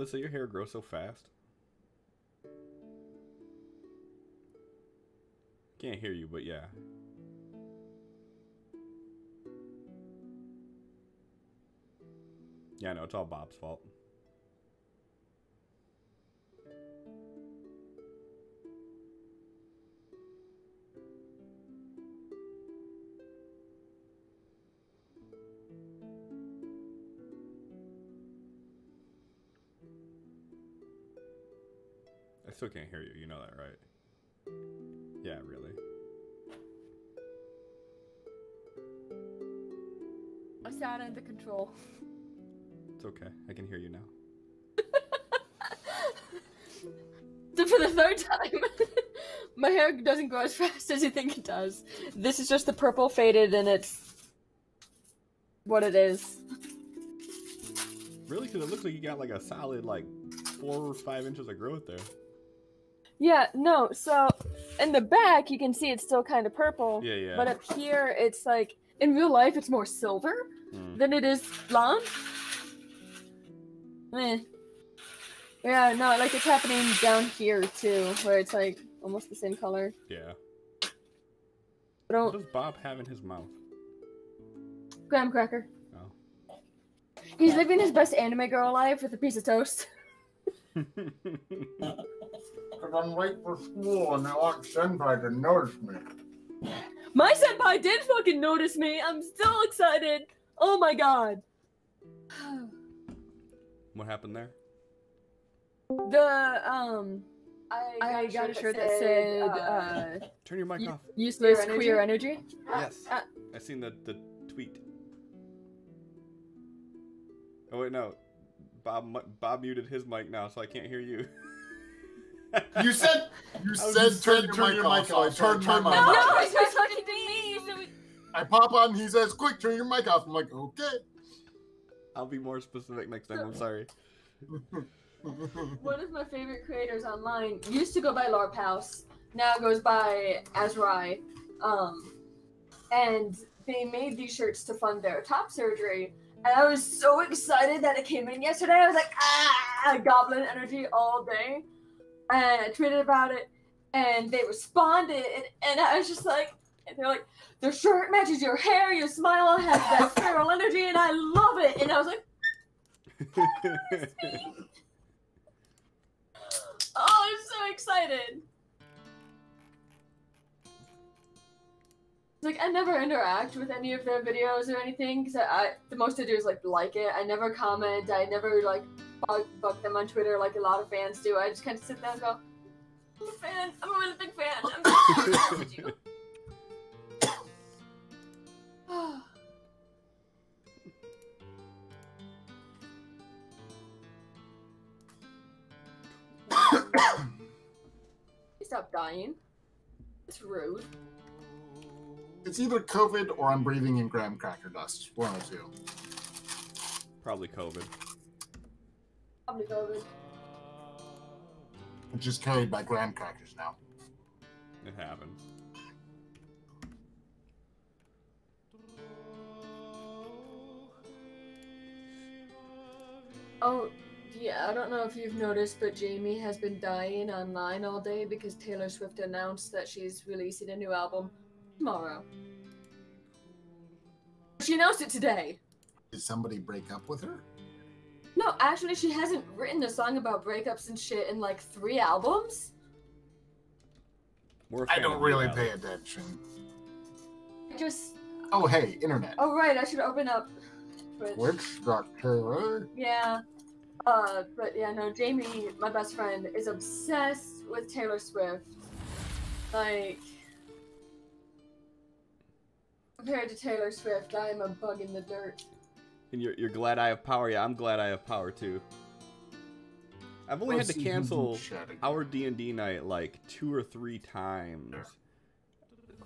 Listen, your hair grows so fast. Can't hear you, but yeah. Yeah, no, it's all Bob's fault. I still can't hear you, you know that, right? Yeah, really. I'm sad under control. It's okay, I can hear you now. For the third time. My hair doesn't grow as fast as you think it does. This is just the purple faded and it's what it is. Really? Because it looks like you got like a solid like 4 or 5 inches of growth there. Yeah, no, so in the back you can see it's still kind of purple. Yeah, yeah. But up here it's like, in real life it's more silver than it is blonde. Eh. Yeah, no, like it's happening down here too, where it's like almost the same color. Yeah. But what does Bob have in his mouth? graham cracker. Oh. He's living his best anime girl life with a piece of toast. Because I'm late for school and I want Senpai to notice me. My senpai did fucking notice me. I'm still excited. Oh my god. What happened there? I got a shirt that said, turn your mic off. Useless queer energy. Yes. I seen the tweet. Oh wait, no. Bob muted his mic now, so I can't hear you. You said turn your mic off. I turned my mic No, off. you're talking to me. I pop on, he says, quick, turn your mic off. I'm like, okay. I'll be more specific next time, I'm sorry. One of my favorite creators online used to go by LARP House, now goes by Azrai. And they made these shirts to fund their top surgery. And I was so excited that it came in yesterday. I was like, goblin energy all day. And I tweeted about it, and they responded, and I was just like, and they're like, the shirt matches your hair, your smile has that feral energy, and I love it. And I was like, that's me. Oh, I'm so excited. Like, I never interact with any of their videos or anything, because the most I do is, like it. I never comment, I never, like, bug them on Twitter like a lot of fans do. I just kind of sit there and go, I'm a fan, I'm a really big fan, I'm so proud of you. Stop dying. It's rude. It's either COVID or I'm breathing in graham cracker dust. One of the two. Probably COVID. Probably COVID. Which is carried by graham crackers now. It happens. Oh, yeah, I don't know if you've noticed, but Jamie has been dying online all day because Taylor Swift announced that she's releasing a new album tomorrow. She announced it today. Did somebody break up with her? No, actually, she hasn't written a song about breakups and shit in like 3 albums. I don't really pay attention. Just... Oh, hey, internet. Oh, right, I should open up Twitch. Twitch.tv. Yeah. But yeah, no, Jamie, my best friend, is obsessed with Taylor Swift. Like... Compared to Taylor Swift, I am a bug in the dirt. And you're glad I have power? Yeah, I'm glad I have power too. I've only had to cancel our D&D night like 2 or 3 times.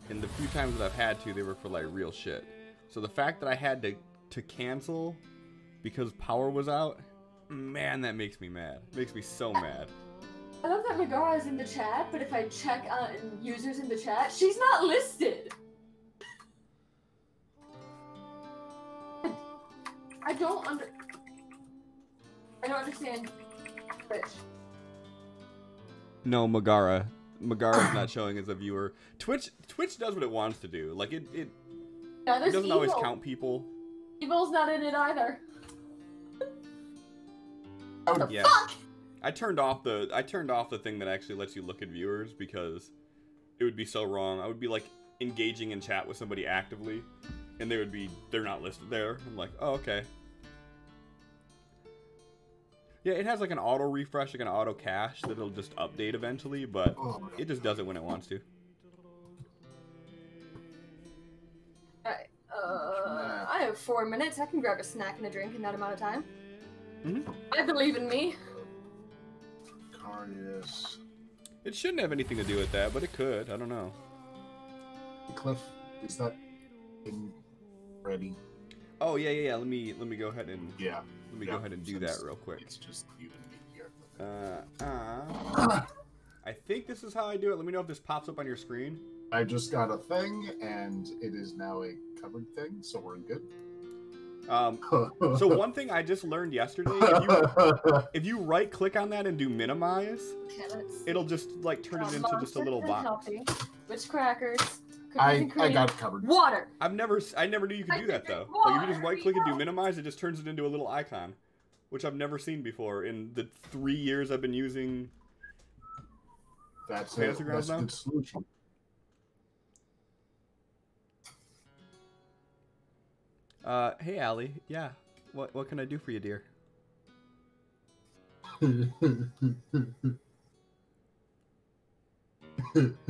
And the few times that I've had to, they were for like real shit. So the fact that I had to cancel because power was out, man, that makes me mad. Makes me so mad. I love that Megara is in the chat, but if I check on users in the chat, she's not listed. I don't understand Twitch. No, Megara. Megara's not showing as a viewer. Twitch does what it wants to do. Like it doesn't always count people. Evil's not in it either. What the yeah. fuck? I turned off the thing that actually lets you look at viewers because it would be so wrong. I would be like engaging in chat with somebody actively and they're not listed there. I'm like, oh, okay. Yeah, it has like an auto refresh, like an auto cache that'll just update eventually, but it just does it when it wants to. Alright, I have 4 minutes. I can grab a snack and a drink in that amount of time. Mm-hmm. I believe in me. Yes. It shouldn't have anything to do with that, but it could. I don't know. Cliff, is that thing ready? Oh yeah. Let me go ahead and Let me go ahead and do that real quick. It's just you and me here. I think this is how I do it. Let me know if this pops up on your screen. I just got a thing, and it is now a covered thing, so we're good. So one thing I just learned yesterday, if you right click on that and do minimize, it'll just like turn it into just a little box. Which crackers? I got it covered. Water. I never knew you could do that though. Like if you just right click and do minimize, it just turns it into a little icon, which I've never seen before in the 3 years I've been using. That's a good solution. Hey Allie, yeah. What can I do for you, dear?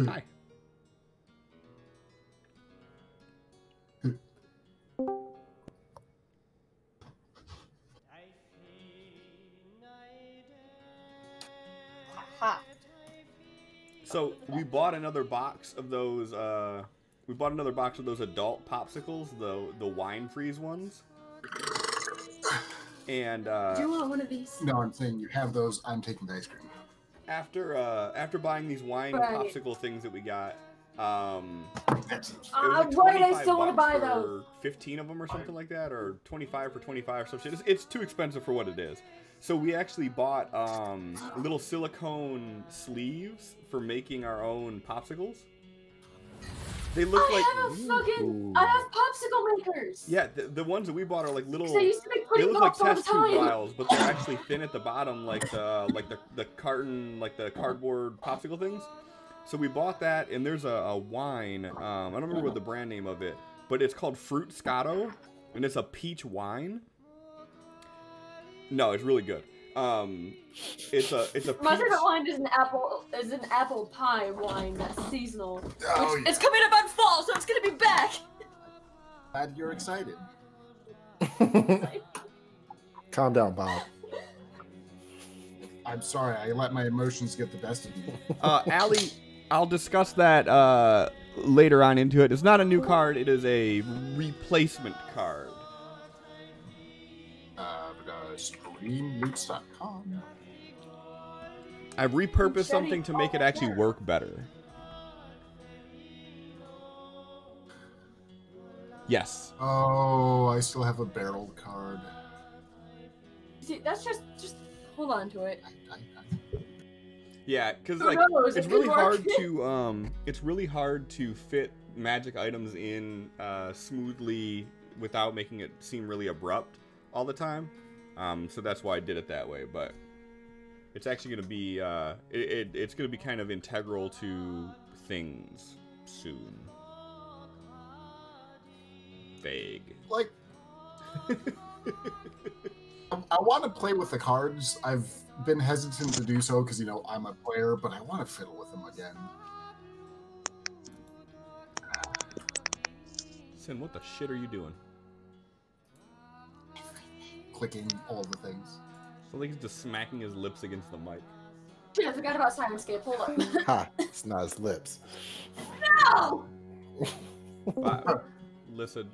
Hi. So we bought another box of those. We bought another box of those adult popsicles, the wine freeze ones. And do you want one of these? No, I'm saying you have those. I'm taking the ice cream. After buying these wine popsicle things that we got, right, I still want to buy those. 15 of them or something like that, or 25 for 25 or some shit. It's too expensive for what it is. So we actually bought little silicone sleeves for making our own popsicles. They look I have popsicle makers. Yeah, the ones that we bought are like little. I used to make They look like all test the tube time. vials, but they're actually thin at the bottom, like the carton, like the cardboard popsicle things. So we bought that, and there's a wine. I don't remember what the brand name of it, but it's called Fruit Scotto, and it's a peach wine. No, it's really good. It's a My favorite wine is an apple pie wine that's seasonal. Oh, It's coming up on fall, so it's gonna be back. Glad you're excited. Calm down, Bob. I'm sorry, I let my emotions get the best of me. Allie, I'll discuss that later on into it. It's not a new card; it is a replacement card. StreamLoots.com. I've repurposed something to make it actually work better. Yes. Oh, I still have a barreled card. See, that's just hold on to it. Yeah, because Who like knows? it's It really could hard to it's really hard to fit magic items in smoothly without making it seem really abrupt all the time. So that's why I did it that way, but it's actually going to be it's going to be kind of integral to things soon. Vague. Like, I want to play with the cards. I've been hesitant to do so because, you know, I'm a player, but I want to fiddle with them again. Sin, what the shit are you doing? Clicking all the things. So like he's just smacking his lips against the mic. Shit, I forgot about Sirenscape. Hold on. Ha! It's not his lips. No! Lissa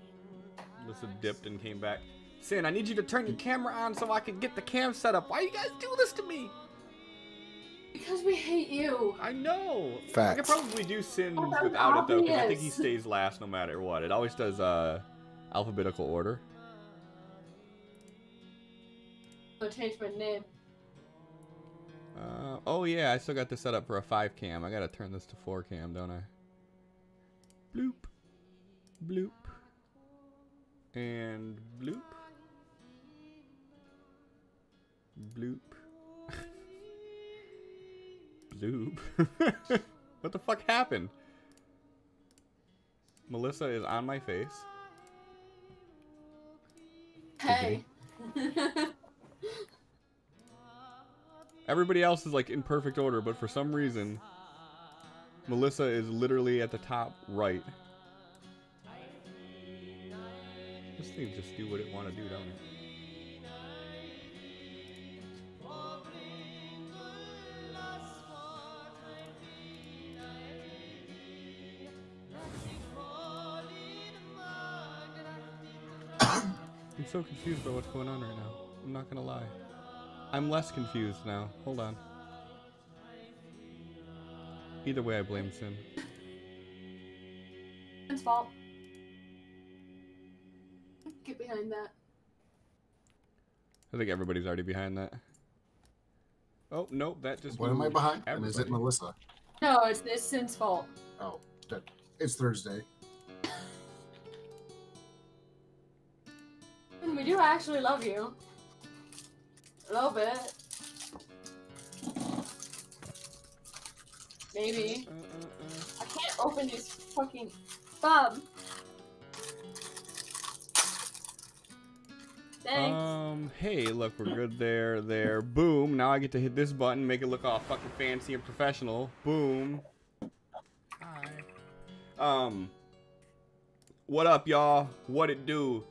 dipped and came back. Sin, I need you to turn your camera on so I can get the cam set up. Why you guys do this to me? Because we hate you. I know. Facts. I could probably do Sin without it though, because I think he stays last no matter what. It always does alphabetical order. I'm gonna change my name. Oh yeah, I still got this set up for a 5 cam. I gotta turn this to 4 cam, don't I? Bloop. Bloop. And bloop. Bloop. Bloop. What the fuck happened? Melissa is on my face. Hey. Everybody else is like in perfect order, but for some reason, Melissa is literally at the top right. This thing just do what it want to do, don't it? I'm so confused about what's going on right now. I'm not gonna lie. I'm less confused now. Hold on. Either way, I blame Sin. It's fault. Get behind that. I think everybody's already behind that. Oh, nope, that just What am I behind? Everybody. And is it Melissa? No, it's Sin's fault. Oh, it's Thursday. And we do actually love you. A little bit. Maybe. I can't open these fucking thumb. Thanks. Hey, look, we're good there. Boom. Now I get to hit this button, make it look all fucking fancy and professional. Boom. Hi. What up, y'all? What it do?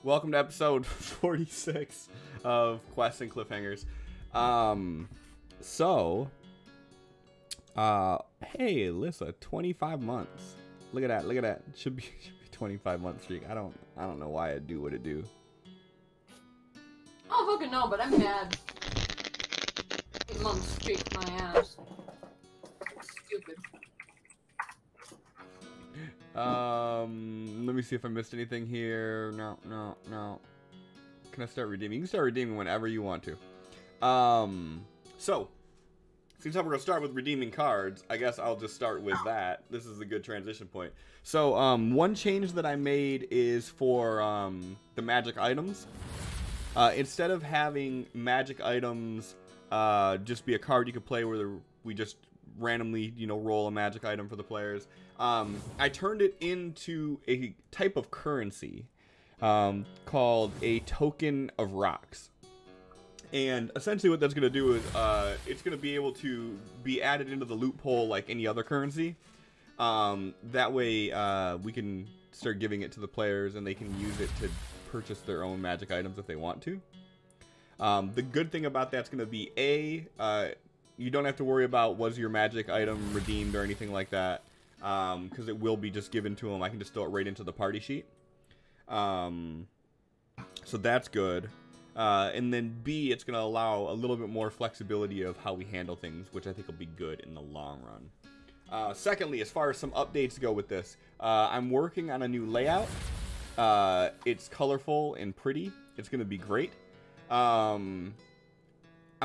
Welcome to episode 46 of Quests and Cliffhangers. Hey, Lissa, 25 months. Look at that. Should be 25 month streak. I don't know why it do what it do. I don't fucking know, but I'm mad. 8 months streak my ass. Stupid. Let me see if I missed anything here. No. Can I start redeeming? You can start redeeming whenever you want to. So, since we're gonna start with redeeming cards, I guess I'll just start with that. This is a good transition point. So, one change that I made is for the magic items. Instead of having magic items just be a card you could play where we just randomly, roll a magic item for the players, I turned it into a type of currency called a token of rocks. And essentially what that's going to do is it's going to be able to be added into the loophole like any other currency. That way we can start giving it to the players and they can use it to purchase their own magic items if they want to. The good thing about that's going to be you don't have to worry about was your magic item redeemed or anything like that, because it will be just given to them. I can just throw it right into the party sheet. So that's good. And then B, it's going to allow a little bit more flexibility of how we handle things, which I think will be good in the long run. Secondly, as far as some updates go with this, I'm working on a new layout. It's colorful and pretty. It's going to be great. I'm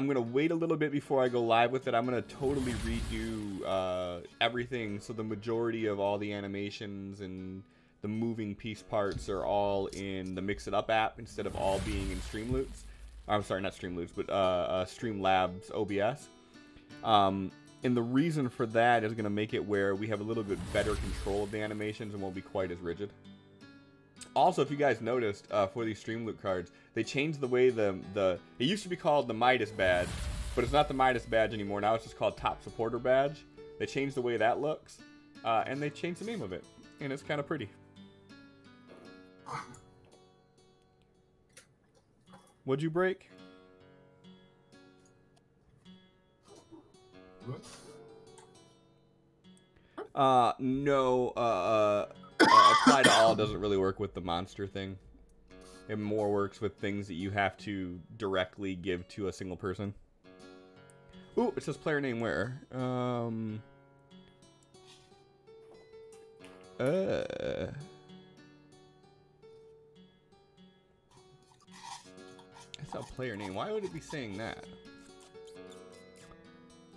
going to wait a little bit before I go live with it. I'm going to totally redo everything. So the majority of all the animations and the moving piece parts are all in the Mix It Up app instead of all being in Streamloots. I'm sorry, not Streamloots, but Streamlabs OBS. And the reason for that is going to make it where we have a little bit better control of the animations and won't be quite as rigid. Also, if you guys noticed, for these Streamloot cards, they changed the way it used to be called the Midas badge, but it's not the Midas badge anymore. Now it's just called Top Supporter badge. They changed the way that looks, and they changed the name of it, and it's kind of pretty. What'd you break? No, apply to all doesn't really work with the monster thing. It more works with things that you have to directly give to a single person. Ooh, it says player name where? That's a player name. Why would it be saying that?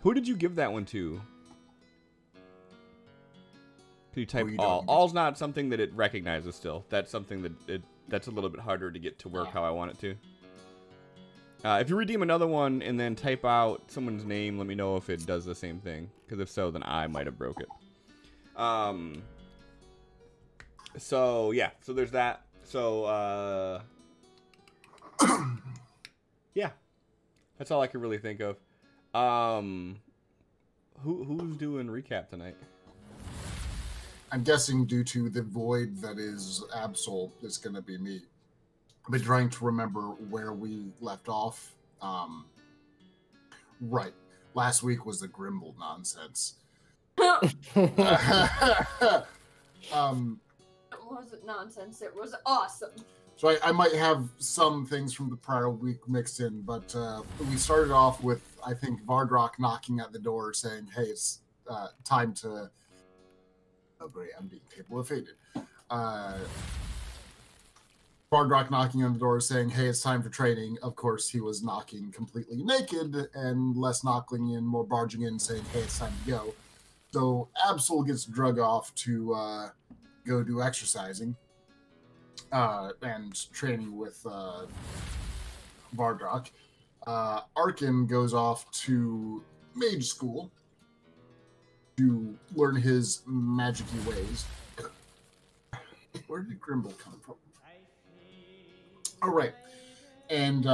Who did you give that one to? Can you type you all? don't. All's not something that it recognizes still. That's something that that's a little bit harder to get to work how I want it to. If you redeem another one and then type out someone's name, let me know if it does the same thing. Because if so, then I might have broke it. So yeah, so there's that. So yeah, that's all I can really think of. Who's doing recap tonight? I'm guessing due to the void that is Absol, it's going to be me. I've been trying to remember where we left off. Right. Last week was the Grimble nonsense. It wasn't nonsense. It was awesome. So I might have some things from the prior week mixed in, but we started off with, I think, Vardrock knocking at the door saying, hey, it's time to... Oh, great, I'm being table of fated. Vardrock knocking on the door saying, hey, it's time for training. Of course, he was knocking completely naked, and less knocking in, more barging in, saying, hey, it's time to go. So Absol gets drug off to go do exercising. And training with Vardrock. Arkin goes off to mage school to learn his magic-y ways. Where did Grimble come from? All right. And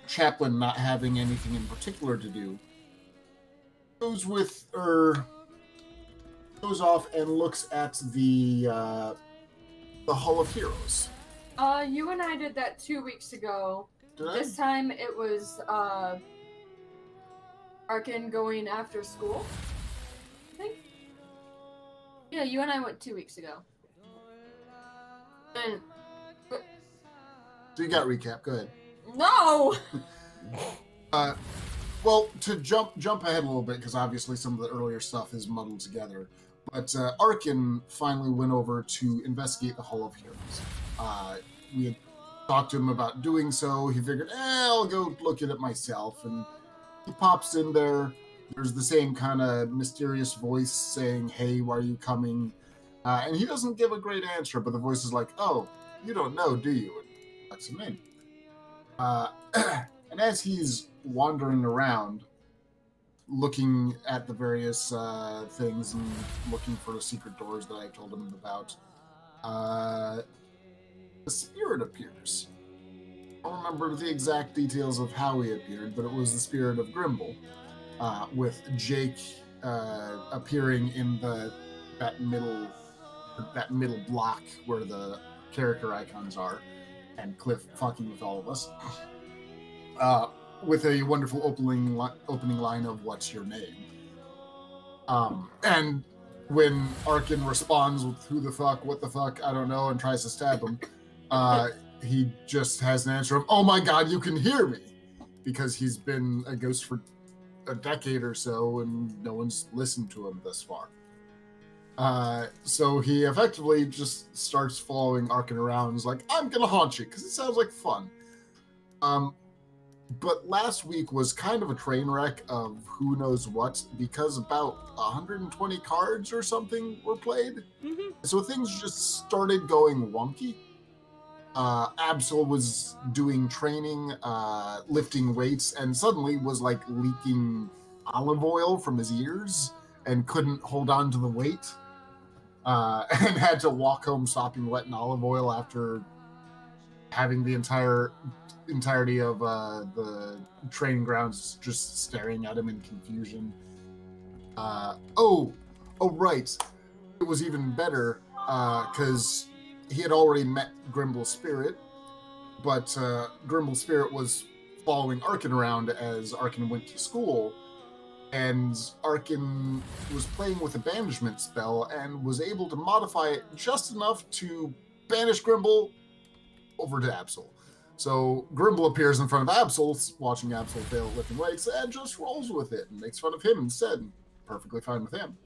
Chaplain, not having anything in particular to do, goes off and looks at the Hall of Heroes. You and I did that 2 weeks ago. Did I? This time it was Arkin going after school, I think. Yeah, you and I went 2 weeks ago. And So you got recap. Go ahead. no. Well, to jump ahead a little bit, because obviously some of the earlier stuff is muddled together. But Arkin finally went over to investigate the Hall of Heroes. We had talked to him about doing so. He figured, I'll go look at it myself. And he pops in there. There's the same kind of mysterious voice saying, hey, why are you coming? And he doesn't give a great answer, but the voice is like, oh, you don't know, do you? And lets him in. And as he's wandering around, looking at the various things and looking for the secret doors that I told him about, the spirit appears. I don't remember the exact details of how he appeared, but it was the spirit of Grimble, with Jake appearing in that middle block where the character icons are, and Cliff fucking with all of us. With a wonderful opening line of "What's your name?" And when Arkin responds with "Who the fuck? What the fuck? I don't know," and tries to stab him, he just has an answer of "Oh my god, you can hear me," because he's been a ghost for a decade or so, and no one's listened to him thus far. So he effectively just starts following Arkin around and is like, "I'm gonna haunt you," because it sounds like fun. But last week was kind of a train wreck of who knows what, because about 120 cards or something were played. Mm-hmm. So things just started going wonky. Absol was doing training, lifting weights, and suddenly was like leaking olive oil from his ears and couldn't hold on to the weight. And had to walk home sopping wet in olive oil after having the entirety of the training grounds just staring at him in confusion. Right. It was even better because he had already met Grimble's spirit, but Grimble's spirit was following Arkin around as Arkin went to school, and Arkin was playing with a banishment spell and was able to modify it just enough to banish Grimble over to Absol. So Grimble appears in front of Absol, watching Absol fail at lifting weights, and just rolls with it and makes fun of him instead. Perfectly fine with him.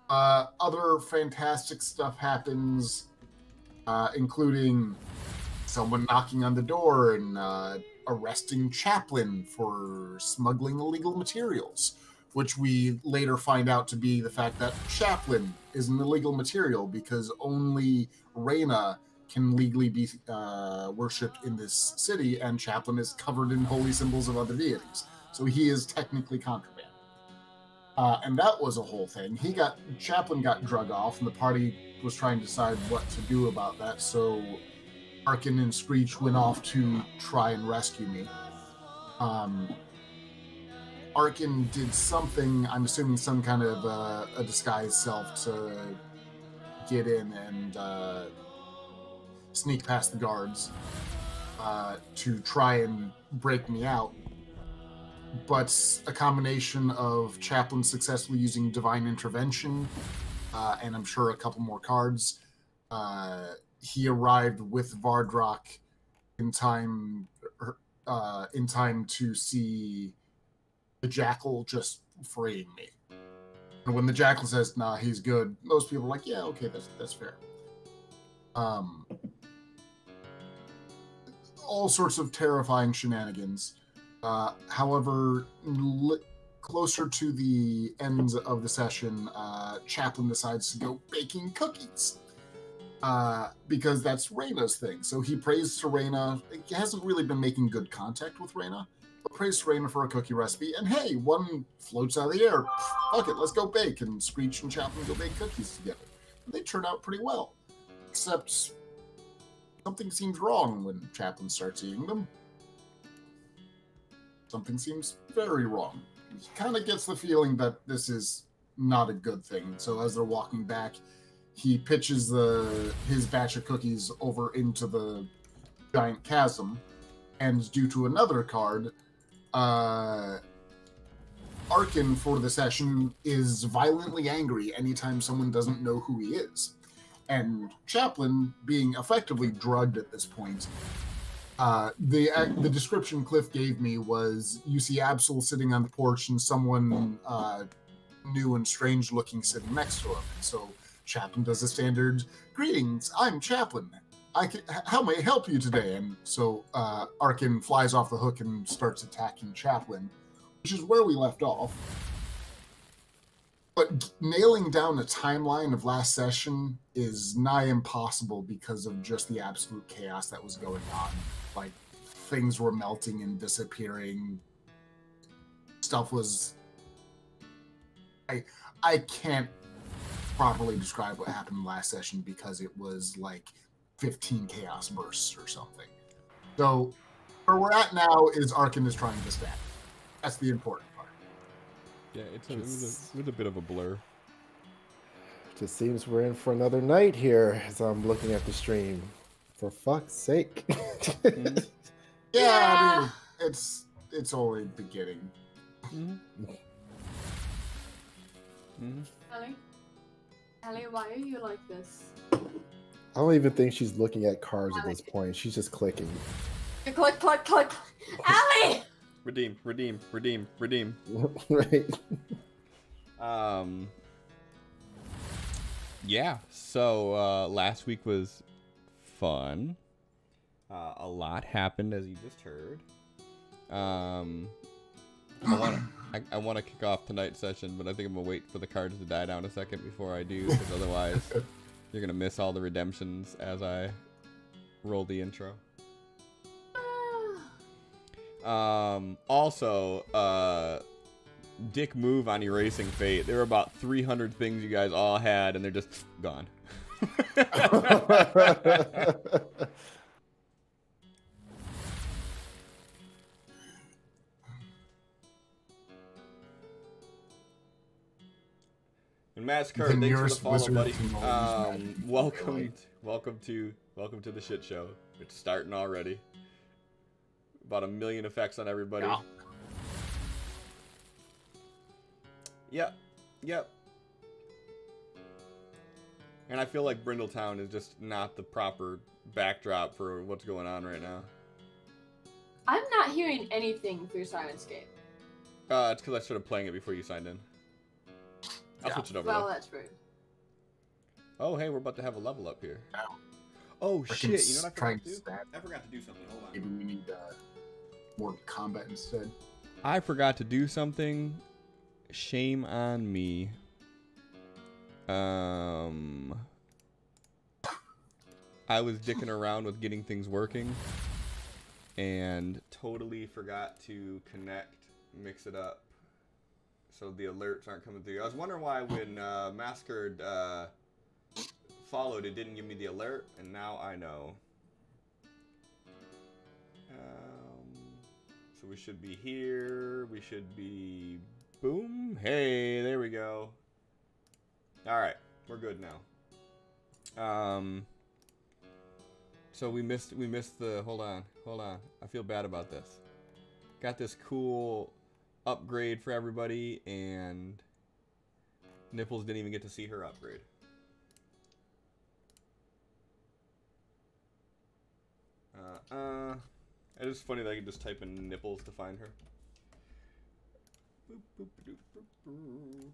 Other fantastic stuff happens, including someone knocking on the door and arresting Chaplin for smuggling illegal materials, which we later find out to be the fact that Chaplin is an illegal material because only Reyna can legally be worshipped in this city, and Chaplin is covered in holy symbols of other deities. So he is technically contraband. And that was a whole thing. Chaplin got drug off, and the party was trying to decide what to do about that, so Arkin and Screech went off to try and rescue me. Arkin did something, I'm assuming some kind of a disguised self to get in and sneak past the guards to try and break me out. But a combination of Chaplin successfully using Divine Intervention, and I'm sure a couple more cards, he arrived with Vardrock in time to see the Jackal just freeing me. And when the Jackal says, "Nah, he's good," most people are like, "Yeah, okay, that's fair." All sorts of terrifying shenanigans. However, closer to the end of the session, Chaplin decides to go baking cookies. Because that's Reyna's thing. So he prays to Reyna. He hasn't really been making good contact with Reyna, but prays to Reyna for a cookie recipe. And hey, one floats out of the air. Fuck it, let's go bake. And Screech and Chaplin go bake cookies together. And they turn out pretty well. Except something seems wrong when Chaplin starts eating them. Something seems very wrong. He kind of gets the feeling that this is not a good thing. So as they're walking back, he pitches his batch of cookies over into the giant chasm, and due to another card, Arkin for the session is violently angry anytime someone doesn't know who he is. And Chaplin, being effectively drugged at this point, the description Cliff gave me was, you see Absol sitting on the porch and someone new and strange looking sitting next to him. And so Chaplin does the standard, "Greetings, I'm Chaplin. How may I help you today?" And so Arkin flies off the hook and starts attacking Chaplin, which is where we left off. But nailing down a timeline of last session is nigh impossible because of just the absolute chaos that was going on. Like, things were melting and disappearing. Stuff was... I can't properly describe what happened last session because it was like 15 chaos bursts or something. So, where we're at now is Arkin is trying to stab. That's the important part. Yeah, it was a bit of a blur. Just seems we're in for another night here as I'm looking at the stream. For fuck's sake. Yeah, I mean, it's only beginning. Ellie, why are you like this? I don't even think she's looking at cards at this point. She's just clicking. Click, click, click. Ellie! Redeem. Right. Yeah, so last week was fun. A lot happened, as you just heard. I want to kick off tonight's session, but I think I'm going to wait for the cards to die down a second before I do, because otherwise you're going to miss all the redemptions as I roll the intro. Also, dick move on Erasing Fate. There were about 300 things you guys all had, and they're just gone. And Massacre, thanks for the follow, buddy. Welcome to the shit show. It's starting already. About 1 million effects on everybody. Yeah. Yep. And I feel like Brindletown is just not the proper backdrop for what's going on right now. I'm not hearing anything through Sirenscape. It's because I started playing it before you signed in. I'll switch it over. Well, that's rude. Oh, hey, we're about to have a level up here. Wow. Oh, shit. You know what I forgot to do? I I forgot to do something. Hold on. Maybe we need more combat instead. I forgot to do something. Shame on me. I was dicking around with getting things working and totally forgot to connect, mix it up, so the alerts aren't coming through. I was wondering why when Massacred followed, it didn't give me the alert, and now I know. So we should be here. We should be... Boom. Hey, there we go. Alright, we're good now. So we missed the... Hold on. I feel bad about this. Got this cool upgrade for everybody, and Nipples didn't even get to see her upgrade. It is funny that I can just type in Nipples to find her. Boop, boop, boop, boop, boop.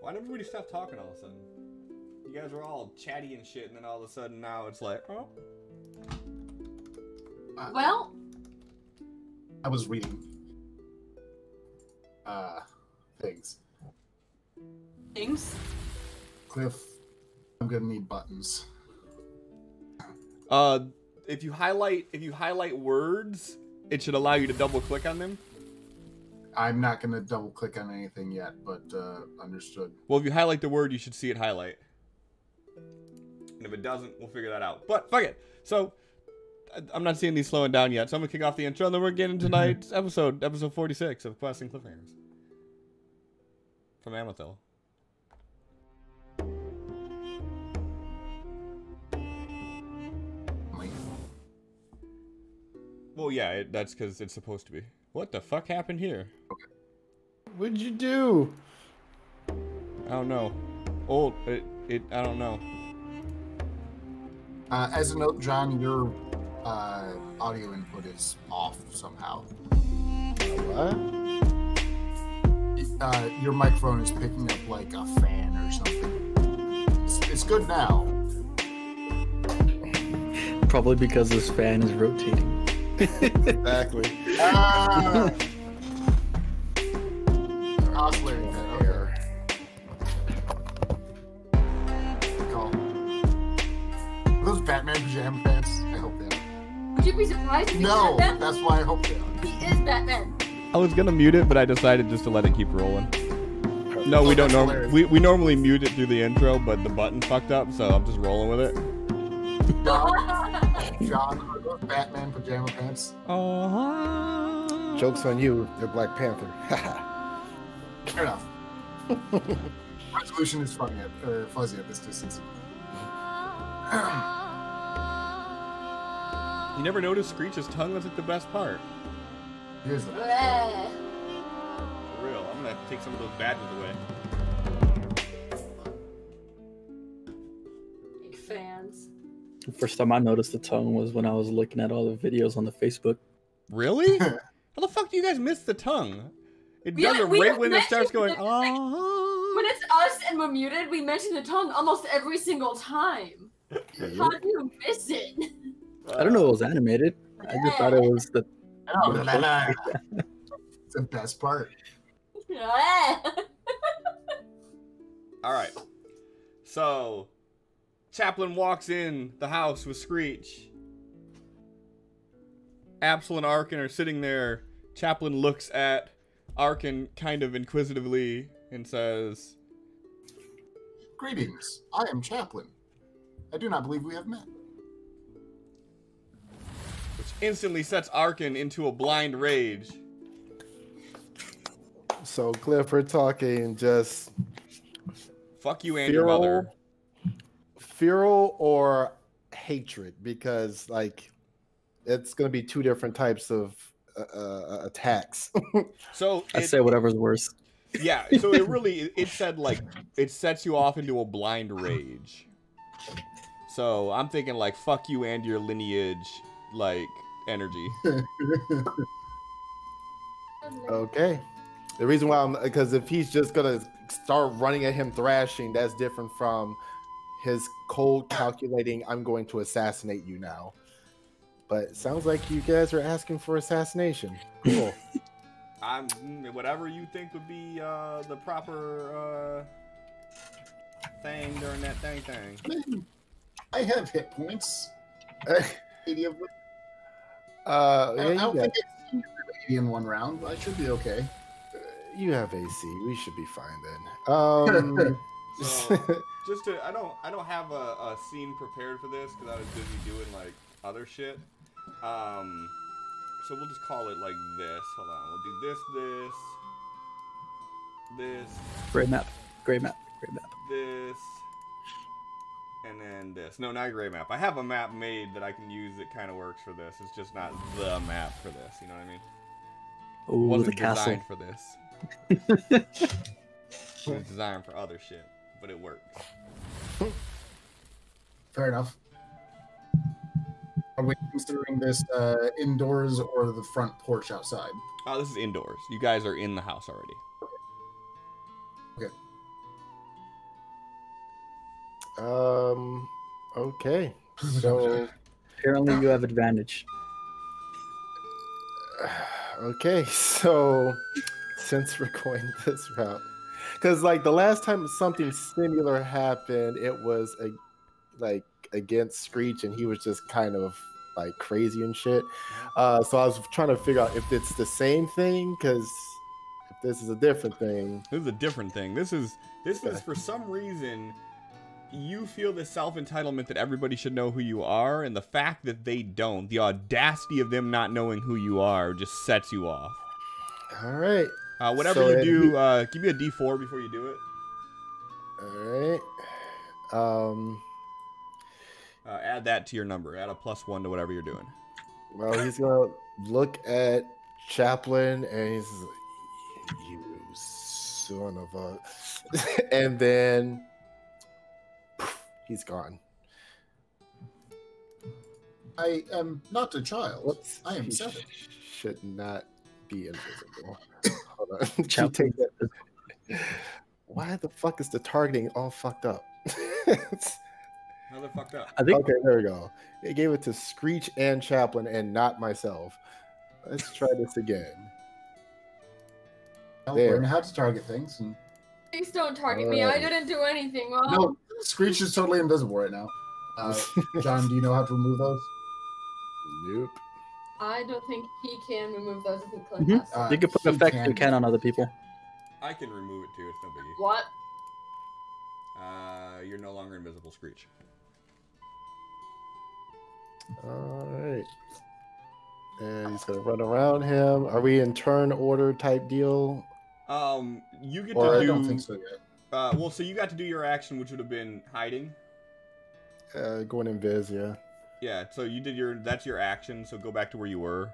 Why did everybody stop talking all of a sudden? You guys were all chatty and shit, and then all of a sudden now it's like, oh. Well, I was reading things. Cliff, I'm gonna need buttons. If you highlight words, it should allow you to double click on them. I'm not gonna double click on anything yet, but understood. Well, if you highlight the word, you should see it highlight. And if it doesn't, we'll figure that out. But fuck it. So I'm not seeing these slowing down yet, so I'm gonna kick off the intro, and then we're getting tonight's episode 46 of Questing Cliffhangers from Amathil. Well, yeah, that's because it's supposed to be. What the fuck happened here? What'd you do? I don't know. I don't know. As a note, John, your audio input is off somehow. What? Your microphone is picking up like a fan or something. It's good now. Probably because this fan is rotating. Exactly. Oscillating that air. Call. Are those Batman pajama pants? I hope they are. would you be surprised if he No, said that? that's why I hope they are. He is Batman. I was gonna mute it, but I decided just to let it keep rolling. No, we don't normally. We normally mute it through the intro, but the button fucked up, so I'm just rolling with it. John, are those Batman pajama pants? Joke's on you. You're Black Panther. Fair enough. Resolution is funny or fuzzy at this distance. You never noticed Screech's tongue was like the best part. Here's the Bleh. For real, I'm gonna have to take some of those badges away. Big fans. First time I noticed the tongue was when I was looking at all the videos on the Facebook. Really? How the fuck do you guys miss the tongue? It does it we right when it starts going. mentioned When it's us and we're muted, we mention the tongue almost every single time. How do you miss it? I don't know it was animated. I just thought it was the... It's the best part. All right. So, Chaplin walks in the house with Screech. Absol and Arkin are sitting there. Chaplin looks at Arkin kind of inquisitively and says, Greetings, I am Chaplin. I do not believe we have met. which instantly sets Arkin into a blind rage. So, Cliff, we're talking just Fuck you and your mother. feral or hatred, because like it's going to be two different types of attacks. So I say whatever's worse. Yeah, so it really, it said like, it sets you off into a blind rage. So I'm thinking like, fuck you and your lineage, like, energy. Okay. The reason why because if he's just gonna start running at him thrashing, that's different from his cold calculating, I'm going to assassinate you now. But it sounds like you guys are asking for assassination. Cool. Whatever you think would be the proper thing during that thing. I have hit points. 80 of them. Yeah, I don't think I've seen 80 in one round, but I should be okay. You have AC. We should be fine then. So, just to, I don't have a scene prepared for this because I was busy doing like other shit. So we'll just call it like this. Hold on, we'll do this. Great map. This, and then this. No, not a gray map. I have a map made that I can use that kind of works for this. It's just not the map for this. You know what I mean? Oh, It wasn't the castle. designed for this. It was designed for other shit, but it works. Fair enough. Are we considering this indoors or the front porch outside? Oh, this is indoors. You guys are in the house already. Okay. So Apparently you have advantage. okay, so since we're going this route, because like the last time something similar happened, it was like against Screech, and he was just kind of like crazy and shit. So I was trying to figure out if it's the same thing, because if this is a different thing. This is a different thing. This is for some reason you feel the self-entitlement that everybody should know who you are, and the fact that they don't, the audacity of them not knowing who you are, just sets you off. All right. Whatever so you do, give me a D4 before you do it. All right. Add that to your number. Add a +1 to whatever you're doing. Well, he's gonna look at Chaplin and he's like, "You son of a," and then he's gone. I am not a child. Whoops. I am He 7. Should not be invisible. Hold on. Chaplin. Why the fuck is the targeting all fucked up? How the fucked up? I think Okay, there we go. It gave it to Screech and Chaplin and not myself. Let's try this again. I'll There. learn how to target things. And... Please don't target me. I didn't do anything wrong. No, Screech is totally invisible right now. John, do you know how to remove those? Nope. I don't think he can remove those. I think Clint Mhm. has to. you can put he effect can. you can on other people. I can remove it too. It's no biggie. What? You're no longer invisible, Screech. All right. And he's gonna run around him. Are we in turn order type deal? You get Or to I do. don't think so yet. Well, so you got to do your action, which would have been hiding. Going invis, yeah. Yeah. So you did that's your action. So go back to where you were.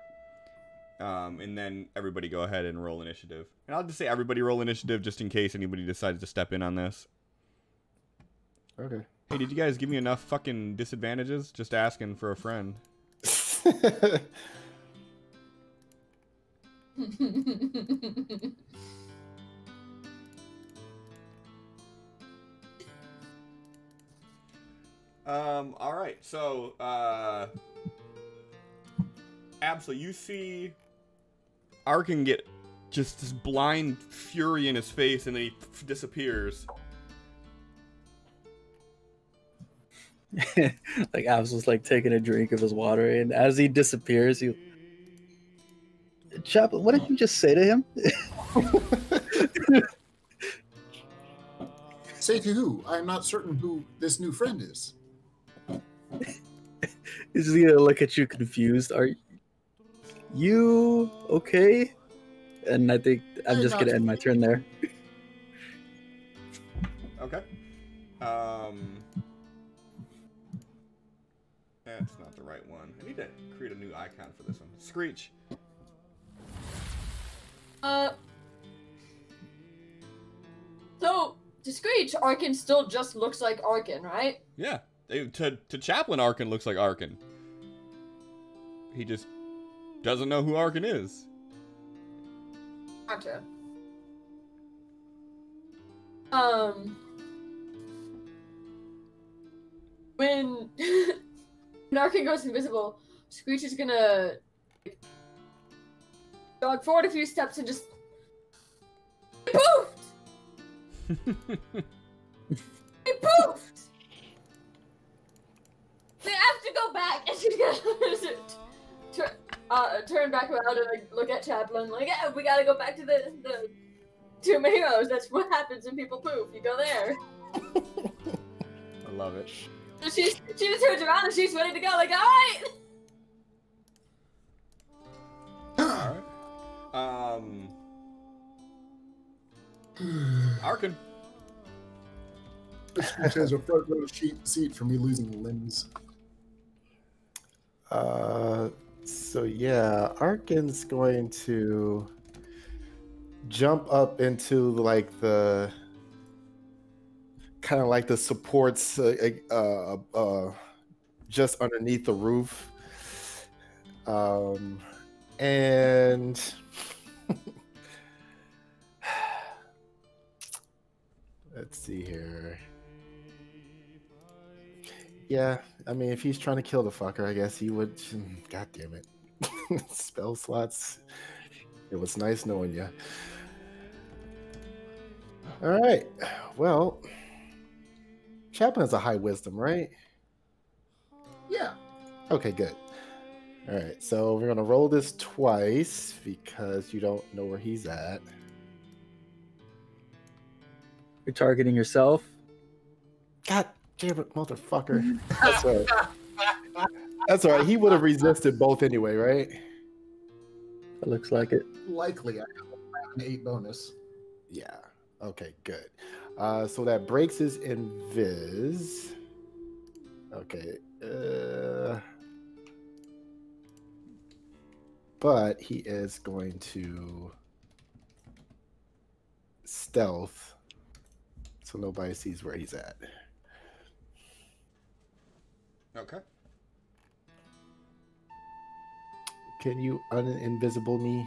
And then everybody go ahead and roll initiative. And I'll just say everybody roll initiative just in case anybody decides to step in on this. Okay. Hey, did you guys give me enough fucking disadvantages? Just asking for a friend. All right. So, Absol, you see Arkin get just this blind fury in his face, and then he disappears. Like Abs was like taking a drink of his water, and as he disappears, Chaplin, what did you just say to him? Say to who? I am not certain who this new friend is. He's just gonna look at you confused. Are you okay? And I think I'm just gonna end my turn there. Okay. That's not the right one. I need to create a new icon for this one. Screech. So, to Screech, Arkin still just looks like Arkin, right? Yeah. To Chaplain, Arkin looks like Arkin. He just doesn't know who Arkin is. Gotcha. When Arkin goes invisible, Screech is gonna jog forward a few steps and just poofed. He poofed. They have to go back, and she's gonna turn back around and like, look at Chaplain like, yeah, we gotta go back to the Tomb of Heroes. That's what happens when people poof. You go there. I love it. So she just turns around and she's ready to go. Like, all right. Arkin. Which has a front row seat for me losing limbs. So yeah, Arkin's going to jump up into like the kind of like the supports just underneath the roof, and let's see here. Yeah, I mean, if he's trying to kill the fucker, I guess he would. God damn it. Spell slots. It was nice knowing you. All right. Well, Chaplain has a high wisdom, right? Yeah. Okay, good. All right, so we're going to roll this twice because you don't know where he's at. You're targeting yourself? God damn it, motherfucker. That's all right. That's all right. He would have resisted both anyway, right? It looks like it. Likely, I have an 8 bonus. Yeah. Okay, good. So that breaks his invis. Okay. But he is going to stealth so nobody sees where he's at. Okay. Can you uninvisible me?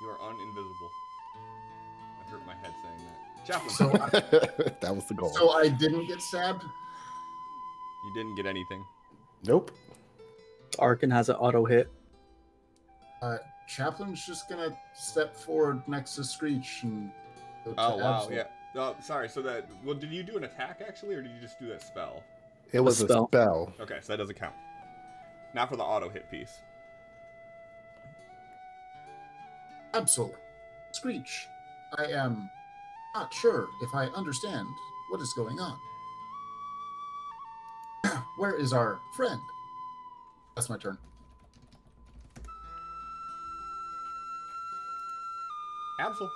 You are uninvisible. I hurt my head saying that. Chaplain. So that was the goal. So I didn't get stabbed? You didn't get anything. Nope. Arkin has an auto hit. Chaplain's just gonna step forward next to Screech and go to Oh wow, Absol. yeah. Oh, sorry. So that did you do an attack actually, or did you just do that spell? It was a spell. Okay, so that doesn't count. Not for the auto hit piece. Absol. Screech. I am not sure if I understand what is going on. Where is our friend? That's my turn. Absol.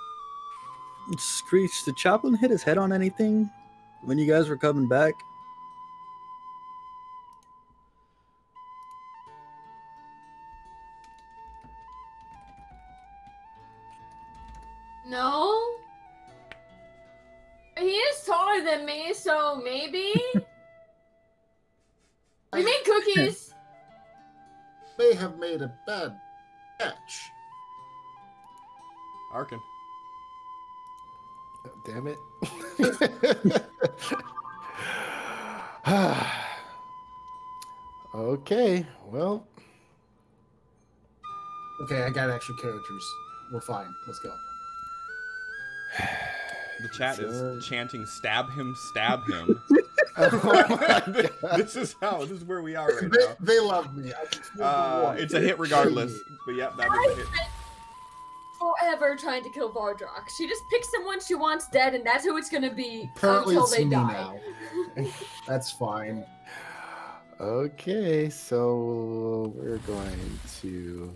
Screech, did Chaplain hit his head on anything when you guys were coming back? No. He is taller than me, so maybe. We made cookies. May have made a bad catch. Arkin. Damn it. Okay, well. Okay, I got extra characters. We're fine. Let's go. The chat is chanting "stab him, stab him." Oh This is where we are right now. They love me. It's a hit regardless. But yeah, that is a hit. Forever trying to kill Vardrock. She just picks someone she wants dead, and that's who it's gonna be Apparently until it's they me die. now. That's fine. Okay, so we're going to do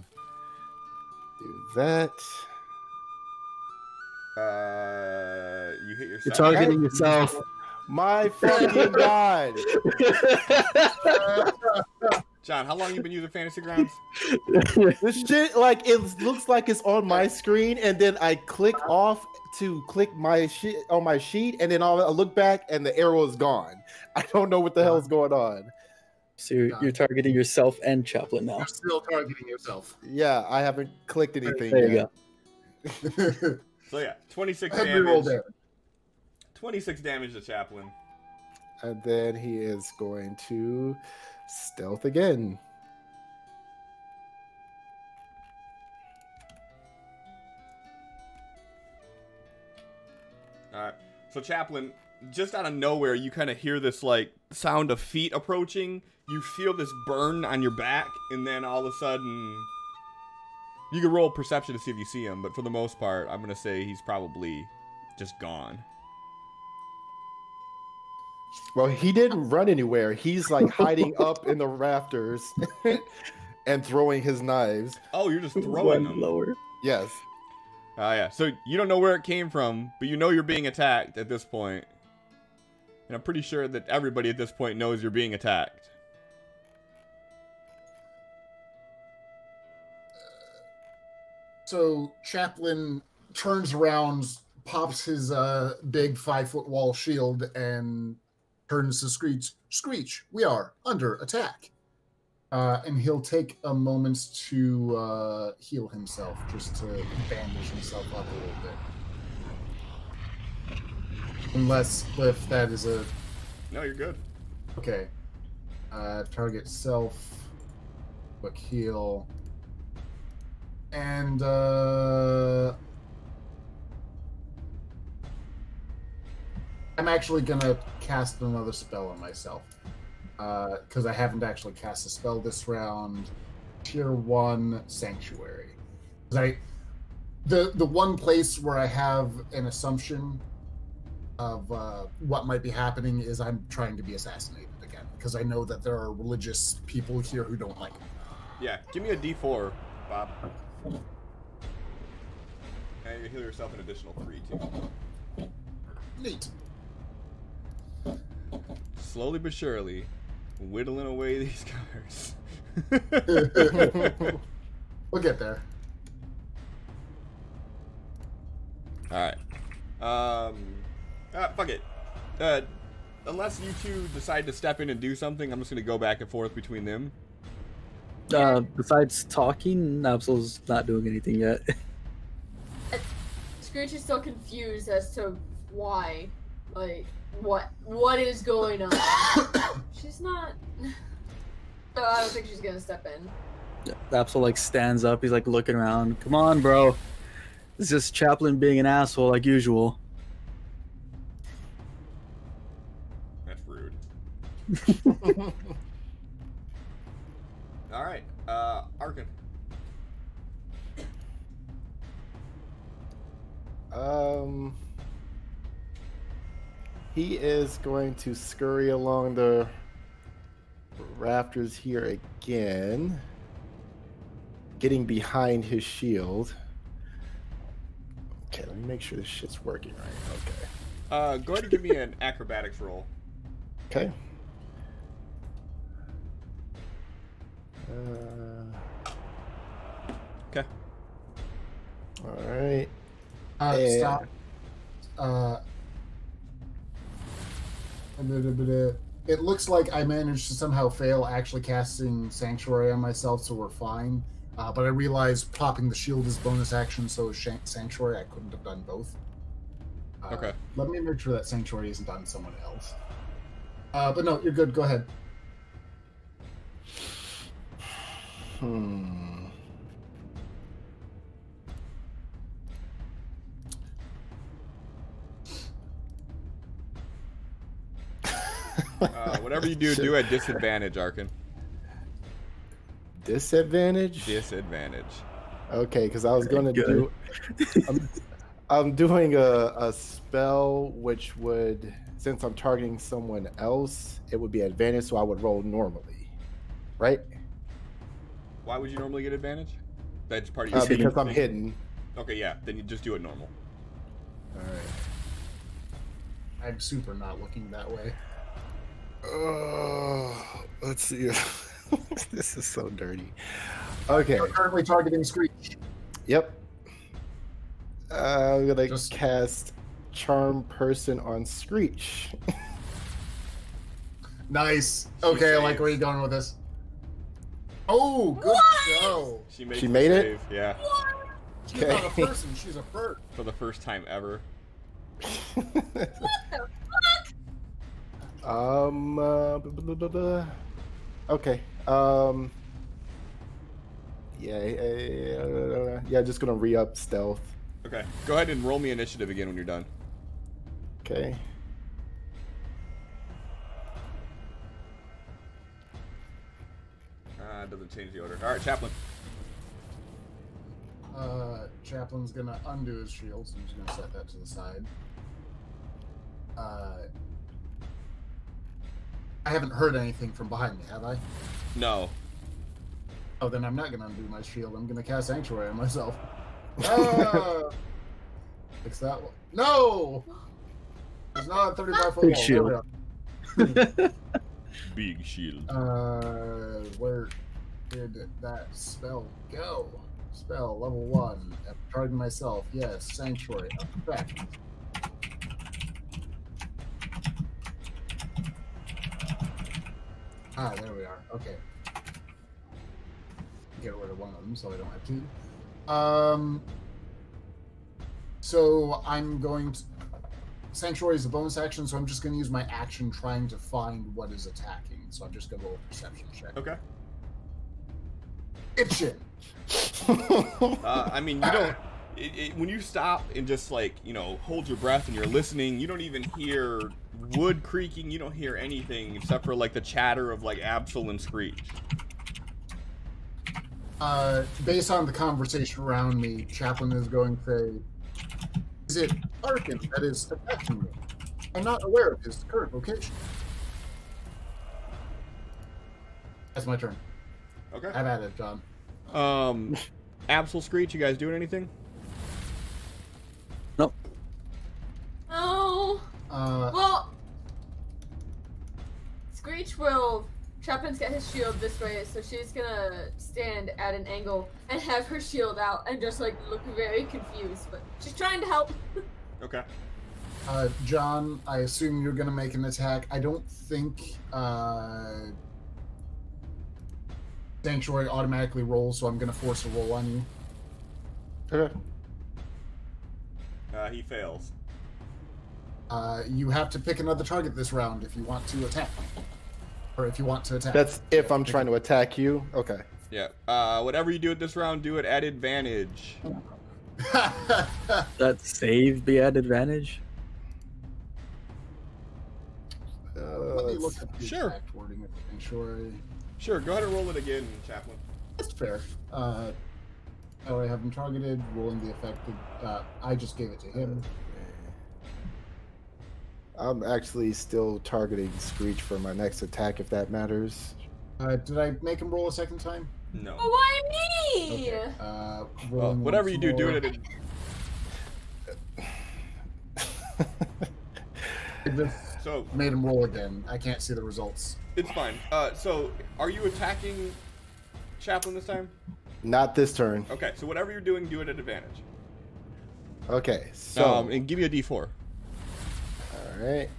that. You hit yourself. You're targeting yourself. My fucking god! John, how long have you been using Fantasy Grounds? This shit, like, it looks like it's on my screen, and then I click off to click my sheet on my sheet, and then I look back, and the arrow is gone. I don't know what the hell is going on. So you're targeting yourself and Chaplin now. You're still targeting yourself. Yeah, I haven't clicked anything There yet. you go. So yeah, 26 Every roll damage. damage. 26 damage to Chaplin. And then he is going to stealth again. Alright. So Chaplin, just out of nowhere, you kind of hear this like sound of feet approaching. You feel this burn on your back, and then all of a sudden, you can roll perception to see if you see him. But for the most part, I'm gonna say he's probably just gone. Well, he didn't run anywhere. He's like hiding up in the rafters and throwing his knives. Oh, you're just throwing them. Lower. Yes. Oh yeah. So you don't know where it came from, but you know you're being attacked at this point. And I'm pretty sure that everybody at this point knows you're being attacked. So Chaplin turns around, pops his big 5-foot wall shield, and turns to Screech. Screech, we are under attack. And he'll take a moment to heal himself, just to bandage himself up a little bit. Unless, Cliff, that is a... No, you're good. Okay. Target self, quick heal. And I'm actually gonna cast another spell on myself. Because I haven't actually cast a spell this round. Tier 1 Sanctuary. The one place where I have an assumption of what might be happening is I'm trying to be assassinated again. Because I know that there are religious people here who don't like me. Yeah, give me a D4, Bob. And you heal yourself an additional 3 too. Neat. Slowly but surely, whittling away these cards. We'll get there. Alright. Fuck it. Unless you two decide to step in and do something, I'm just gonna go back and forth between them. Besides talking, Napsel's not doing anything yet. Screech is still confused as to why. Like, what is going on? She's not... So I don't think she's gonna step in. Napsel like stands up, he's like looking around. Come on, bro. It's just Chaplin being an asshole like usual. That's rude. Alright, Arkin. He is going to scurry along the rafters here again, getting behind his shield. Okay, let me make sure this shit's working right. Okay. Go ahead and give me an acrobatics roll. Okay. Okay. All right. Stop. It looks like I managed to somehow fail actually casting Sanctuary on myself, so we're fine. But I realized popping the shield is bonus action, so is Sanctuary. I couldn't have done both. Okay. Let me make sure that Sanctuary isn't on someone else. But no, you're good. Go ahead. Whatever you do, do at disadvantage, Arkin. Disadvantage? Disadvantage. Okay, because I was going to do... I'm doing a spell which would, since I'm targeting someone else, it would be advantage, so I would roll normally. Right? Why would you normally get advantage? That's part of your because I'm hidden. Okay, yeah. Then you just do it normal. All right. I'm super not looking that way. Let's see. This is so dirty. Okay. You're currently targeting Screech. Yep. I'm gonna cast Charm Person on Screech. Nice. Okay, I like where you're going with this. Oh, good show. She made it? Yeah. What? She's not a person, she's a bird. For the first time ever. What the fuck? Okay. Yeah, just gonna re-up stealth. Okay. Go ahead and roll me initiative again when you're done. Okay. It doesn't change the order. Alright, Chaplain. Chaplain's gonna undo his shield, so I'm just gonna set that to the side. I haven't heard anything from behind me, have I? No. Oh, then I'm not gonna undo my shield. I'm gonna cast Sanctuary on myself. Fix that one. No! It's not a 35 foot Big wall. shield. Big shield. Where did that spell go? Spell level 1. I'm charging myself. Yes, Sanctuary. Effect. Ah, there we are. Okay. Get rid of one of them so I don't have two. So I'm going to... Sanctuary is a bonus action, so I'm just going to use my action trying to find what is attacking. So I'm just going to roll a perception check. Okay. Itchin! I mean, you don't... when you stop and just, like, you know, hold your breath and you're listening, you don't even hear wood creaking. You don't hear anything except for, like, the chatter of, like, Absol and Screech. Based on the conversation around me, Chaplain is going to say, is it Arkin that is attacking me? I'm not aware of his current location. That's my turn. Okay. Have at it, John. Absol, Screech, you guys doing anything? Nope. Oh. Well, Screech will... Chaplin's got his shield this way, so she's gonna stand at an angle and have her shield out and just, like, look very confused, but she's trying to help. Okay. John, I assume you're gonna make an attack. I don't think, Sanctuary automatically rolls, so I'm gonna force a roll on you. Okay. He fails. You have to pick another target this round if you want to attack. Or if you want to attack. That's if I'm trying to attack you? Okay. Yeah. Whatever you do at this round, do it at advantage. That save be at advantage? Let me look at the Sure. exact wording of the Sanctuary. Sure, go ahead and roll it again, Chaplain. That's fair. Oh, I have him targeted, rolling the effective. I just gave it to him. I'm actually still targeting Screech for my next attack, if that matters. Did I make him roll a second time? No. Well, why me? Okay. Well, whatever you do, do it at I just So made him roll again. I can't see the results. it's fine. So are you attacking Chaplain this time? Not this turn. Okay, so whatever you're doing, do it at advantage. Okay, so... and give me a d4. Alright.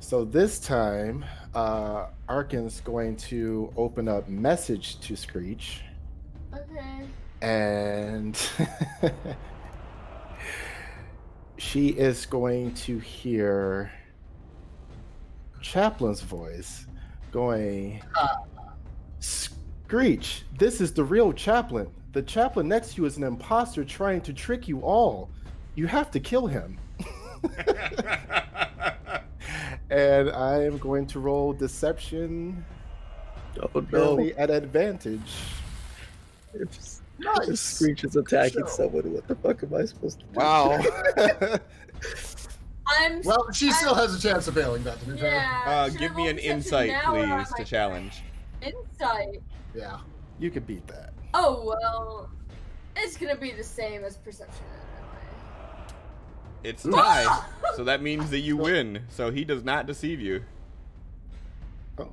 So this time, Arkin's going to open up message to Screech. Okay. And she is going to hear Chaplin's voice going, Screech, this is the real Chaplain. The Chaplain next to you is an imposter trying to trick you all. You have to kill him. And I am going to roll deception. Oh no! At advantage. If Nice. Screech is attacking someone, what the fuck am I supposed to do? Wow. Well, she still has a chance of failing that, to be fair. Yeah. should I Give me roll an deception insight, now or on please, my to challenge. turn? Insight. Yeah. You could beat that. Oh well, it's gonna be the same as perception anyway. It's tie, so that means that you win. So he does not deceive you. Oh.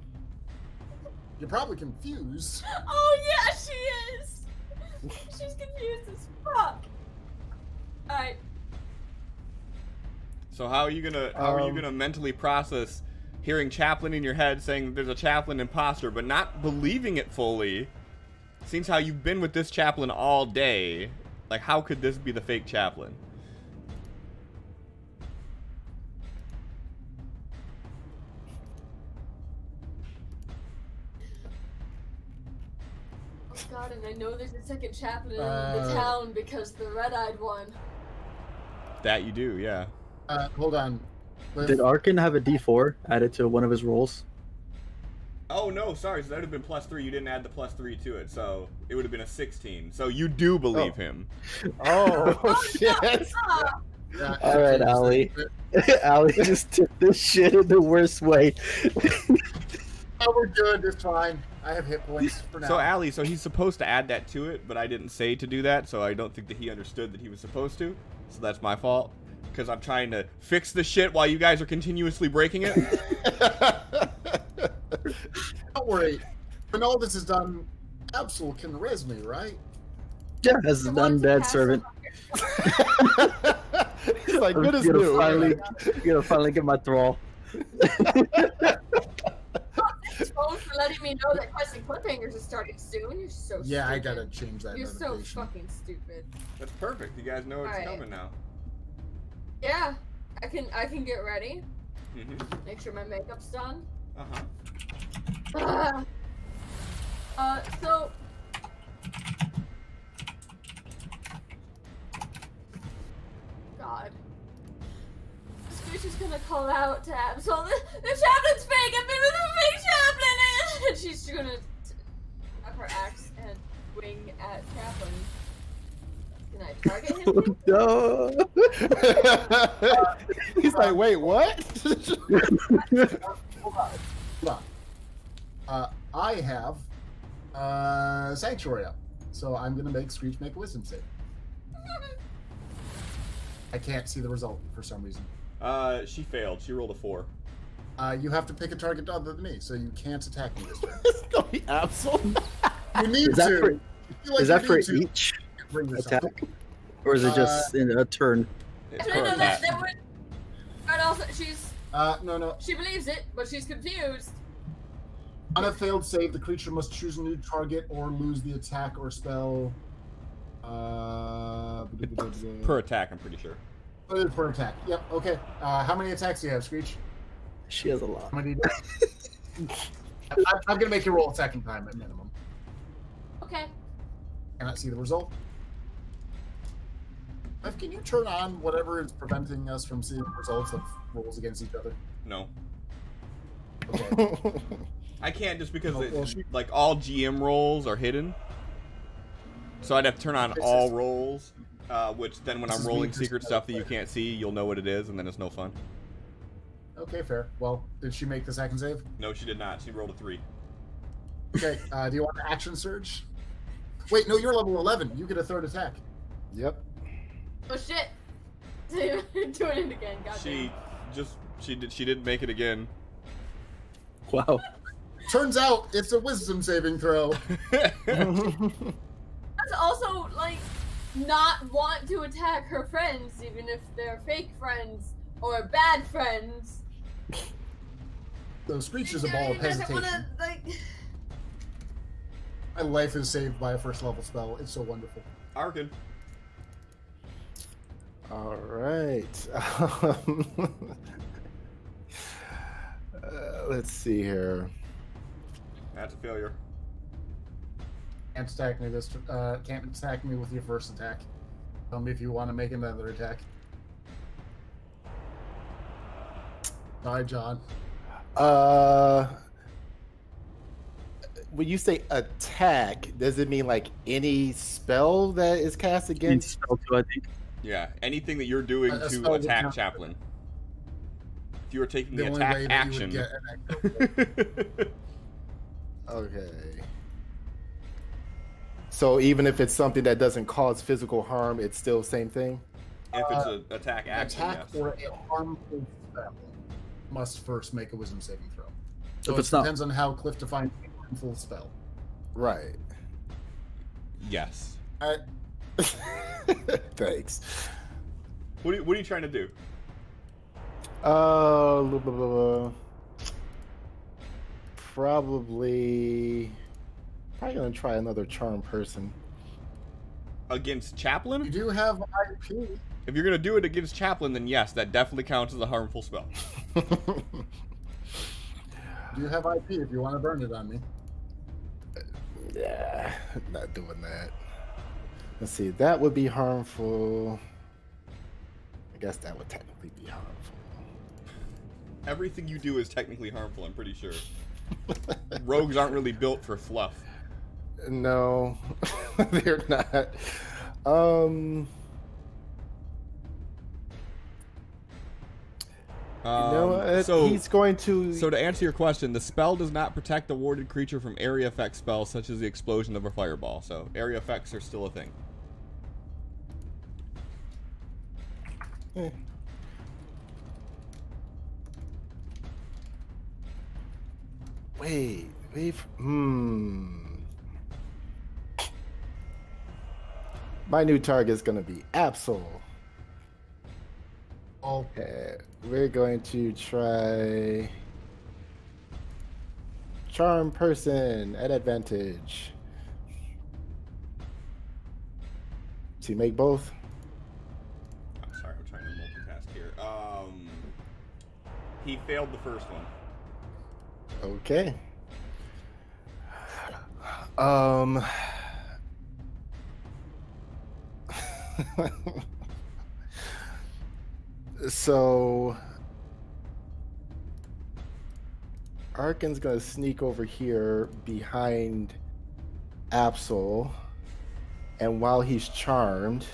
You're probably confused. Oh yeah, she is. She's confused as fuck. Alright. So how are you gonna mentally process hearing Chaplain in your head saying that there's a Chaplain imposter, but not believing it fully? Seems how you've been with this Chaplain all day. Like, how could this be the fake Chaplain? Oh god, and I know there's a second Chaplain in the town because the red-eyed one. That you do, yeah. Hold on. Did Arkin have a D4 added to one of his rolls? Oh no, sorry, so that would have been +3. You didn't add the +3 to it, so it would have been a 16. So you do believe him. Oh, shit. Yeah, Alright, Allie. Allie just took this shit in the worst way. Oh, we're good. It's fine. I have hit points for now. So Allie, so he's supposed to add that to it, but I didn't say to do that, so I don't think that he understood that he was supposed to. So that's my fault, because I'm trying to fix the shit while you guys are continuously breaking it. Don't worry. When all this is done, Absol can res me, right? Yeah, as an undead servant. He's like, good as new. You're gonna finally get my thrall. Thanks, phone, for letting me know that Questing Cliffhangers is starting soon. You're so stupid. Yeah, I gotta change that. You're so notification. fucking stupid. That's perfect. You guys know it's coming now. Yeah, I can get ready. Mm-hmm. Make sure my makeup's done. Uh-huh. So God. Scooch is gonna call out to Absol. The Chaplin's fake! I've been with a fake Chaplain! And she's gonna have her axe and wing at Chaplain. Can I target him? No. He's like, wait, what? Hold on. I have Sanctuary up, so I'm gonna make Screech make a wisdom save. I can't see the result for some reason. She failed. She rolled a 4. You have to pick a target other than me, so you can't attack me this turn. It's gonna be Absol. You need Is that to. for, Like is that for to each bring yourself. attack? Or is it just in a turn? It's No, per that attack. would. And also, she's. No. She believes it, but she's confused. On a failed save, the creature must choose a new target or lose the attack or spell. Per attack, I'm pretty sure. Per attack. Yep. Okay. How many attacks do you have, Screech? She has a lot. How many? I'm gonna make you roll a second time at minimum. Okay. Cannot see the result. Liv, can you turn on whatever is preventing us from seeing the results of rolls against each other? No. Okay. I can't just because Well, like all GM rolls are hidden. So I'd have to turn on all rolls, which then when This I'm is rolling me just secret as a stuff that you player. can't see, you'll know what it is, and then it's no fun. Okay, fair. Well, did she make the second save? No, she did not. She rolled a 3. Okay. Do you want the action surge? Wait, no, you're level 11. You get a third attack. Yep. Oh shit! Doing it again. Goddamn. She didn't make it again. Wow. Turns out it's a wisdom saving throw. That's also like not want to attack her friends, even if they're fake friends or bad friends. So Screech is a ball of hesitation. Wanna, like... My life is saved by a first level spell. It's so wonderful. Arkin. All right. Let's see here. That's a failure. Can't attack me this. Can't attack me with your first attack. Tell me if you want to make another attack. Sorry, John. When you say attack, does it mean like any spell that is cast against? Spell too, I think. Yeah, anything that you're doing A to spell would attack count. Chaplain. If you are taking The the only way attack that you would action. get an extra Okay. So even if it's something that doesn't cause physical harm, it's still same thing? If it's an attack action, attack yes. or a harmful spell must first make a wisdom saving throw. So If it it's not- depends on how Cliff defines a harmful spell. Right. Yes. Alright. Thanks. What are you trying to do? Probably gonna try another charm person. Against Chaplain? You do have IP. If you're gonna do it against Chaplain, then yes, that definitely counts as a harmful spell. You have IP if you want to burn it on me. Yeah, not doing that. Let's see, that would be harmful. I guess that would technically be harmful. Everything you do is technically harmful, I'm pretty sure. Rogues aren't really built for fluff. No, they're not. He's going to... So to answer your question, the spell does not protect the warded creature from area effect spells such as the explosion of a fireball. So area effects are still a thing. Wait. My new target is going to be Absol. Okay, we're going to try Charm Person at advantage. Does he make both? I'm sorry, I'm trying to multitask here. He failed the first one. Okay. So Arkin's gonna sneak over here behind Absol, and while he's charmed,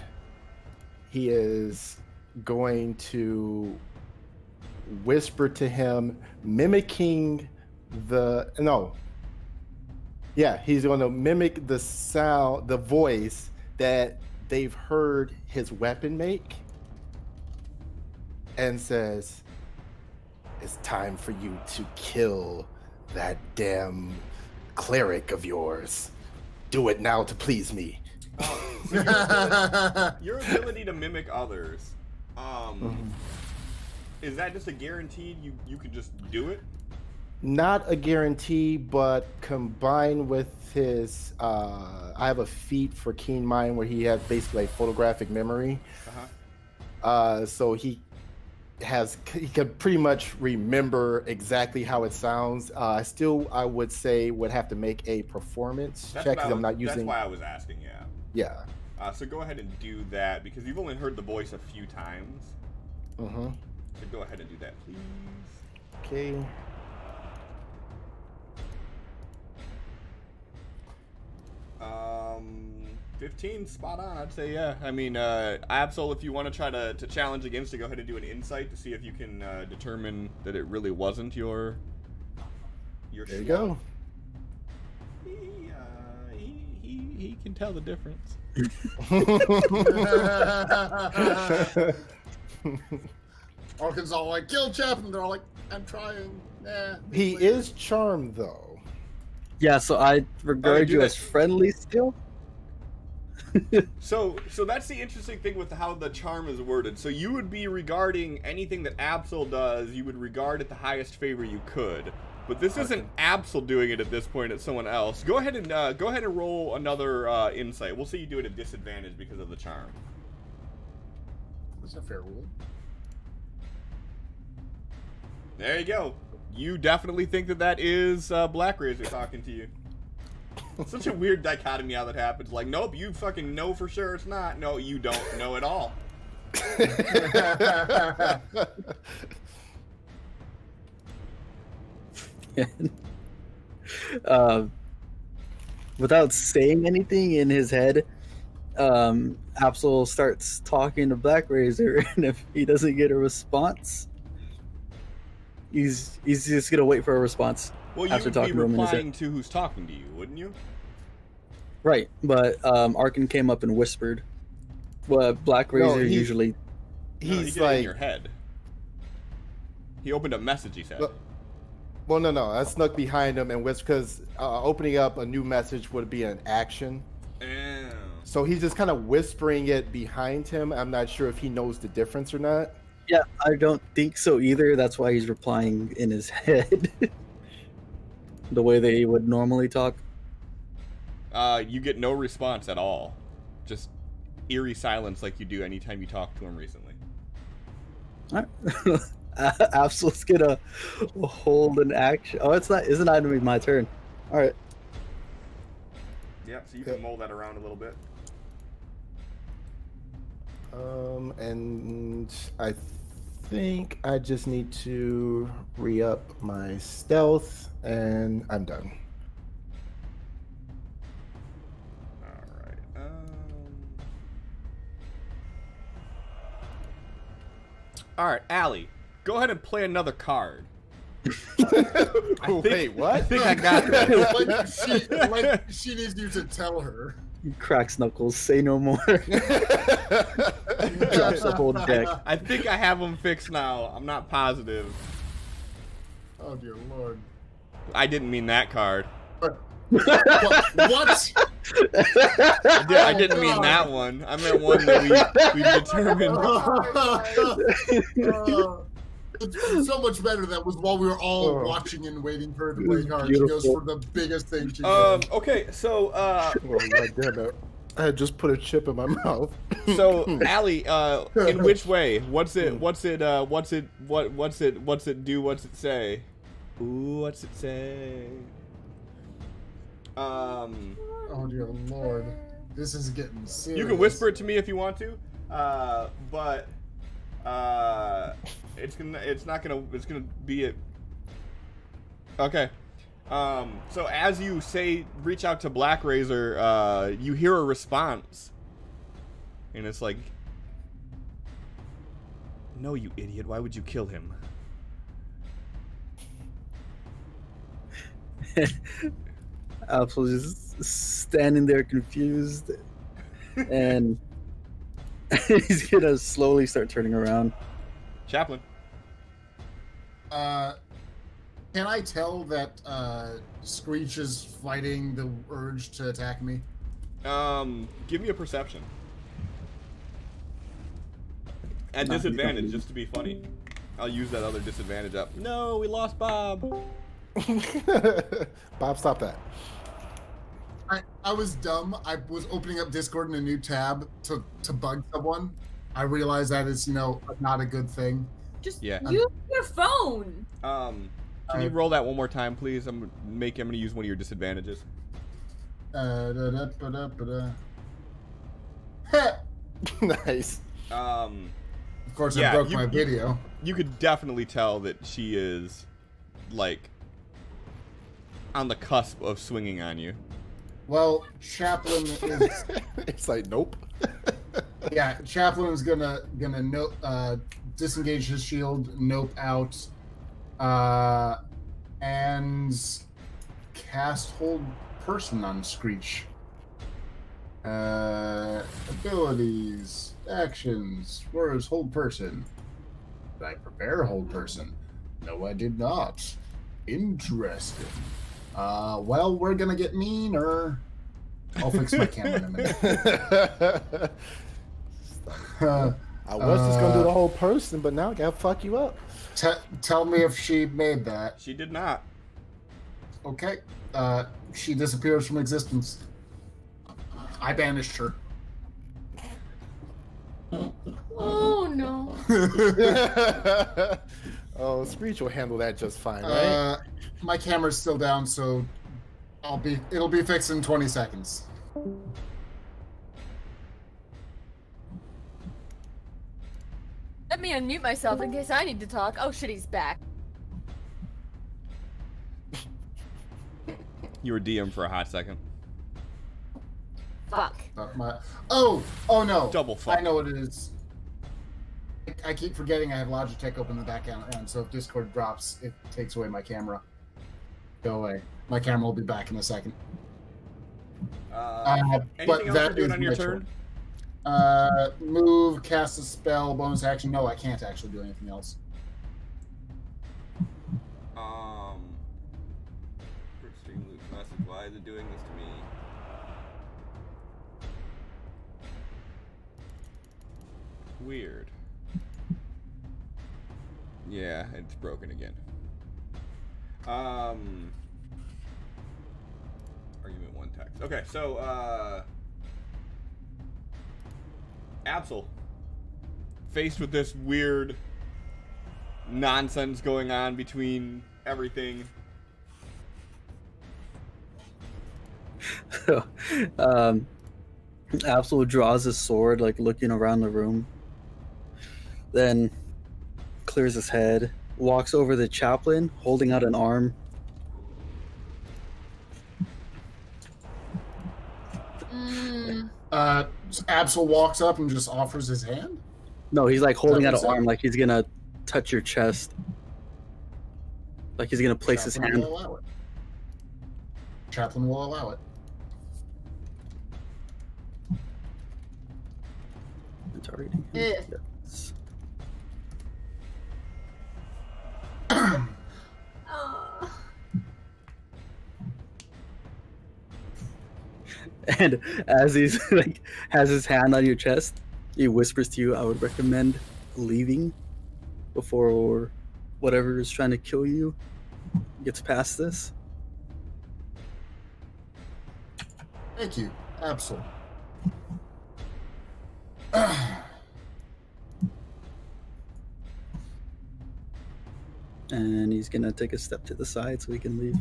he is going to whisper to him, mimicking he's going to mimic the sound, the voice that they've heard his weapon make, and says, "It's time for you to kill that damn cleric of yours. Do it now to please me." So your ability to mimic others, is that just a guaranteed you can just do it? Not a guarantee, but combined with his, I have a feat for Keen Mind where he has basically a photographic memory. So he could pretty much remember exactly how it sounds. Still, I would say would have to make a performance check because I'm not using. That's why I was asking. Yeah. Yeah. So go ahead and do that because you've only heard the voice a few times. So go ahead and do that, please. Okay. 15, spot on. I'd say yeah. I mean, Absol, if you want to try to challenge against it, go ahead and do an insight to see if you can determine that it really wasn't your. There you go. He can tell the difference. Arkin's all like, "Kill Chaplain." They're all like, "I'm trying." Nah. He is charmed though. Yeah, so I regard you as friendly still. So that's the interesting thing with how the charm is worded. So you would be regarding anything that Absol does, you would regard at the highest favor you could. But this isn't Absol doing it at this point; it's someone else. Go ahead and roll another insight. We'll see you do it at disadvantage because of the charm. That's a fair rule. There you go. You definitely think that is Black Razor talking to you. It's such a weird dichotomy how that happens. Like, nope, you fucking know for sure it's not. No, you don't know at all. Without saying anything in his head, Absol starts talking to Black Razor, and if he doesn't get a response, he's just gonna wait for a response. Well, you would be replying to who's talking to you, wouldn't you? Right, but Arkin came up and whispered. Well, Black Razor usually. He's like in your head. He opened a message. He said. Well, no. I snuck behind him and whispered because opening up a new message would be an action. So he's just kind of whispering it behind him. I'm not sure if he knows the difference or not. Yeah, I don't think so either. That's why he's replying in his head. The way that he would normally talk. You get no response at all. Just eerie silence like you do anytime you talk to him recently. All right. Absol's gonna hold an action. Oh, it's not. Isn't that gonna be my turn? All right. Yeah, so you can mold that around a little bit. And I think I just need to re-up my stealth, and I'm done. Alright, Alright, Allie, go ahead and play another card. Wait, what? I think I got that. like she needs you to tell her. He cracks knuckles. Say no more. Drops the whole deck. I think I have them fixed now. I'm not positive. Oh dear lord. I didn't mean that card. What? I didn't mean that one. I meant one that we determined. It's so much better that was while we were all watching and waiting for her to play cards. She goes for the biggest thing she can. Okay, so oh, God damn it. I just put a chip in my mouth. So Allie, in which way? What's it do? What's it say? Ooh, what's it say? Oh dear lord. This is getting serious. You can whisper it to me if you want to. But it's gonna be it. Okay. So as you say, reach out to Black Razor, you hear a response, and it's like, "No, you idiot! Why would you kill him?" Absol's just standing there confused, and he's gonna slowly start turning around. Chaplain. Can I tell that Screech is fighting the urge to attack me? Give me a perception. At disadvantage, just to be funny. I'll use that other disadvantage up. No, we lost Bob. Bob, stop that. I was dumb. I was opening up Discord in a new tab to bug someone. I realized that is, not a good thing. Just use your phone. Can you roll that one more time, please? I'm gonna use one of your disadvantages. Nice. Of course, I broke my video. You could definitely tell that she is, like, on the cusp of swinging on you. Well, Chaplain is. It's like, nope. Yeah, Chaplain is gonna disengage his shield, nope out, and cast Hold Person on Screech. Abilities, actions. Where is Hold Person? Did I prepare Hold Person? No, I did not. Interesting. Well, we're gonna get meaner. I'll fix my camera in a minute. I was just gonna do the whole person, but now I gotta fuck you up. Tell me if she made that. She did not. Okay. She disappears from existence. I banished her. Oh no. Oh, Screech will handle that just fine, right? My camera's still down, so it'll be fixed in 20 seconds. Let me unmute myself in case I need to talk. Oh shit, he's back. You were DM for a hot second. Fuck. Oh no. Double fuck. I know what it is. I keep forgetting I have Logitech open in the background, so if Discord drops, it takes away my camera. Go away. My camera will be back in a second. Anything else you're doing on your turn? Move, cast a spell, bonus action. No, I can't actually do anything else. Extreme Luke's message. Why is it doing this to me? weird. Yeah, it's broken again. Argument 1 text. Okay, so, Absol, faced with this weird nonsense going on between everything. Absol draws his sword, like looking around the room. Then clears his head, walks over the chaplain, holding out an arm. Absol walks up and just offers his hand? No, he's like holding out an arm, like he's gonna touch your chest. Like he's gonna place his hand. Will allow it. Chaplain will allow it. Targeting him. Yes. And as he's like has his hand on your chest, he whispers to you, "I would recommend leaving before whatever is trying to kill you gets past this." Thank you, Absol. And he's gonna take a step to the side so he can leave.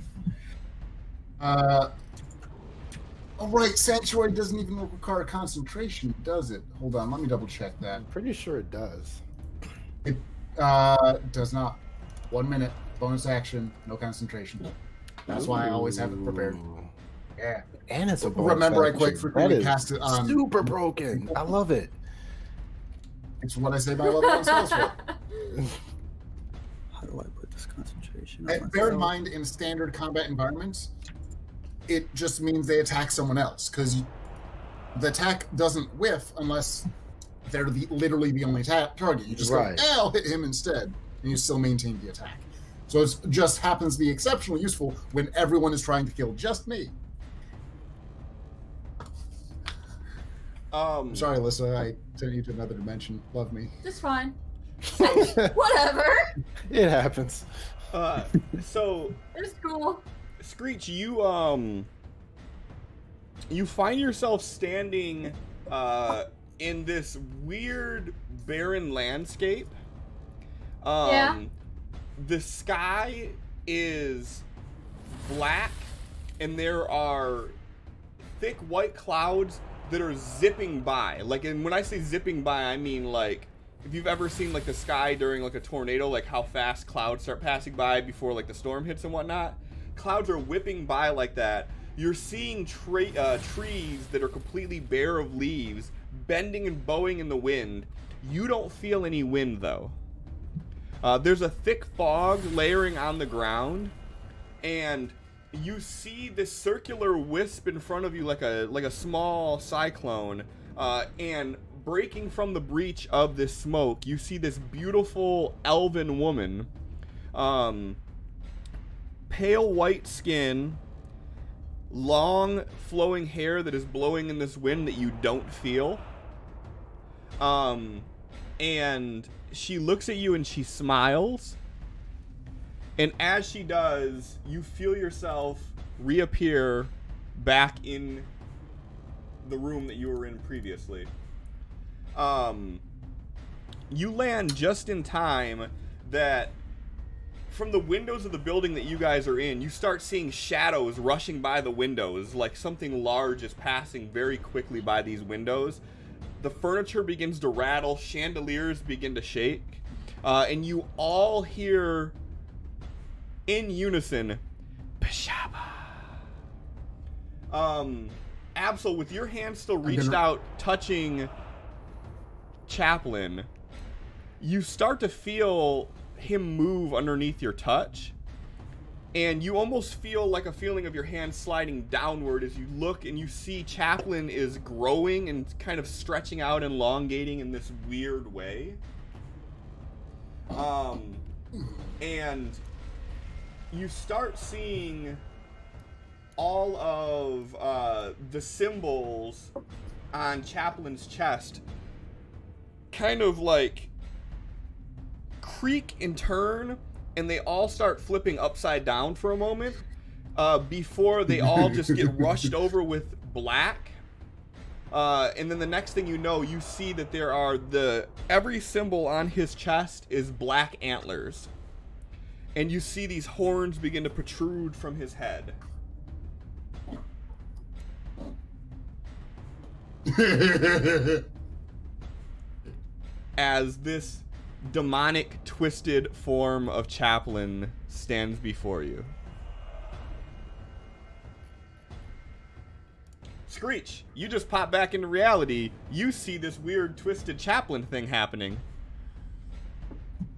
Oh, right, Sanctuary doesn't even require concentration, does it? Hold on, let me double check that. I'm pretty sure it does. It does not. 1 minute, bonus action, no concentration. That's why I always have it prepared. Yeah. And it's a bonus Remember, action. I quite frequently cast it on. Super broken. I love it. It's what I say by level 1 spells for. How do I put this concentration on Bear in mind, in standard combat environments, it just means they attack someone else, because the attack doesn't whiff unless they're literally the only target. You just go, I'll hit him instead, and you still maintain the attack. So it just happens to be exceptionally useful when everyone is trying to kill just me. Sorry, Alyssa, I sent you to another dimension. Love me. Just fine. Whatever. It happens. So it's cool. Screech, you find yourself standing in this weird barren landscape. Yeah. The sky is black, and there are thick white clouds that are zipping by. Like, and when I say zipping by, I mean like, if you've ever seen like the sky during like a tornado, like how fast clouds start passing by before like the storm hits and whatnot. Clouds are whipping by like that. You're seeing trees that are completely bare of leaves, bending and bowing in the wind. You don't feel any wind though. There's a thick fog layering on the ground, and you see this circular wisp in front of you like a small cyclone, and breaking from the breach of this smoke, you see this beautiful elven woman, pale white skin, long flowing hair that is blowing in this wind that you don't feel, and she looks at you and she smiles, and as she does, you feel yourself reappear back in the room that you were in previously. You land just in time that from the windows of the building that you guys are in, you start seeing shadows rushing by the windows, like something large is passing very quickly by these windows. The furniture begins to rattle, chandeliers begin to shake, and you all hear in unison, Pashaba. Absol, with your hand still reached out, touching Chaplain, you start to feel him move underneath your touch, and you almost feel like a feeling of your hand sliding downward as you look and you see Chaplain is growing and kind of stretching out, elongating in this weird way. And you start seeing all of the symbols on Chaplin's chest kind of like creak and turn, and they all start flipping upside down for a moment before they all just get rushed over with black. And then the next thing you know, you see that there are every symbol on his chest is black antlers. And you see these horns begin to protrude from his head. As this demonic, twisted form of Chaplain stands before you. Screech, you just pop back into reality. You see this weird, twisted Chaplain thing happening.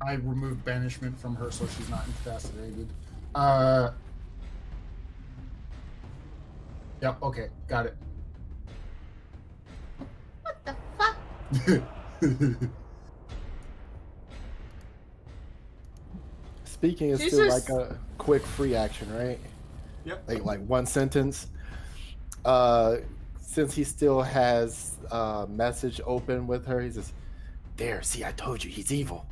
I removed banishment from her so she's not incapacitated. Yep, okay, got it. What the fuck? Speaking is still like a quick free action, right? Yep. Like one sentence. Since he still has message open with her, he says, "There, see, I told you, he's evil."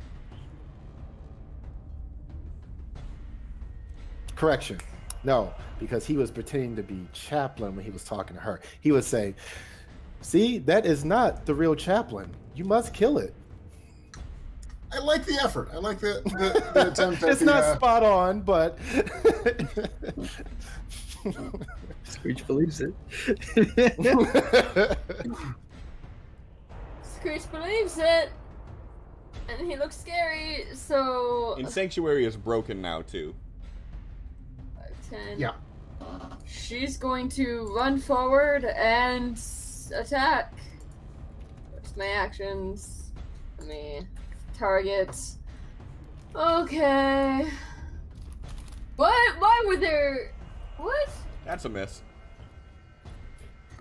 Correction. No, because he was pretending to be Chaplain when he was talking to her. He was saying, "See, that is not the real Chaplain. You must kill it." I like the effort. I like the attempt at it's not spot on, but Screech believes it. Screech believes it, and he looks scary. So. And Sanctuary is broken now too. 10. Yeah. She's going to run forward and attack. Where's my actions? Let me target. Okay. What? Why were there? What? That's a miss.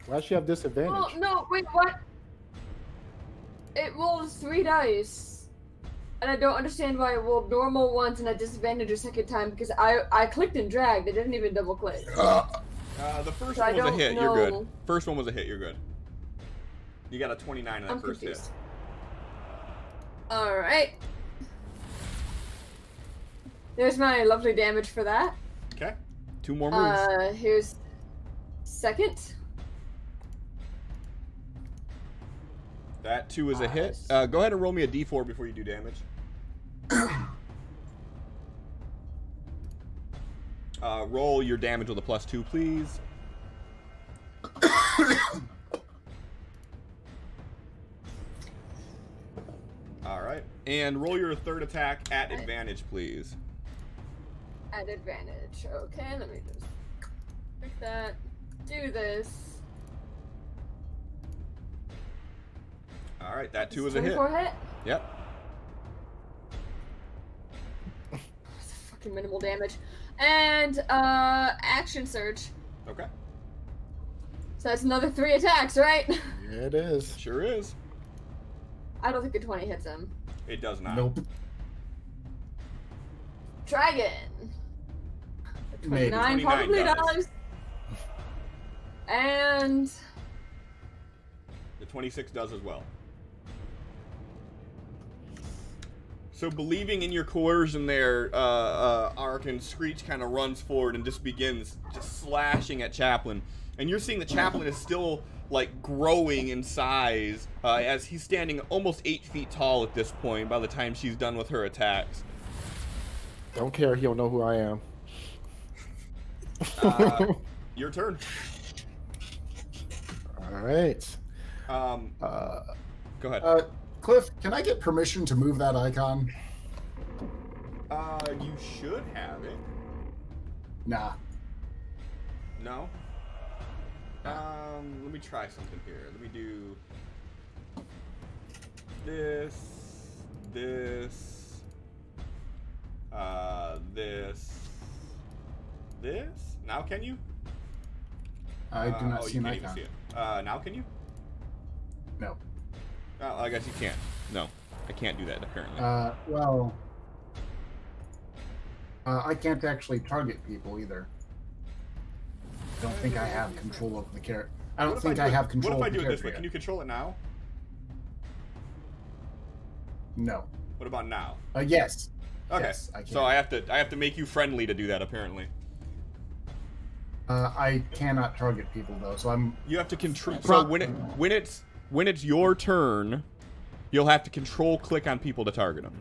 why should she have disadvantage? Oh no! Wait, what? It rolls 3 dice, and I don't understand why it rolled normal once and a disadvantage a second time because I clicked and dragged. It didn't even double click. The first one was a hit. You're good. First one was a hit. You're good. You got a 29 in that first hit. All right. There's my lovely damage for that. Okay. 2 more moves. Here's second. That 2 is a hit. Go ahead and roll me a d4 before you do damage. Roll your damage with a +2, please. Alright. And roll your third attack at advantage, please. At advantage. Okay, let me just pick that. Do this. Alright, that 2 is a hit. 24 hit? Yep. That's fucking minimal damage. And, action surge. Okay. So that's another 3 attacks, right? Yeah, it is. Sure is. I don't think a 20 hits him. It does not. Nope. Dragon. A 29 probably does. And the 26 does as well. So believing in your coercion there, Ark, and Screech kind of runs forward and just begins just slashing at Chaplain. And you're seeing the Chaplain is still like growing in size as he's standing almost 8 feet tall at this point by the time she's done with her attacks. Don't care, he'll know who I am. Your turn. Alright. Go ahead. Cliff, can I get permission to move that icon? You should have it. Nah. No? Let me try something here. Let me do this, this, this. Now can you? I do not see an you icon. can't even see it. Now can you? No. Oh, I guess you can't. No, I can't do that apparently. Well, I can't actually target people either. I don't think I have control of the character. I don't think I have control of the character. What if I do it this way? Can you control it now? No. What about now? Yes. Okay. Yes, I can. So I have to make you friendly to do that, apparently. I cannot target people though, so I'm. You have to control. So when it's your turn, you'll have to control click on people to target them.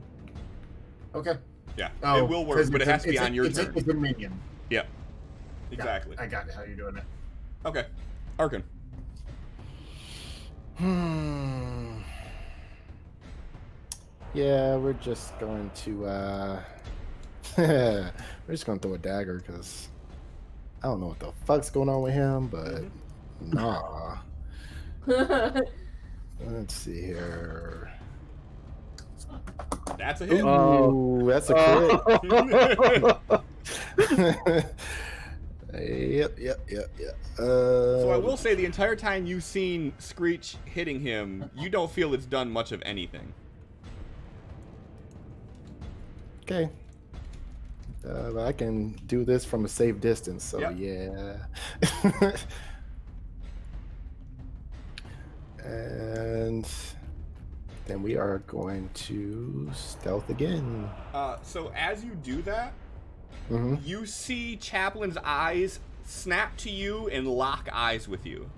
Okay. Yeah, Oh, it will work, but it has to be on your turn. It's a minion. Yeah. Exactly. I got it. How you doing it? Okay. Arkin. Yeah, we're just going to we're just gonna throw a dagger because I don't know what the fuck's going on with him, but nah. Let's see here. That's a hit. Ooh, that's a crit. Yep. So I will say the entire time you've seen Screech hitting him, you don't feel it's done much of anything. Okay. I can do this from a safe distance, so yep. Yeah. And then we are going to stealth again. So as you do that, Mm-hmm. you see Chaplin's eyes snap to you and lock eyes with you.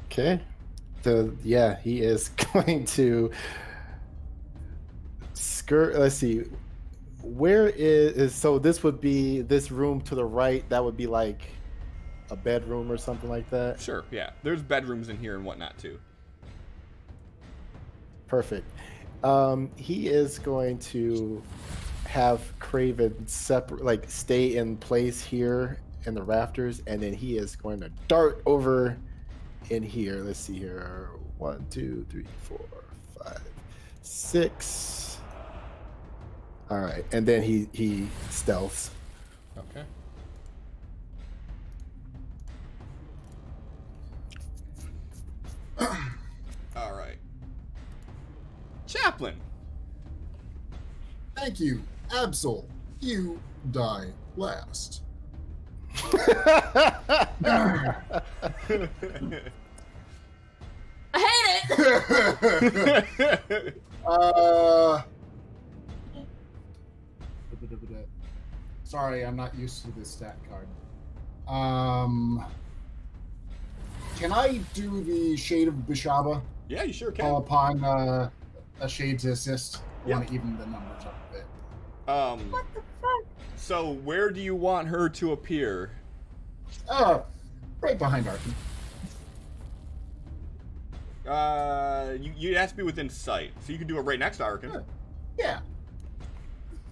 Okay. Yeah, he is going to skirt. Let's see. Where is so this would be this room to the right, that would be like a bedroom or something like that? Sure, yeah. There's bedrooms in here and whatnot too. Perfect. He is going to have Craven separate, like stay in place here in the rafters, and then he is going to dart over in here. Let's see here. 1, 2, 3, 4, 5, 6. All right, and then he stealths. Okay. All right. Chaplin. Thank you, Absol. You die last. I hate it. Sorry, I'm not used to this stat card. Can I do the Shade of Bishaba? Yeah, you sure can. Call upon a shade to assist. I Yep. want to even the numbers up a bit. What the fuck? So where do you want her to appear? Right behind Arkin. You has to be within sight, so you can do it right next to Arkin. Sure. Yeah.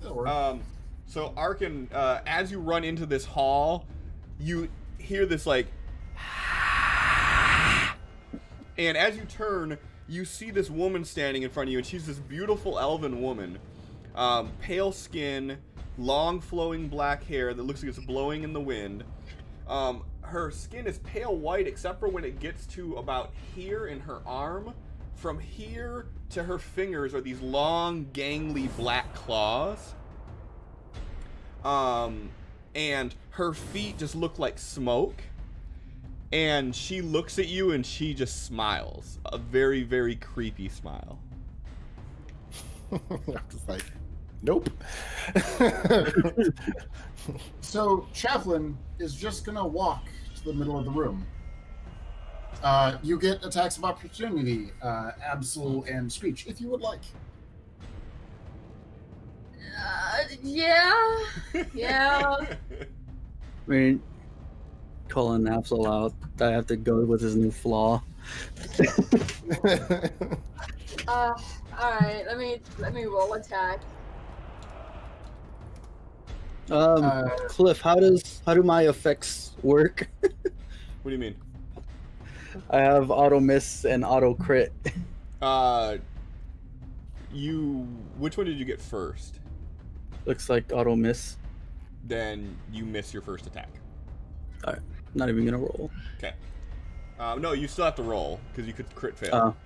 That'll work. So Arkin, as you run into this hall, you hear this like, and as you turn, you see this woman standing in front of you, and she's this beautiful elven woman, pale skin, long flowing black hair that looks like it's blowing in the wind. Her skin is pale white except for when it gets to about here in her arm. From here to her fingers are these long, gangly black claws. And her feet just look like smoke. And she looks at you and she just smiles. A very, very creepy smile. I'm just like, nope. So Chaplin is just gonna walk to the middle of the room. You get attacks of opportunity, Absol and Screech, if you would like. Yeah. Yeah. I mean, calling Absol out, I have to go with his new flaw. All right. Let me roll attack. Cliff, how do my effects work? What do you mean? I have auto miss and auto crit. Which one did you get first? Looks like auto miss. Then you miss your first attack. Alright, not even gonna roll. Okay. No, you still have to roll because you could crit fail.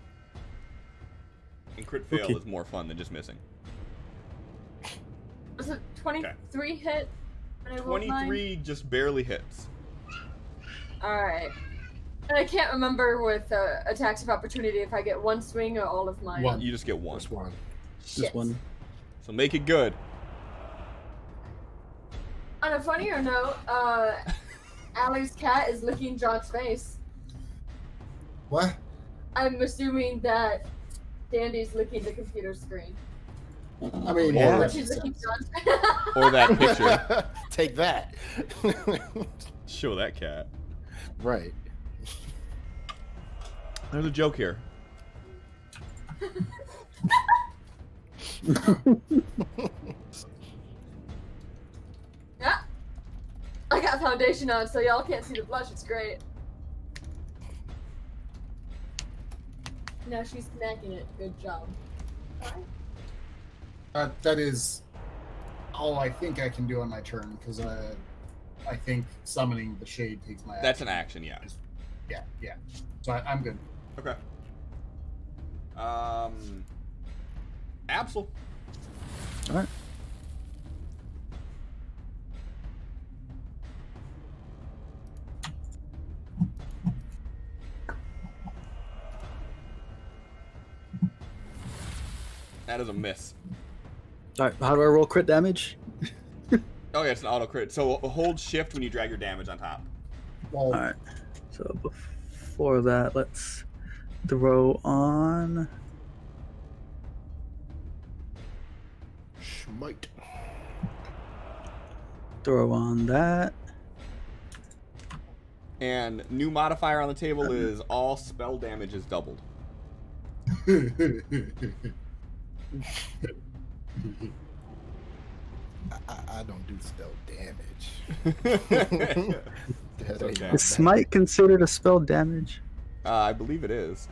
And crit fail is more fun than just missing. Was it 23 hit? When I rolled 23 just barely hits. All right. And I can't remember with attacks of opportunity if I get one swing or all of mine. One. You just get one. Just one. Shit. Just one. So make it good. On a funnier note, Allie's cat is licking John's face. What? I'm assuming that Dandy's licking the computer screen. I mean, Yeah. Or she's licking John's face. Or that picture. Take that. Show that cat. Right. There's a joke here. Yeah. I got foundation on, so y'all can't see the blush. It's great. Now she's smacking it. Good job. That is all I think I can do on my turn, because I think summoning the shade takes my action. That's an action, yeah. Yeah. So I'm good. Okay. Absol. All right. That is a miss. All right. How do I roll crit damage? Oh yeah, it's an auto crit. So hold shift when you drag your damage on top. Well, All right. So before that, let's throw on. Schmite. Throw on that. And new modifier on the table is all spell damage is doubled. I don't do spell damage. That ain't okay. my Is smite considered a spell damage? I believe it is.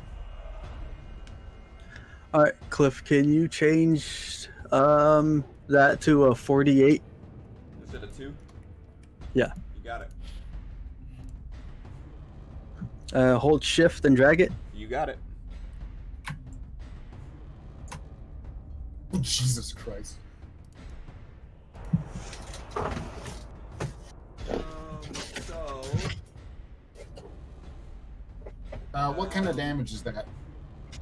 All right, Cliff, can you change that to a 48? Instead of 2? Yeah. You got it. Hold shift and drag it. You got it. Jesus Christ. So What kind of damage is that?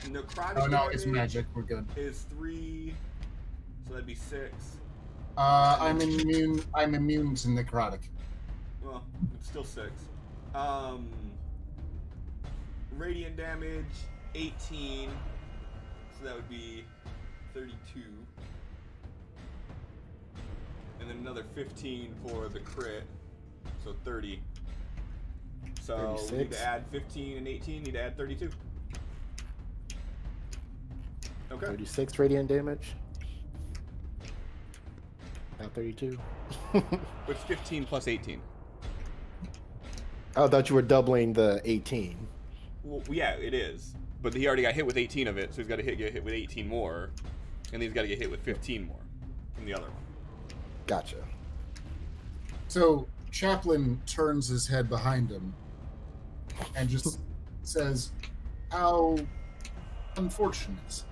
necrotic Oh no, it's damage magic. We're good. is 3, so that'd be 6. I'm immune to necrotic. Well, it's still 6. Radiant damage 18, so that would be 32. And then another 15 for the crit, so 30. So we need 36. to add 15 and 18, need to add 32. Okay. 36 radiant damage. Now 32. It's 15 plus 18. I thought you were doubling the 18. Well, yeah, it is. But he already got hit with 18 of it, so he's got to get hit with 18 more. And then he's got to get hit with 15 more from the other one. Gotcha. So Chaplin turns his head behind him and just says, "How unfortunate."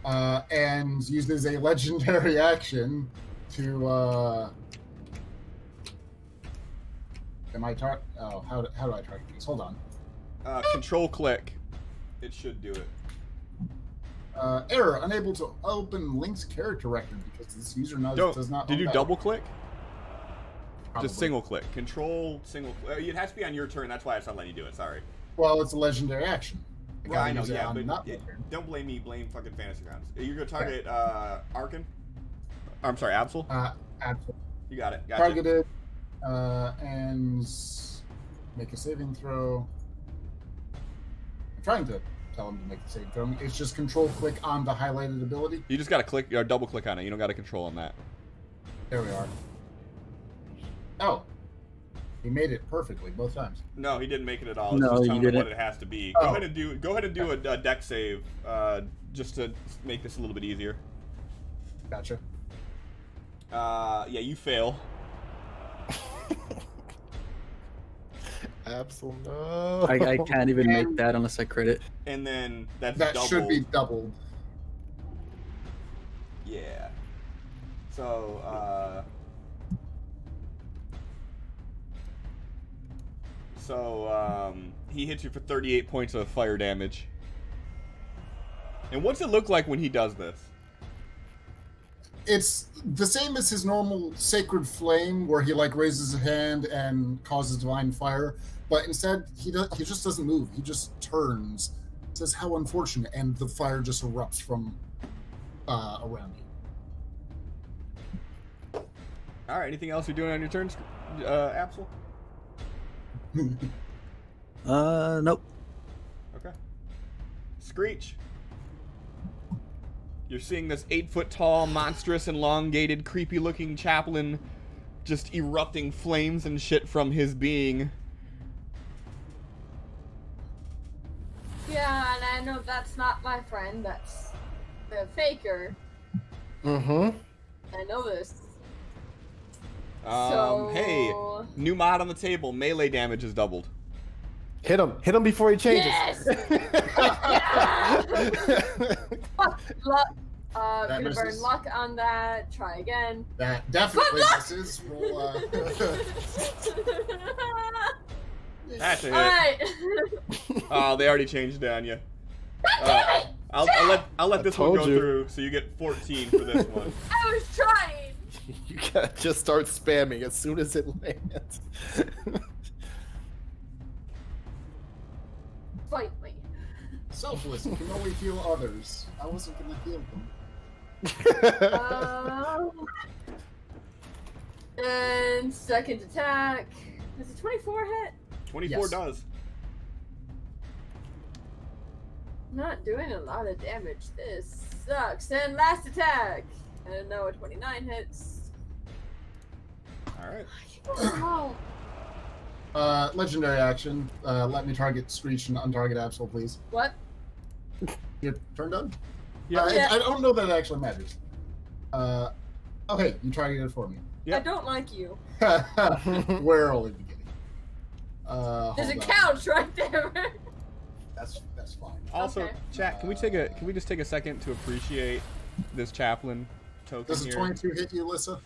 And uses a legendary action to. Am I target? Oh, how do I target these? Hold on. Control click. It should do it. Error, unable to open Link's character record because this user does not. Did you double click? Probably. Just single click. Control single click. It has to be on your turn. That's why it's not letting you do it. Sorry. Well, it's a legendary action. Yeah, I know. Use it Yeah, on but not my yeah, turn. don't blame me. Blame fucking Fantasy Grounds. You're gonna target Arkin. I'm sorry, Absol. Absolutely. You got it. Gotcha. Targeted, and make a saving throw. I'm trying to tell him to make a saving throw. It's just control click on the highlighted ability. You just gotta click or double click on it. You don't gotta control on that. There we are. Oh, he made it perfectly both times. No, he didn't make it at all. No, It's just you telling him what didn't. it has to be. Oh. Go ahead and do a deck save, just to make this a little bit easier. Gotcha. Yeah, you fail. Absol, no. I can't even make that unless I crit it. And then that's That doubled. should be doubled. Yeah. So, So, he hits you for 38 points of fire damage. And what's it look like when he does this? It's the same as his normal sacred flame, where he like raises his hand and causes divine fire. But instead, he just doesn't move. He just turns. It says, "How unfortunate!" And the fire just erupts from around you. All right. Anything else you're doing on your turn, Absol? Nope. Okay. Screech. You're seeing this 8-foot-tall, monstrous, elongated, creepy-looking chaplain just erupting flames and shit from his being. Yeah, and I know that's not my friend. That's the faker. Mm-hmm. I know this. Hey, new mod on the table. Melee damage is doubled. Hit him before he changes. Yes! Fuck, luck. Gonna burn luck on that. Try again. That definitely misses. Roll, That's a hit. Alright. Oh, they already changed it on you. I'll let this one go through, so you get 14 for this one. I was trying. You gotta just start spamming as soon as it lands. Fight me. Selfless. You can only heal others. I wasn't gonna heal them. And second attack. Does a 24 hit? 24 Yes. does. Not doing a lot of damage. This sucks. And last attack. And no, a 29 hits. Alright. Oh, Legendary action. Let me target Screech and untarget Absol, please. what? Your turn done? Yeah. I don't know that it actually matters. Okay, you targeted it for me. Yep. I don't like you. We're only beginning. There's a hold on. couch right there. That's fine. Also, Okay. chat, can we just take a second to appreciate this chaplain token Does a here? 22 hit you, Alyssa?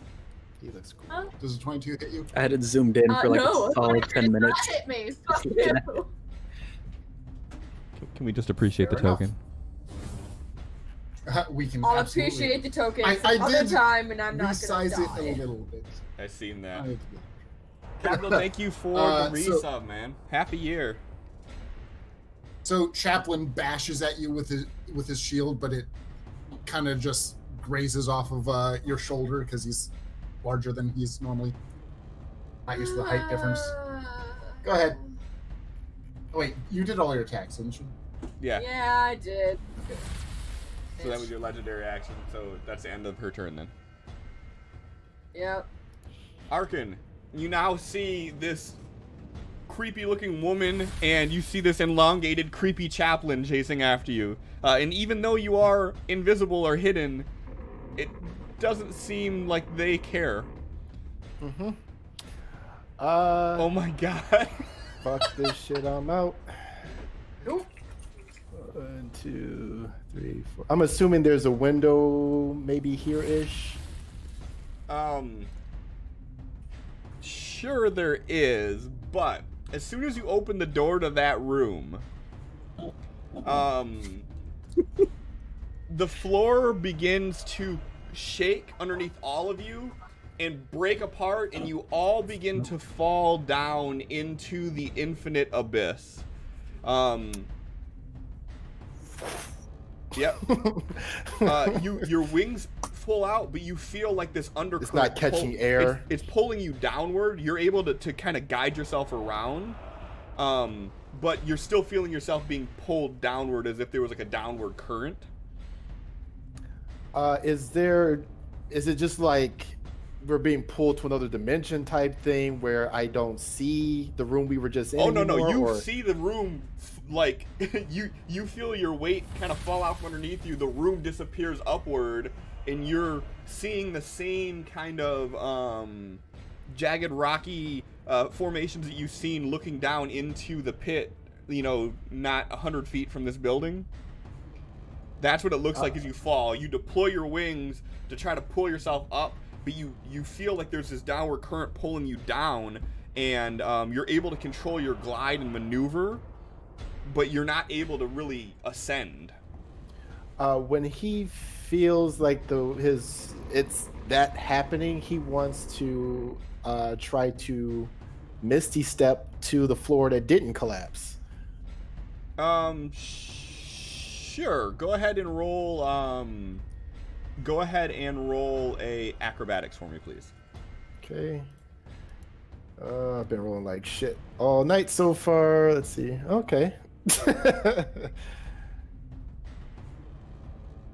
He looks cool. Huh? Does a 22 hit you? I had it zoomed in for like no, a solid 10 minutes. Not hit me. Fuck looking at you. Can we just appreciate Fair the token? We can I'll absolutely appreciate the token I some other did time, and I'm not gonna resize it die. a little bit. I've seen that. I- Capital, thank you for the resub, man. Happy year. So Chaplin bashes at you with his shield, but it kind of just grazes off of your shoulder because he's larger than he's normally. Not used to the height difference. Go ahead. Oh, wait, you did all your attacks, didn't you? Yeah. Yeah, I did. Okay. So that was your legendary action. So that's the end of her turn then. Yep. Arkin, you now see this creepy looking woman and you see this elongated creepy chaplain chasing after you. And even though you are invisible or hidden, it doesn't seem like they care. Mm-hmm. Oh my god. Fuck this shit, I'm out. Nope. 1, 2, 3, 4. I'm assuming there's a window maybe here-ish. Sure there is, but as soon as you open the door to that room, the floor begins to shake underneath all of you and break apart, and you all begin to fall down into the infinite abyss. Yep. Your wings pull out, but you feel like this undercurrent. It's not catching air. It's pulling you downward. You're able to kind of guide yourself around, but you're still feeling yourself being pulled downward as if there was like a downward current. Is it just like we're being pulled to another dimension type thing where I don't see the room we were just in? Oh no, anymore, you or... see the room, like you feel your weight kind of fall out from underneath you. The room disappears upward, and you're seeing the same kind of jagged, rocky formations that you've seen looking down into the pit. You know, not 100 feet from this building. That's what it looks like as you fall. You deploy your wings to try to pull yourself up, but you feel like there's this downward current pulling you down, and you're able to control your glide and maneuver, but you're not able to really ascend. When he feels like it's that happening, he wants to try to Misty Step to the floor that didn't collapse. Sure. Go ahead and roll. Go ahead and roll a acrobatics for me, please. Okay. I've been rolling like shit all night so far. Let's see. Okay.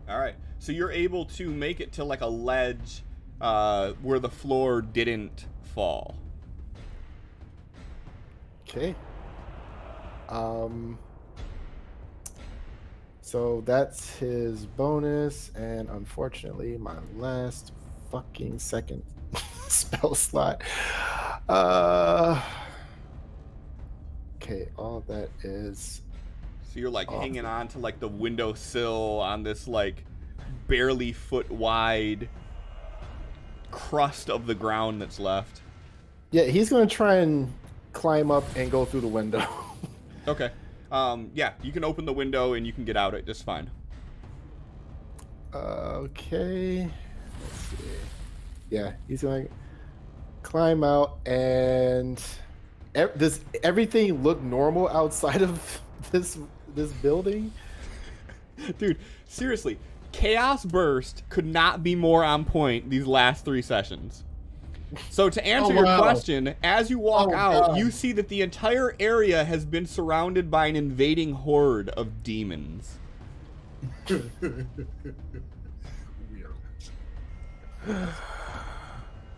All right. So you're able to make it to like a ledge where the floor didn't fall. Okay. So that's his bonus, and unfortunately, my last fucking second spell slot. Okay, all that is. So you're like hanging on to like the windowsill on this like barely foot wide crust of the ground that's left. Yeah, he's gonna try and climb up and go through the window. Okay. Yeah, you can open the window and you can get out it just fine. Okay. Let's see. Yeah, he's gonna climb out, and does everything look normal outside of this building? Dude, seriously, Chaos Burst could not be more on point these last 3 sessions. So to answer your question, as you walk out, you see that the entire area has been surrounded by an invading horde of demons.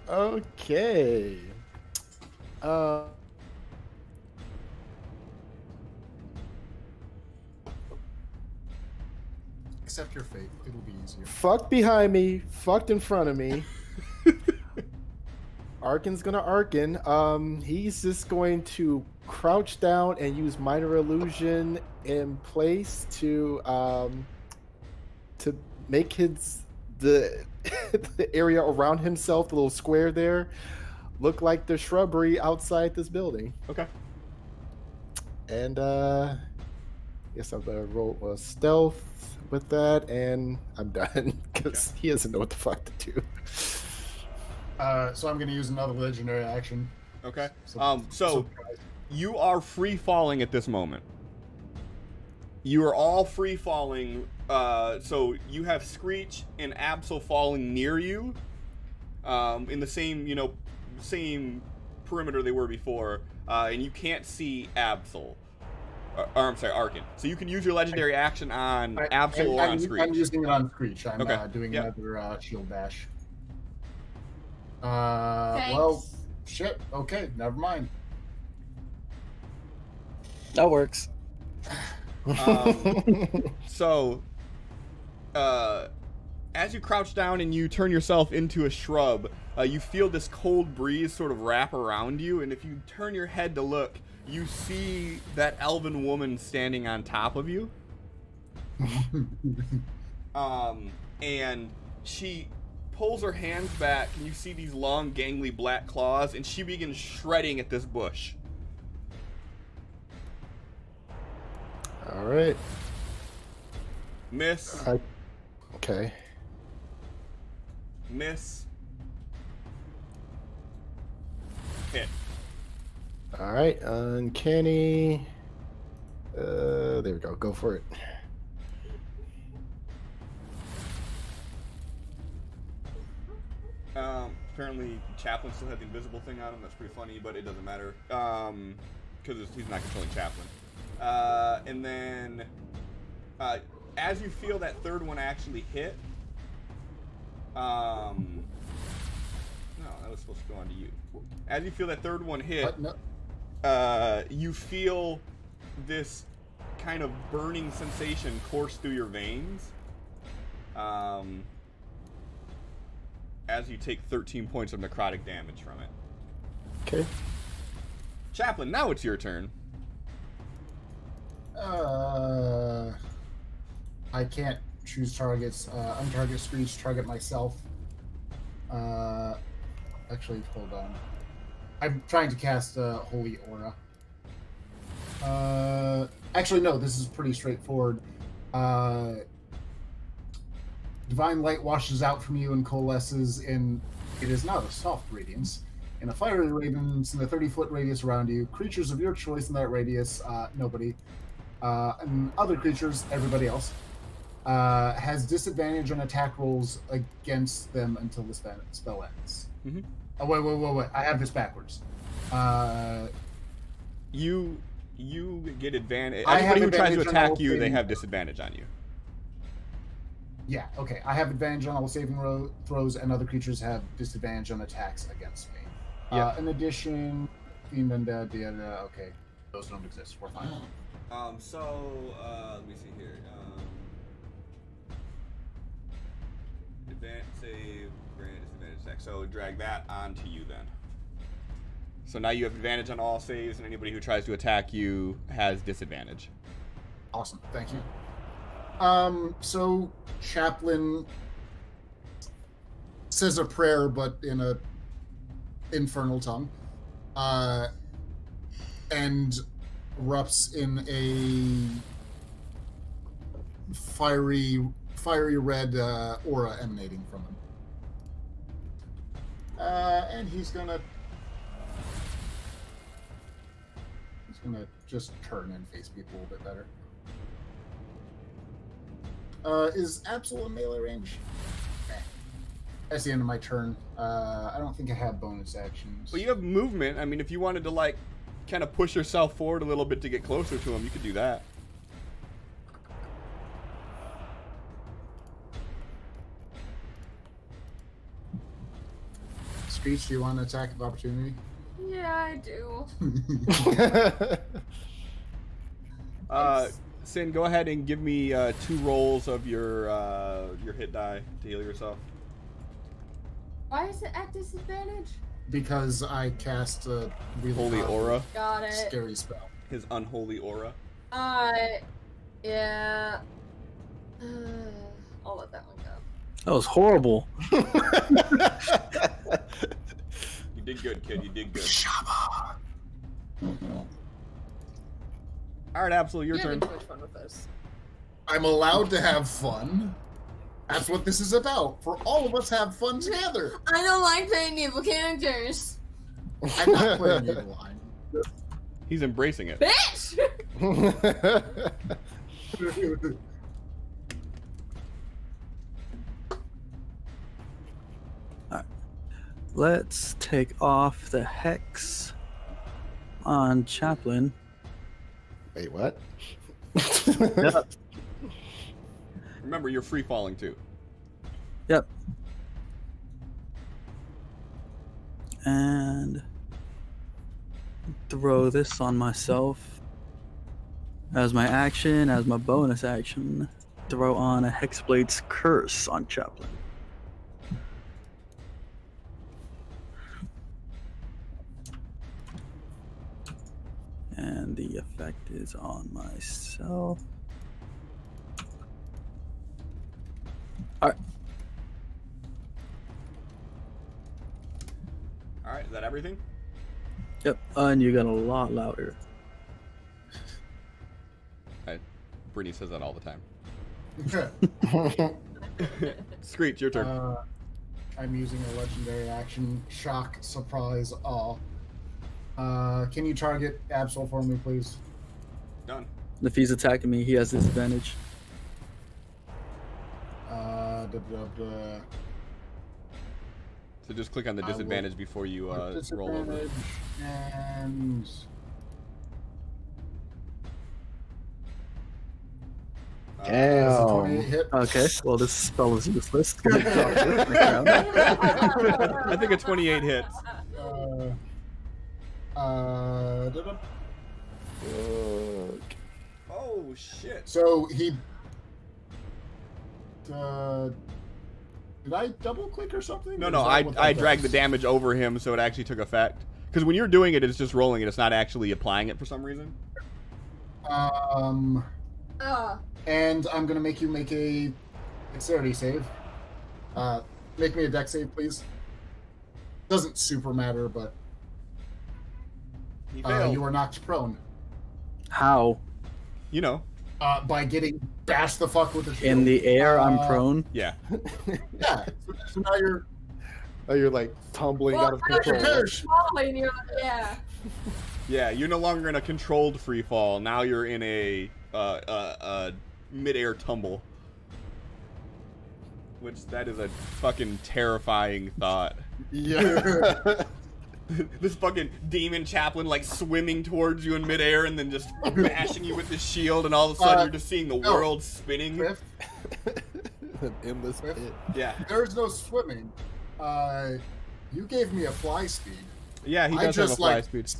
Okay. Accept your fate. It'll be easier. Fucked behind me, fucked in front of me. Arkin's gonna Arkin. He's just going to crouch down and use minor illusion in place to make the area around himself, the little square there, look like the shrubbery outside this building. Okay. And guess I'm gonna roll a stealth with that, and I'm done because he doesn't know what the fuck to do. So I'm going to use another legendary action. Okay. So you are free falling at this moment. You are all free falling. So you have Screech and Absol falling near you, in the same, same perimeter they were before, and you can't see Absol. Or I'm sorry, Arkin. So you can use your legendary action on Absol or on Screech. I'm using it on Screech. I'm okay. Doing another shield bash. Thanks. Well, shit. Okay, never mind. That works. So, as you crouch down and you turn yourself into a shrub, you feel this cold breeze sort of wrap around you, and if you turn your head to look, you see that elven woman standing on top of you. And she pulls her hands back, and you see these long, gangly black claws, and she begins shredding at this bush. All right. Miss. Okay. Miss. Hit. All right. Uncanny. There we go. Go for it. Apparently, Chaplain still had the invisible thing on him. That's pretty funny, but it doesn't matter. Because he's not controlling Chaplain. And then, as you feel that third one actually hit, no, that was supposed to go on to you. As you feel that third one hit, you feel this kind of burning sensation course through your veins. As you take 13 points of necrotic damage from it. Okay. Chaplain, now it's your turn. I can't choose targets. Untarget Screech, target myself. Actually, hold on. I'm trying to cast Holy Aura. Actually, no, this is pretty straightforward. Divine light washes out from you and coalesces in... It is not a soft radiance. In a fiery radiance in a 30-foot radius around you. Creatures of your choice in that radius, nobody. And other creatures, everybody else, has disadvantage on attack rolls against them until the spell ends. Mm-hmm. Oh, wait. I have this backwards. You get advantage. Anybody who tries to attack you, they have disadvantage on you. Yeah, okay. I have advantage on all saving throws, and other creatures have disadvantage on attacks against me. Yeah. In addition, Fiend Undead, okay. Those don't exist. We're fine. Let me see here. Advanced save, grant disadvantage attack. So drag that onto you then. So now you have advantage on all saves, and anybody who tries to attack you has disadvantage. Awesome, thank you. So Chaplain says a prayer, but in a infernal tongue, and erupts in a fiery red aura emanating from him. And he's gonna just turn and face people a little bit better. Is Absol in melee range? That's the end of my turn. I don't think I have bonus actions. Well, you have movement. I mean, if you wanted to, like, kind of push yourself forward a little bit to get closer to him, you could do that. Screech, do you want an attack of opportunity? Yeah, I do. Sin, go ahead and give me 2 rolls of your hit die to heal yourself. Why is it at disadvantage? Because I cast a really Holy Aura. Got it. Scary spell. His unholy aura. Yeah. I'll let that one go. That was horrible. You did good, kid. You did good. Alright, Absol, your turn. Too much fun with this. I'm allowed to have fun. That's what this is about. For all of us have fun together. I don't like playing evil characters. I'm not playing evil line. He's embracing it. Bitch! Alright. Let's take off the hex on Chaplain. Wait, what? Yep. Remember, you're free falling too. Yep. And throw this on myself as my action, as my bonus action. Throw on a Hexblade's Curse on Chaplain. And the effect is on myself. Alright. Alright, is that everything? Yep, and you got a lot louder. Brittany says that all the time. Okay. Screech, your turn. I'm using a legendary action. Shock, surprise, awe. Can you target Absol for me, please? Done. If he's attacking me, he has disadvantage. So just click on the disadvantage before you roll over. And Damn. 28 hit. Okay, well this spell is useless. I think a 28 hits. Oh shit! So he. Did I double click or something? No, I dragged the damage over him, so it actually took effect. Because when you're doing it, it's just rolling it. It's not actually applying it for some reason. And I'm gonna make you make a dexterity save. Make me a dex save, please. Doesn't super matter, but He failed. You are knocked prone. How? You know. By getting bashed the fuck with the shield. In the air, I'm prone. Yeah. Yeah. So now you're. Oh, you're like tumbling out of control. Yeah. Yeah, you're no longer in a controlled free fall. Now you're in a mid-air tumble. Which, that is a fucking terrifying thought. Yeah. This fucking demon chaplain like swimming towards you in midair and then just bashing you with his shield, and all of a sudden you're just seeing the world spinning. An endless pit. Yeah. There's no swimming. You gave me a fly speed. Yeah, he does have a fly speed.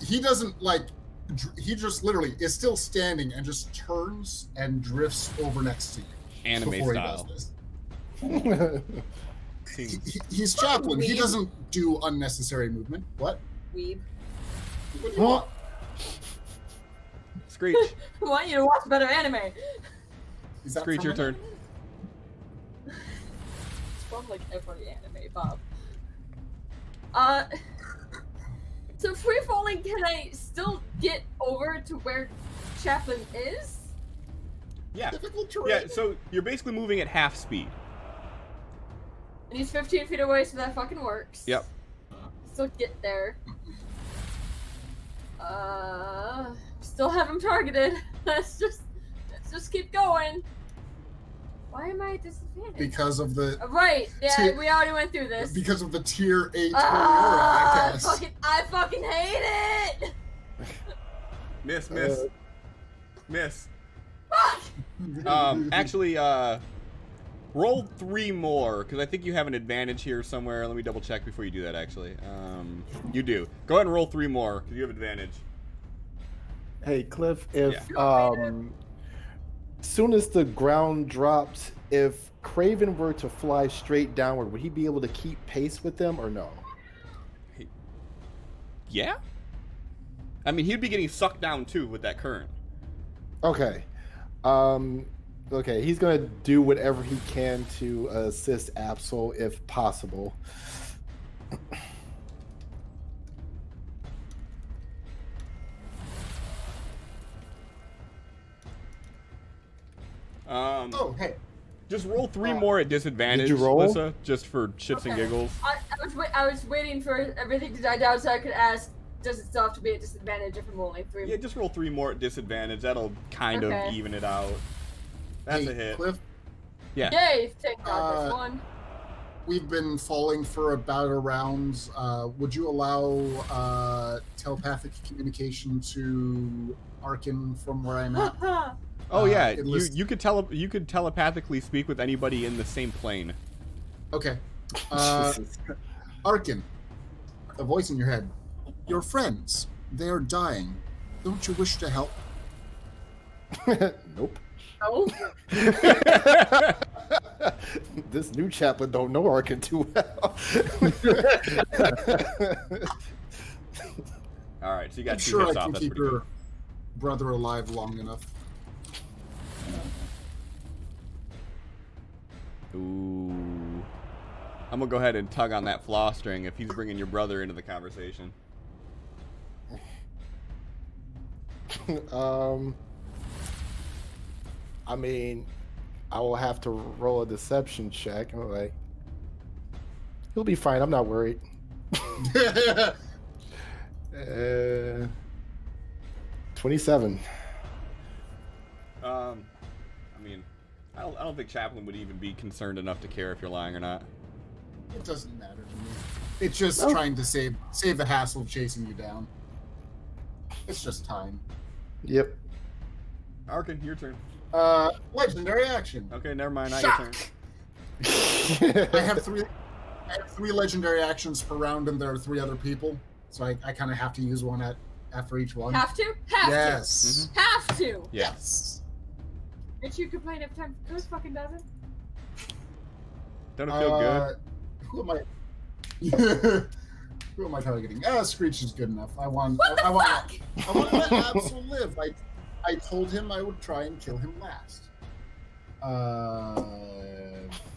He doesn't like. He just literally is still standing and just turns and drifts over next to you. Anime style. He does this. He's chaplain. He doesn't do unnecessary movement. What? Weeb. What do you want? Screech. I want you to watch better anime. Is that Screech, your turn. It's from like every anime, Bob. So free falling, can I still get over to where Chaplain is? Yeah. Difficult terrain. Yeah, so you're basically moving at half speed. And he's 15 feet away, so that fucking works. Yep. Still get there. Still have him targeted. Let's just keep going. Why am I at disadvantage? Because of the right. Yeah, we already went through this. Because of the tier 8 I guess. I fucking hate it. Miss. Fuck. Actually, roll 3 more, because I think you have an advantage here somewhere. Let me double check before you do that, actually. You do. Go ahead and roll 3 more, because you have advantage. Hey, Cliff, if soon as the ground drops, if Craven were to fly straight downward, would he be able to keep pace with them or no? Yeah? I mean, he'd be getting sucked down, too, with that current. Okay. Okay, he's gonna do whatever he can to assist Absol if possible. Oh, hey. Just roll 3 more at disadvantage, did you roll? Alyssa, just for shits and giggles. I was waiting for everything to die down so I could ask, does it still have to be a disadvantage if I'm rolling 3 more? Yeah, just roll 3 more at disadvantage. That'll kind of even it out. That's a hit. Cliff, Yeah. Yay! Thank God, that's 1. we've been falling for about a round. Would you allow telepathic communication to Arkin from where I'm at? Oh yeah, you could telepathically speak with anybody in the same plane. Okay. Arkin, a voice in your head. Your friends, they are dying. Don't you wish to help? Nope. No. This new chaplain don't know Arkin too well. All right, so you got I'm 2 sure hits I off. can That's keep pretty your good. brother alive long enough. Ooh. I'm gonna go ahead and tug on that flaw string if he's bringing your brother into the conversation. I mean, I will have to roll a deception check. I'm like, he'll be fine. I'm not worried. 27. I mean, I don't think Chaplin would even be concerned enough to care if you're lying or not. It doesn't matter to me. It's just trying to save the hassle of chasing you down. It's just time. Yep. Arkin, your turn. Legendary action. Okay, never mind. Not Shock. your turn. I have three legendary actions per round, and there are 3 other people, so I kind of have to use one after each one. Have to? Have Yes. to. Have to. Yes. Did you complain every time Chris fucking does it? Don't it feel good? Who am I? Who am I targeting? Screech is good enough. I want What the fuck? I want to let Absol live. I told him I would try and kill him last.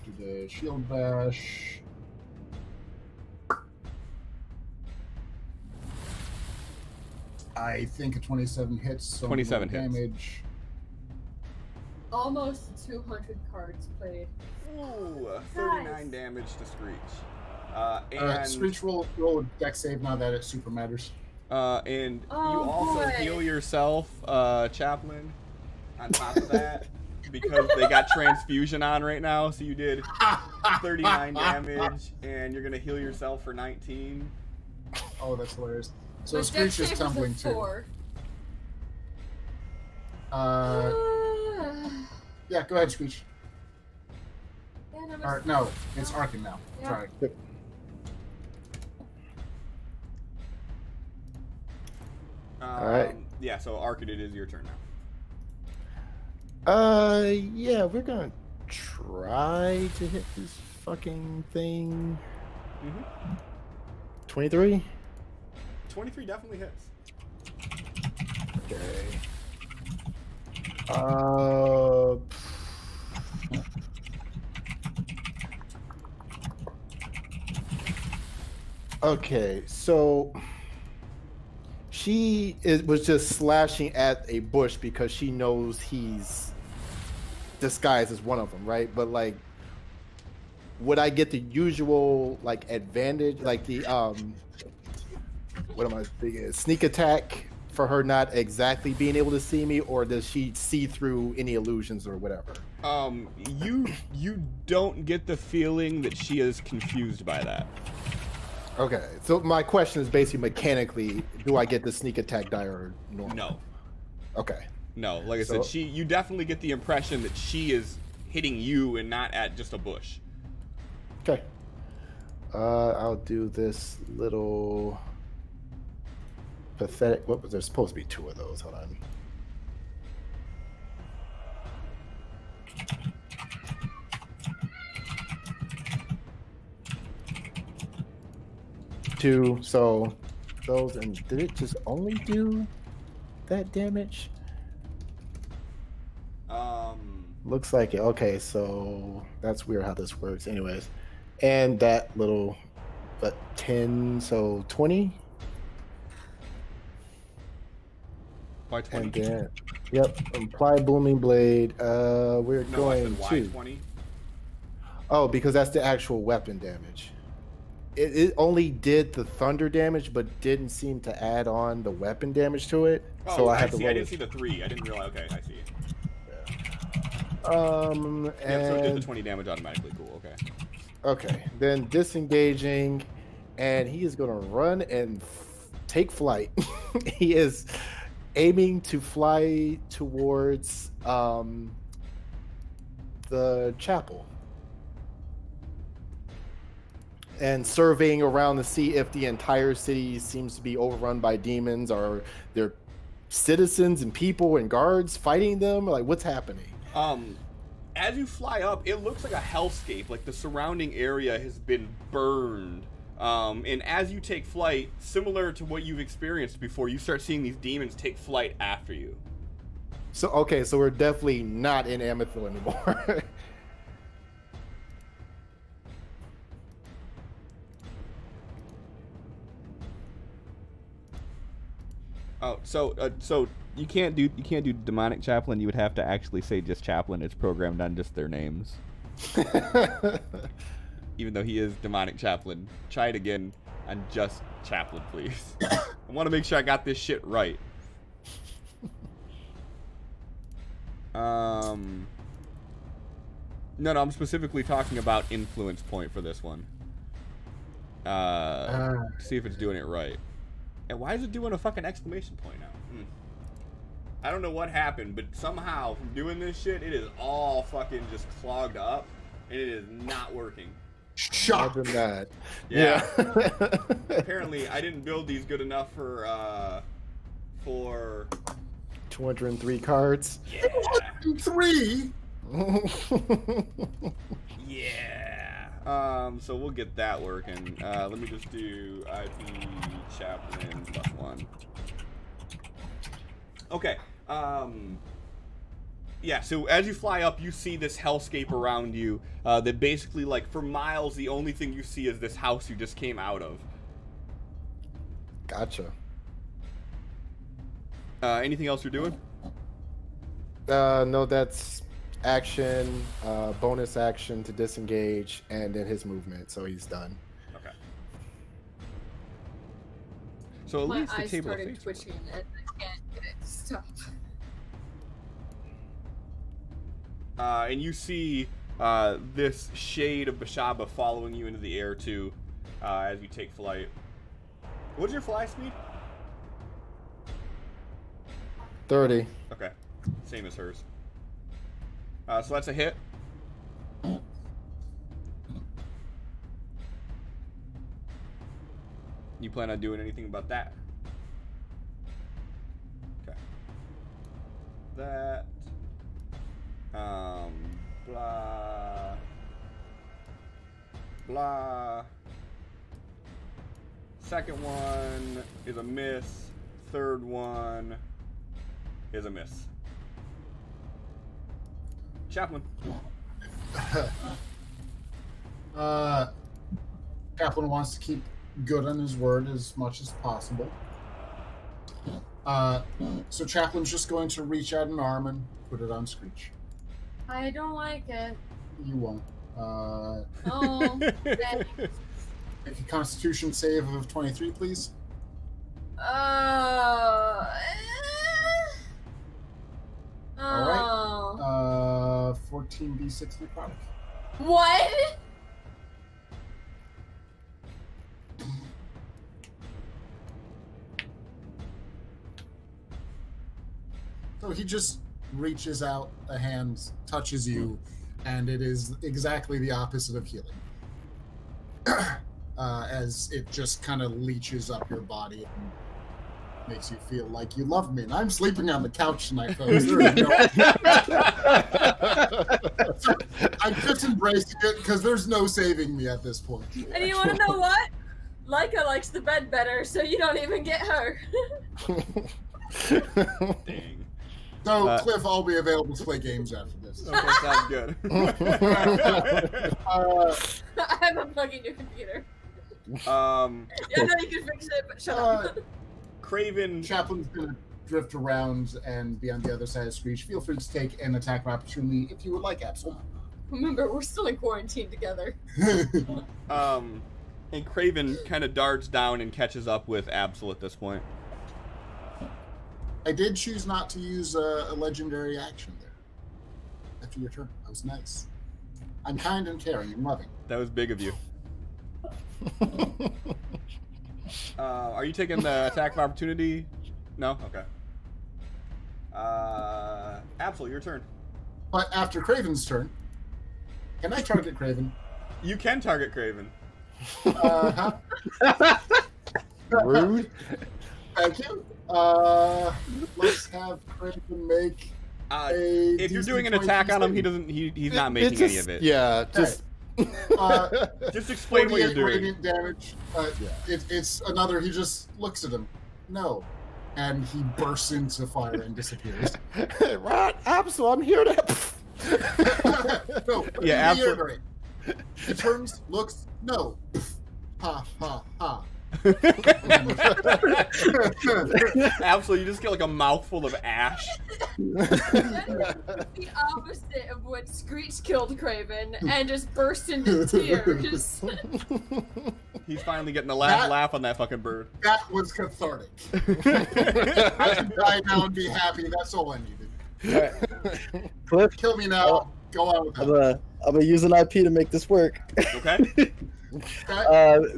Do the shield bash. I think a 27 hits. So 27 hits. Damage. Almost 200 cards played. Ooh, 39 damage to Screech. And Screech roll deck save now that it super matters. And you also heal yourself, Chaplain, on top of that, because they got transfusion on right now, so you did 39 damage, and you're going to heal yourself for 19. Oh, that's hilarious. So Screech is tumbling too. Yeah, go ahead, Screech. Yeah, no, it's arcing now. Yeah. Sorry. Alright. Yeah, so Arcade, it is your turn now. Yeah, we're gonna try to hit this fucking thing. 23? 23 definitely hits. Okay. Okay, so she was just slashing at a bush because she knows he's disguised as one of them, right? But like, would I get the usual like advantage, like the what am I thinking? Sneak attack for her not exactly being able to see me, or does she see through any illusions or whatever? You don't get the feeling that she is confused by that. Okay, so my question is basically mechanically, do I get the sneak attack die or normal? No. Okay. No, like I said, you definitely get the impression that she is hitting you and not at just a bush. Okay. I'll do this little pathetic. What was there supposed to be 2 of those? Hold on. Two, so those, and did it just only do that damage? Looks like it. Okay, so that's weird how this works. Anyways, and that little, but 10, so 20. By 20. And then, yep, apply Blooming Blade. We're going to 20. Oh, because that's the actual weapon damage. It only did the thunder damage, but didn't seem to add on the weapon damage to it. Oh, so I had to roll. I didn't see the 3. I didn't realize. Okay, I see. Yeah. And so it did the 20 damage automatically. Cool. Okay. Okay. Then disengaging, and he is gonna run and take flight. He is aiming to fly towards the chapel. And surveying around to see if the entire city seems to be overrun by demons, or there citizens and people and guards fighting them. Like, what's happening? As you fly up, it looks like a hellscape. Like the surrounding area has been burned. And as you take flight, similar to what you've experienced before, you start seeing these demons take flight after you. So okay, so we're definitely not in Amethyl anymore. Oh, so you can't do demonic chaplain. You would have to actually say just chaplain. It's programmed on just their names. Even though he is demonic chaplain, try it again on just chaplain, please. I want to make sure I got this shit right. No, I'm specifically talking about influence point for this one. See if it's doing it right. And why is it doing a fucking exclamation point now? I don't know what happened, but somehow from doing this shit, it is all fucking just clogged up, and it is not working. Shock. That. Yeah. Apparently, I didn't build these good enough for 203 cards. Yeah. 203. Yeah. So we'll get that working. Let me just do IP chaplain +1. Okay. Yeah, so as you fly up, you see this hellscape around you that basically, like, for miles, the only thing you see is this house you just came out of. Gotcha. Anything else you're doing? No, that's action, bonus action to disengage, and then his movement. So he's done. Okay. So at My least the eyes table of started fates. twitching and I can't get it to stop. And you see this shade of Bashaba following you into the air too, as you take flight. What's your fly speed? 30. Okay, same as hers. So that's a hit. You plan on doing anything about that? Okay. That. Blah. Blah. Second one is a miss. Third one is a miss. Chaplain. Chaplain wants to keep good on his word as much as possible. So Chaplain's just going to reach out an arm and put it on Screech. I don't like it. You won't. Oh, thanks. Make a Constitution save of 23, please. Oh. All right. 14d6 necrotic. What? So he just reaches out a hand, touches you, and it is exactly the opposite of healing. As it just kind of leeches up your body and makes you feel like you love me. And I'm sleeping on the couch tonight, folks. There is no... I'm just embracing it because there's no saving me at this point. And you want to know what? Leica likes the bed better, so you don't even get her. Dang. So, Cliff, I'll be available to play games after this. Okay, sounds good. I have a bug in your computer. Yeah, no, you can fix it, but shut up. Craven. Chaplain's gonna drift around and be on the other side of Screech. Feel free to take an attack of opportunity if you would like, Absol. Remember, we're still in quarantine together. And Craven kind of darts down and catches up with Absol at this point. I did choose not to use a legendary action there. After your turn. That was nice. I'm kind and caring and loving. That was big of you. Are you taking the attack of opportunity? No? Okay. Absol, your turn. But after Craven's turn, can I target Craven? You can target Craven. Rude. Thank you. Let's have Craven make if you're doing an attack on him, he's not making any of it. Yeah, just just explain what you're doing. Radiant damage. It's another. He just looks at him. No, and he bursts into fire and disappears. Right, Absol, I'm here to. No, yeah, Absol. He turns, looks, no. Ha ha ha. Absolutely, you just get like a mouthful of ash. The opposite of what Screech killed Craven and just burst into tears. He's finally getting the last laugh on that fucking bird. That was cathartic. I can die now and be happy. That's all I needed. Right. Cliff, kill me now. Go on with that. I'm gonna use an IP to make this work. Okay.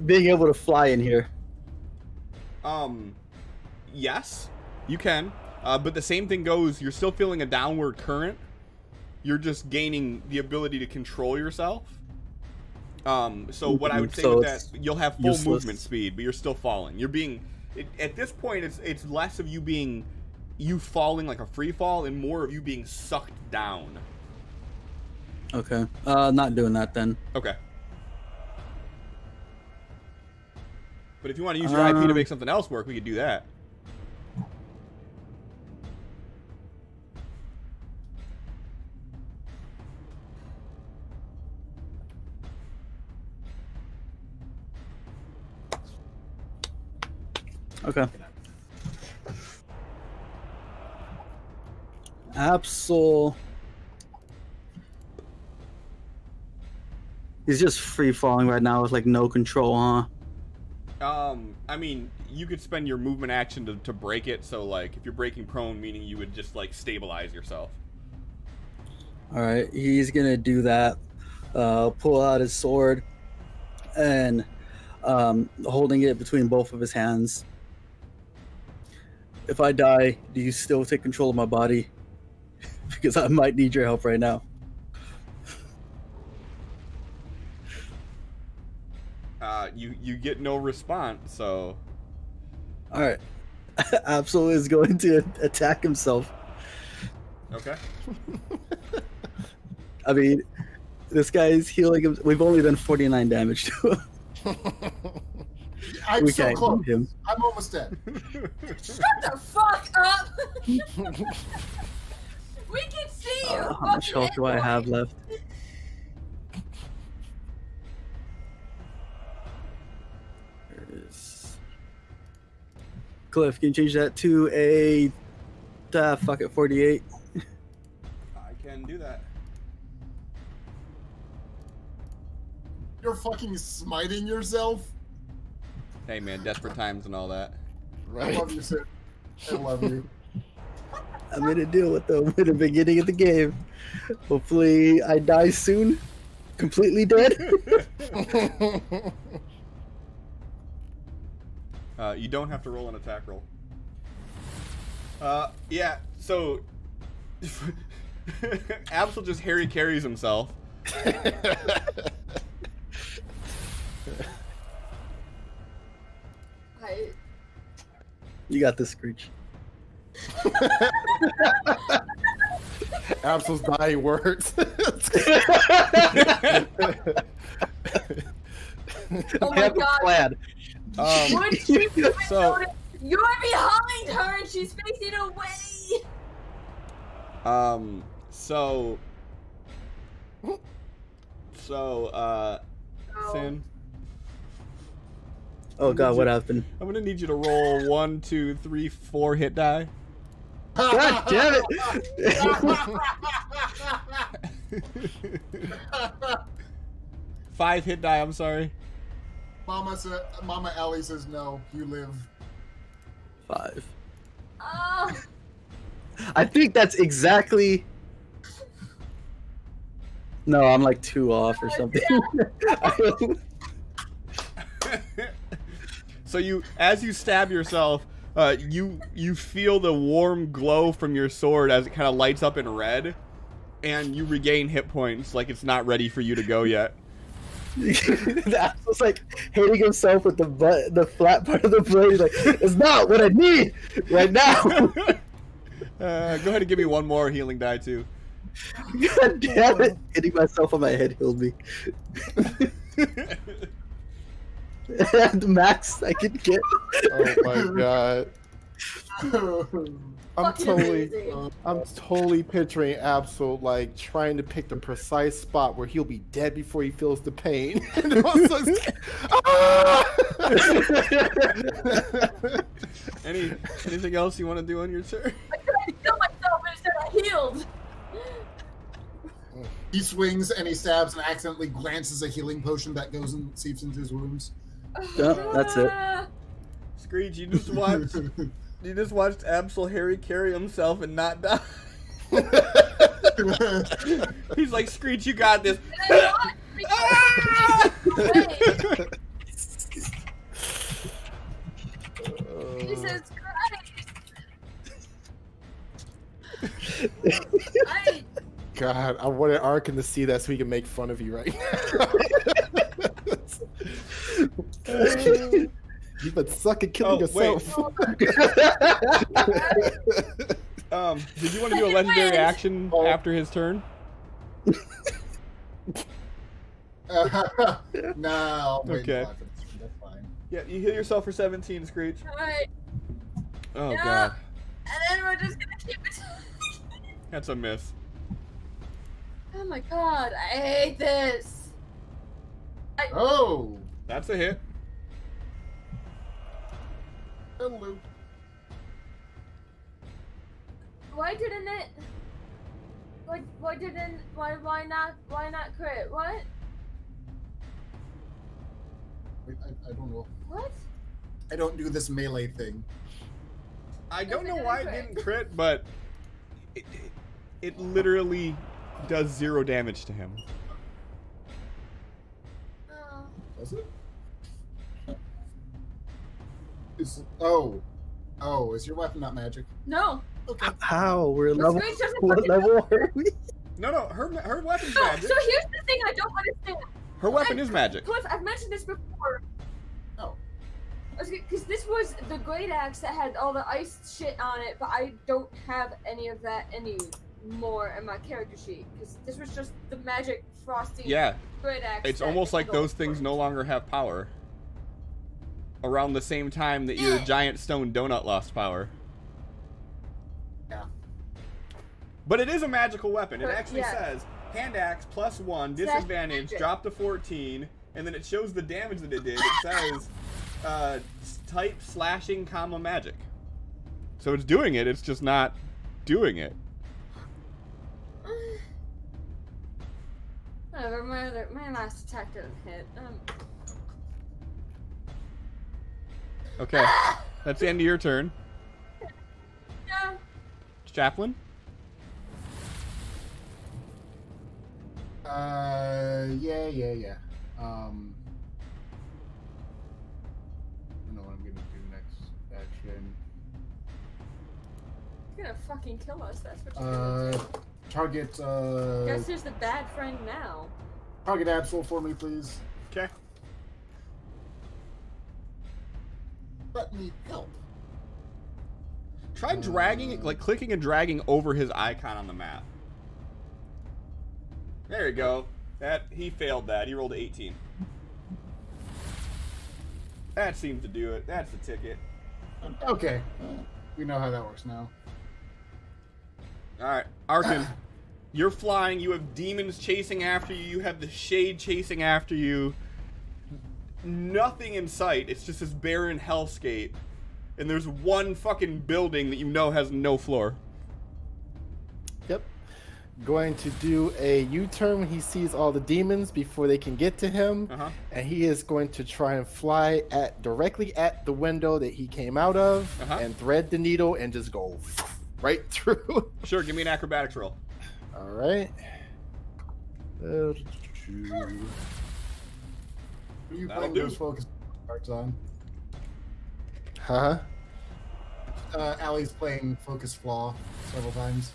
Being able to fly in here. Yes, you can. But the same thing goes, you're still feeling a downward current. You're just gaining the ability to control yourself. So what I would say with that, you'll have full movement speed, but you're still falling. You're being, at this point, it's less of you falling like a free fall and more of you being sucked down. Okay. Not doing that then. Okay. But if you want to use your IP to make something else work, we could do that. Okay. Absol. He's just free falling right now with like no control, huh? I mean, you could spend your movement action to break it. So like, if you're breaking prone, meaning you would just like stabilize yourself. All right, he's gonna do that. Pull out his sword and holding it between both of his hands. If I die, do you still take control of my body? Because I might need your help right now. You get no response, so... Alright. Absol is going to attack himself. Okay. I mean, this guy is healing him. We've only done 49 damage to him. I'm so close. Him. I'm almost dead. Shut the fuck up! We can see you! How much health do I have left? Cliff, can you change that to a fuck it, 48? I can do that. You're fucking smiting yourself? Hey man, desperate times and all that. Right. I love you, sir. I love you. I made a deal with them in the beginning of the game. Hopefully I die soon. Completely dead. You don't have to roll an attack roll. Yeah, so... Absol just Harry carries himself. You got this, Screech. Absol's dying words. Oh my god. Plan. So you're behind her and she's facing away. Sin. Oh god, what happened? I'm gonna need you to roll 1, 2, 3, 4 hit die. God damn it! 5 hit die, I'm sorry. Mama Ellie says no, you live. 5. I think that's exactly... No, I'm like 2 off or something. So as you stab yourself, you feel the warm glow from your sword as it kind of lights up in red, and you regain hit points like it's not ready for you to go yet. That was like hitting himself with the flat part of the blade. He's like, it's not what I need right now. Go ahead and give me 1 more healing die too. God damn it! Hitting myself on my head healed me. The max I could get. Oh my god. I'm totally picturing Absol like trying to pick the precise spot where he'll be dead before he feels the pain. Anything else you want to do on your turn? I tried to kill myself instead I healed. He swings and he stabs and accidentally glances a healing potion that goes and seeps into his wounds. Yep, that's it. Screech, you just watched Absol Harry carry himself and not die. He's like, Screech, you got this. Jesus Christ. God, I wanted Arkin to see that so he can make fun of you right now. You've been sucking killing yourself. Did you want to do a legendary action after his turn? No. Okay. That's fine. Yeah, you heal yourself for 17, Screech. Alright. Oh Yeah. god. And then we're just gonna keep it. That's a miss. Oh my god, I hate this. Oh! That's a hit. Hello. Why didn't it? Why not crit? What? Wait, I don't know. What? I don't do this melee thing. I don't know why it didn't crit, but it literally does 0 damage to him. Oh. Does it? Is your weapon not magic? No. Okay. How? We're level. Screech doesn't What fucking level are we? No, her weapon's No, magic. so here's the thing I don't understand. Her weapon is magic. Cliff, I've mentioned this before. Oh. Because this was the great axe that had all the ice shit on it, but I don't have any of that anymore in my character sheet. Because this was just the magic frosty great axe. It's almost like those things no longer have power. Around the same time that your giant stone donut lost power. Yeah. But it is a magical weapon. It actually says hand axe +1, disadvantage, drop to 14, and then it shows the damage that it did. It says type slashing, magic. So it's doing it, it's just not doing it. Whatever, my last attack didn't hit. Okay, that's the end of your turn. Yeah. Chaplain? Yeah. I know what I'm gonna do next action. You're gonna fucking kill us, that's what you're gonna do. Target, Guess who's the bad friend now? Target Absol for me, please. Okay. Let me help. Try dragging, like clicking and dragging over his icon on the map. There you go. He failed that. He rolled 18. That seems to do it. That's the ticket. Okay. We know how that works now. Alright, Arkin. You're flying. You have demons chasing after you. You have the shade chasing after you. Nothing in sight. It's just this barren hellscape. And there's one fucking building that you know has no floor. Yep. Going to do a U-turn when he sees all the demons before they can get to him. And he is going to try and fly directly at the window that he came out of and thread the needle and just go right through. Sure, give me an acrobatics roll. All right. Who are you playing those focus cards on? Huh? Allie's playing Focus Flaw several times.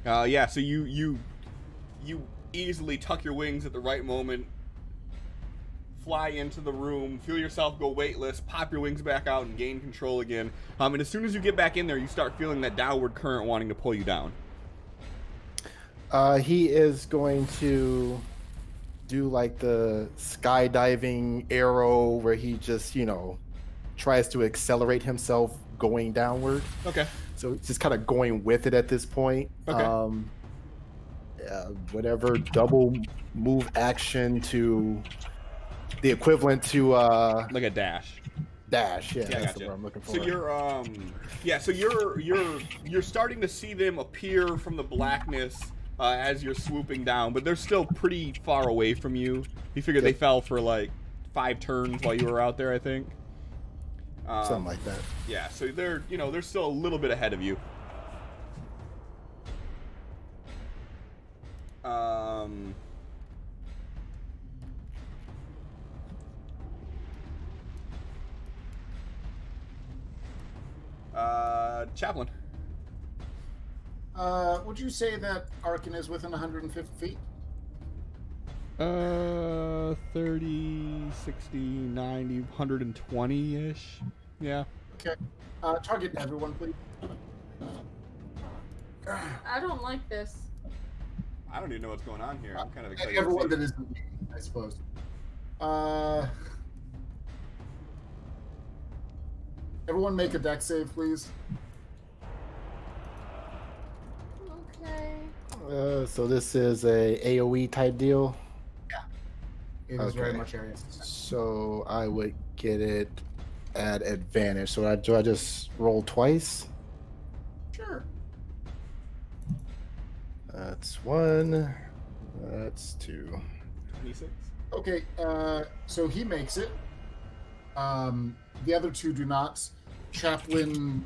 Yeah, so you easily tuck your wings at the right moment, fly into the room, feel yourself go weightless, pop your wings back out, and gain control again. And as soon as you get back in there, you start feeling that downward current wanting to pull you down. He is going to do like the skydiving arrow where he just, tries to accelerate himself going downward. Okay. So it's just kind of going with it at this point. Okay. Whatever double move action to the equivalent to like a dash. Dash, yeah, that's gotcha. the word I'm looking for. So you're starting to see them appear from the blackness as you're swooping down, but they're still pretty far away from you. You figure they fell for like 5 turns while you were out there, I think. Something like that. Yeah, so they're still a little bit ahead of you. Chaplain. Would you say that Arkin is within 150 feet? 30, 60, 90, 120-ish. Yeah. Okay. Target everyone, please. I don't like this. I don't even know what's going on here. I'm kind of excited. Everyone that isn't me, I suppose. Everyone make a dex save, please. Okay. So this is a AoE type deal? Yeah. It is very much area. So I would get it at advantage. So do I just roll twice? Sure. That's 1. That's 2. 26. Okay, so he makes it. The other 2 do not. Chaplin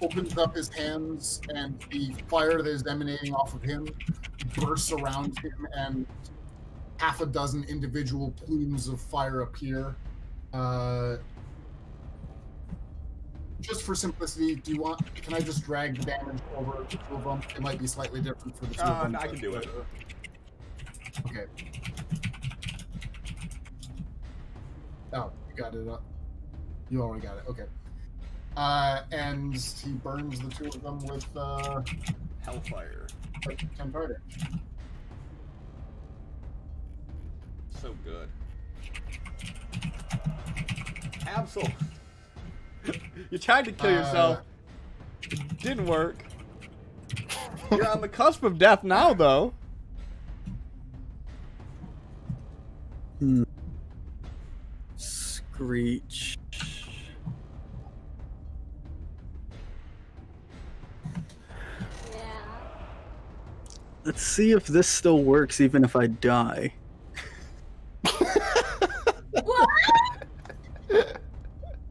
opens up his hands, and the fire that is emanating off of him bursts around him, and half a dozen individual plumes of fire appear. Just for simplicity, can I just drag the damage over the 2 of them? It might be slightly different for the 2 of them. No, I can do it. Okay. Oh, you got it up. You already got it. Okay. And he burns the 2 of them with Hellfire. 10 fire. So good. Absol. You tried to kill yourself. Didn't work. You're on the cusp of death now, though. Screech. Let's see if this still works even if I die. What?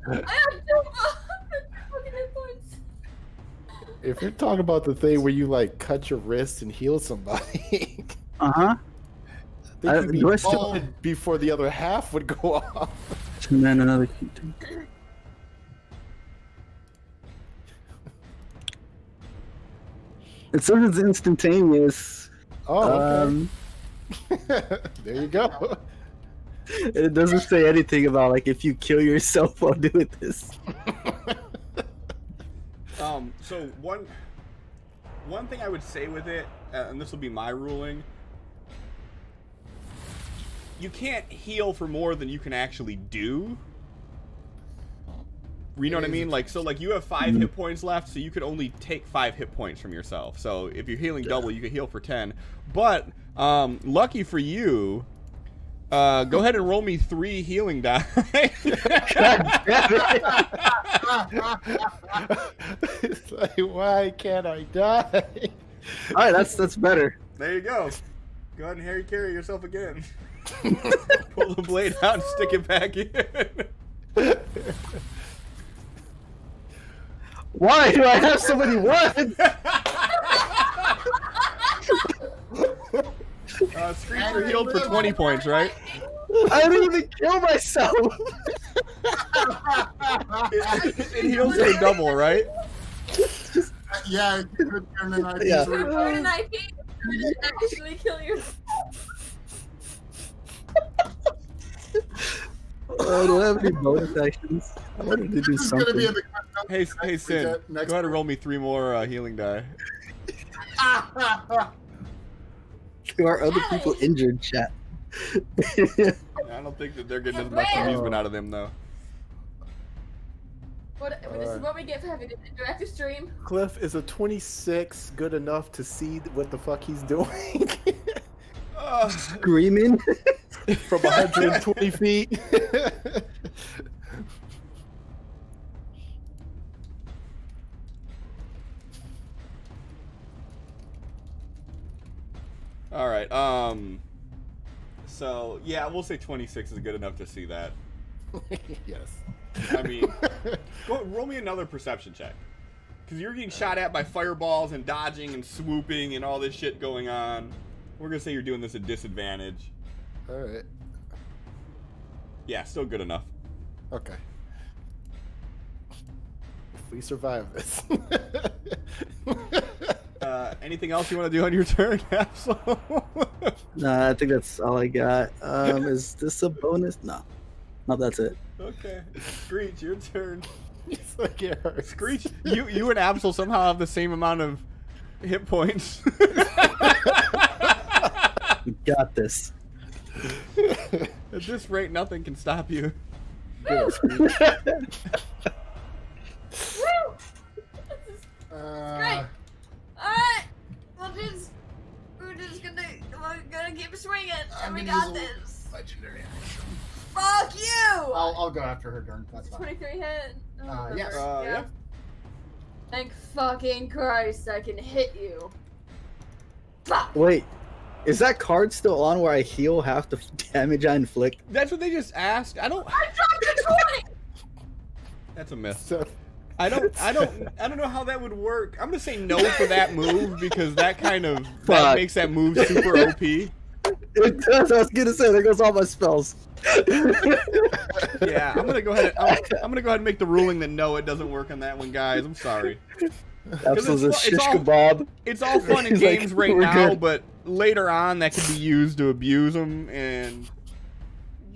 I have 2 fucking hit points. If you're talking about the thing where you like cut your wrist and heal somebody, Uh-huh. I think you'd be dead before the other half would go off. And then another. It says it's instantaneous. Oh, okay. There you go. It doesn't say anything about like if you kill yourself while doing this. So one thing I would say with it, and this will be my ruling, you can't heal for more than you can actually do. You know what I mean? Like, so like you have 5 hit points left, so you could only take 5 hit points from yourself. So if you're healing double, you can heal for 10. But lucky for you, go ahead and roll me 3 healing die. God damn it. It's like, why can't I die? Alright, that's better. There you go. Go ahead and Harry carry yourself again. Pull the blade out and stick it back in. Why do I have so many ones? Screecher healed for 20 points, right? I didn't even kill myself. It heals for double, right? Yeah, you could turn an IP. Yeah. Turn an IP. Actually kill yourself. Do I have any bonus actions? I wanted to do something. Hey, Sin, go ahead and roll me 3 more healing die. There are other people injured, chat. I don't think that they're getting as much amusement out of them, though. This is what we get for having a director stream. Cliff, is a 26 good enough to see what the fuck he's doing? Screaming from 120 feet. All right. So yeah, we'll say 26 is good enough to see that. Yes. I mean, roll me another perception check, because you're getting shot at by fireballs and dodging and swooping and all this shit going on. We're gonna say you're doing this at disadvantage. All right. Yeah, still good enough. Okay. If we survive this. Anything else you want to do on your turn, Absol? Nah, I think that's all I got. Is this a bonus? No. No, that's it. Okay. Screech, your turn. It's like it hurts. Screech, you and Absol somehow have the same amount of hit points. We got this. At this rate, nothing can stop you. Woo! Great. Alright! We're just gonna keep swinging, and we got this. Legendary action. Fuck you! I'll go after her turn. That's fine. 23 hit. Yes. Yeah. Thank fucking Christ I can hit you. Fuck. Wait, is that card still on where I heal half the damage I inflict? That's what they just asked. I dropped a 20! That's a miss. So, I don't know how that would work. I'm gonna say no for that move because that kind of that makes that move super OP. It does. I was gonna say there goes all my spells. Yeah, I'm gonna go ahead. I'm gonna go ahead and make the ruling that no, it doesn't work on that one, guys. I'm sorry. Absolutely, a shish kebab. It's all fun in He's games like, right "We're now, good." but later on that could be used to abuse them, and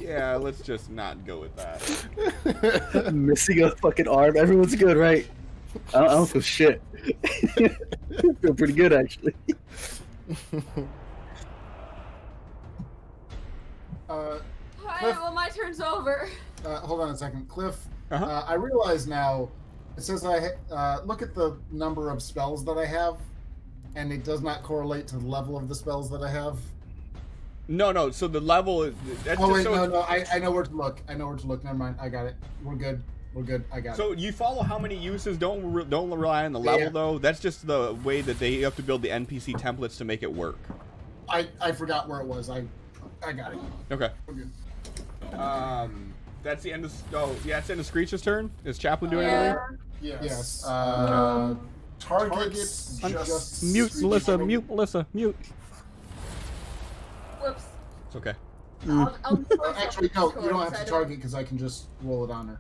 yeah, let's just not go with that. Missing a fucking arm. Everyone's good, right? I don't feel shit. I feel pretty good, actually. Alright, well, my turn's over. Hold on a second, Cliff. Uh-huh. I realize now. It says look at the number of spells that I have, and it does not correlate to the level of the spells that I have. No. So the level is. That's Oh just wait, no. I know where to look. Never mind. I got it. We're good. I got it. So you follow how many uses? Don't rely on the level though. That's just the way that they have to build the NPC templates to make it work. I forgot where it was. I got it. Okay. We're good. That's the end of. Oh yeah, it's the end of Screech's turn. Is Chaplain doing anything? Yes. Targets just mute Melissa. Mute Melissa. Mute. Whoops. It's okay. Actually, no. You don't have to target because I can just roll it on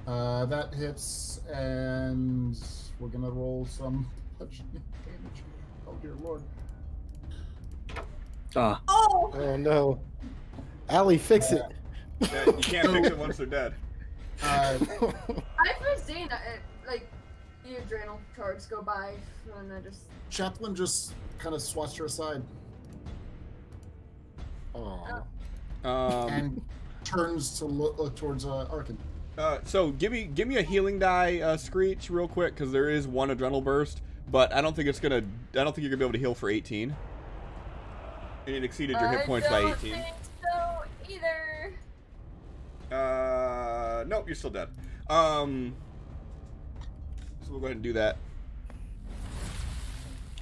her. That hits, and we're gonna roll some damage. Oh dear lord. Ah. Oh! oh no. Allie, fix it. Yeah, you can't fix it once they're dead. I've seen like the adrenal cards go by, and I just. Chaplain just kind of swats her aside Aw. and turns to look towards Arkin. So give me a healing die, Screech, real quick, because there is one adrenal burst, but I don't think you're gonna be able to heal for 18. And it exceeded your hit points by 18. I don't think so either. Nope, you're still dead. So we'll go ahead and do that.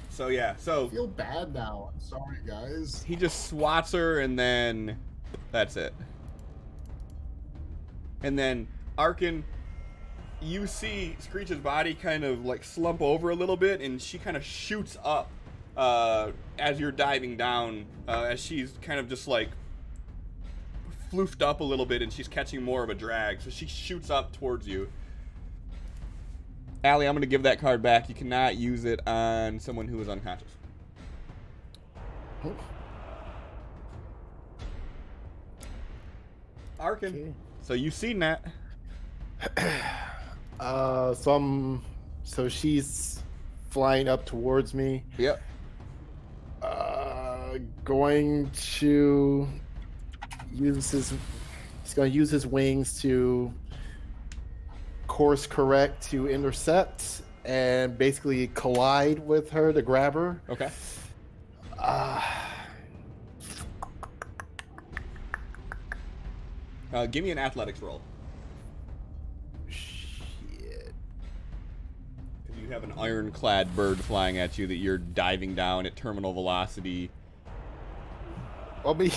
So yeah, I feel bad now. I'm sorry, guys. he just swats her, and then that's it. And then Arkin, you see Screech's body kind of like slump over a little bit, and she kind of shoots up as you're diving down, as she's kind of just like floofed up a little bit, and she's catching more of a drag, so she shoots up towards you. Allie, I'm going to give that card back. You cannot use it on someone who is unconscious. Arkin, Okay. so you've seen that. So she's flying up towards me. Yep. Going to use his. He's going to use his wings to course correct to intercept and basically collide with her to grab her. Okay. Give me an athletics roll. Shit. Because you have an ironclad bird flying at you that you're diving down at terminal velocity. I mean,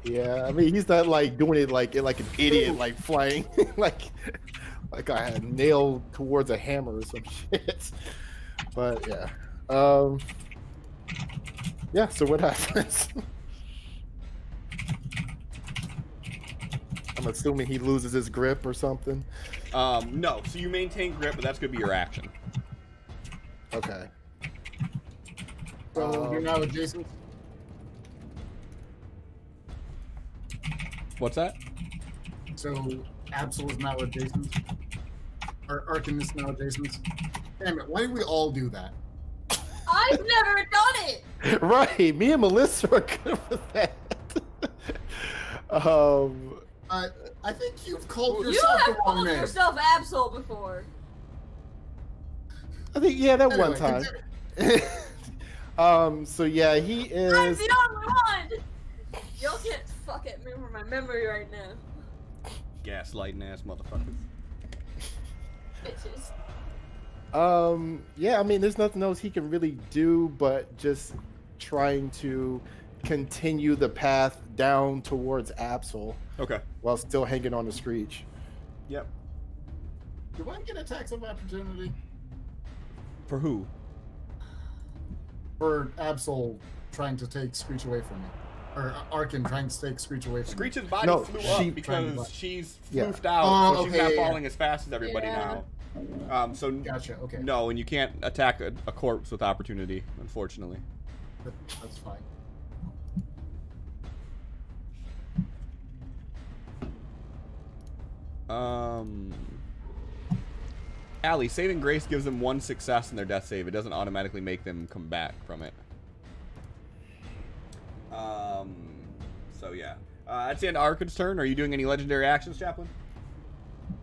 yeah. I mean, he's not like doing it like an idiot, like flying like I had nailed towards a hammer or some shit. But yeah, yeah. So what happens? I'm assuming he loses his grip or something. No. So you maintain grip, but that's gonna be your action. Okay. So you're now adjacent. What's that? So Absol is now adjacent. Arkin is now adjacent. Damn it! Why did we all do that? I've never done it. Right. Me and Melissa are good with that. I think you've called You yourself have the wrong called name. yourself Absol before. I think that Anyway, one time. So yeah, he I'm is. the only one. Y'all can't fuck at me with my memory right now. Gaslighting ass motherfuckers. Bitches. Yeah, I mean, there's nothing else he can really do but just trying to continue the path down towards Absol. Okay. While still hanging on the Screech. Yep. Do I get attacks of opportunity? For who? For Absol trying to take Screech away from me. Or Arkin trying to take Screech away from Screech's me. body flew up because she's floofed out, so she's not falling as fast as everybody now. So gotcha, okay. No, and you can't attack a corpse with opportunity, unfortunately. That's fine. Allie, saving grace gives them 1 success in their death save. It doesn't automatically make them come back from it. So yeah. That's the end of Arkin's turn. Are you doing any legendary actions, Chaplain?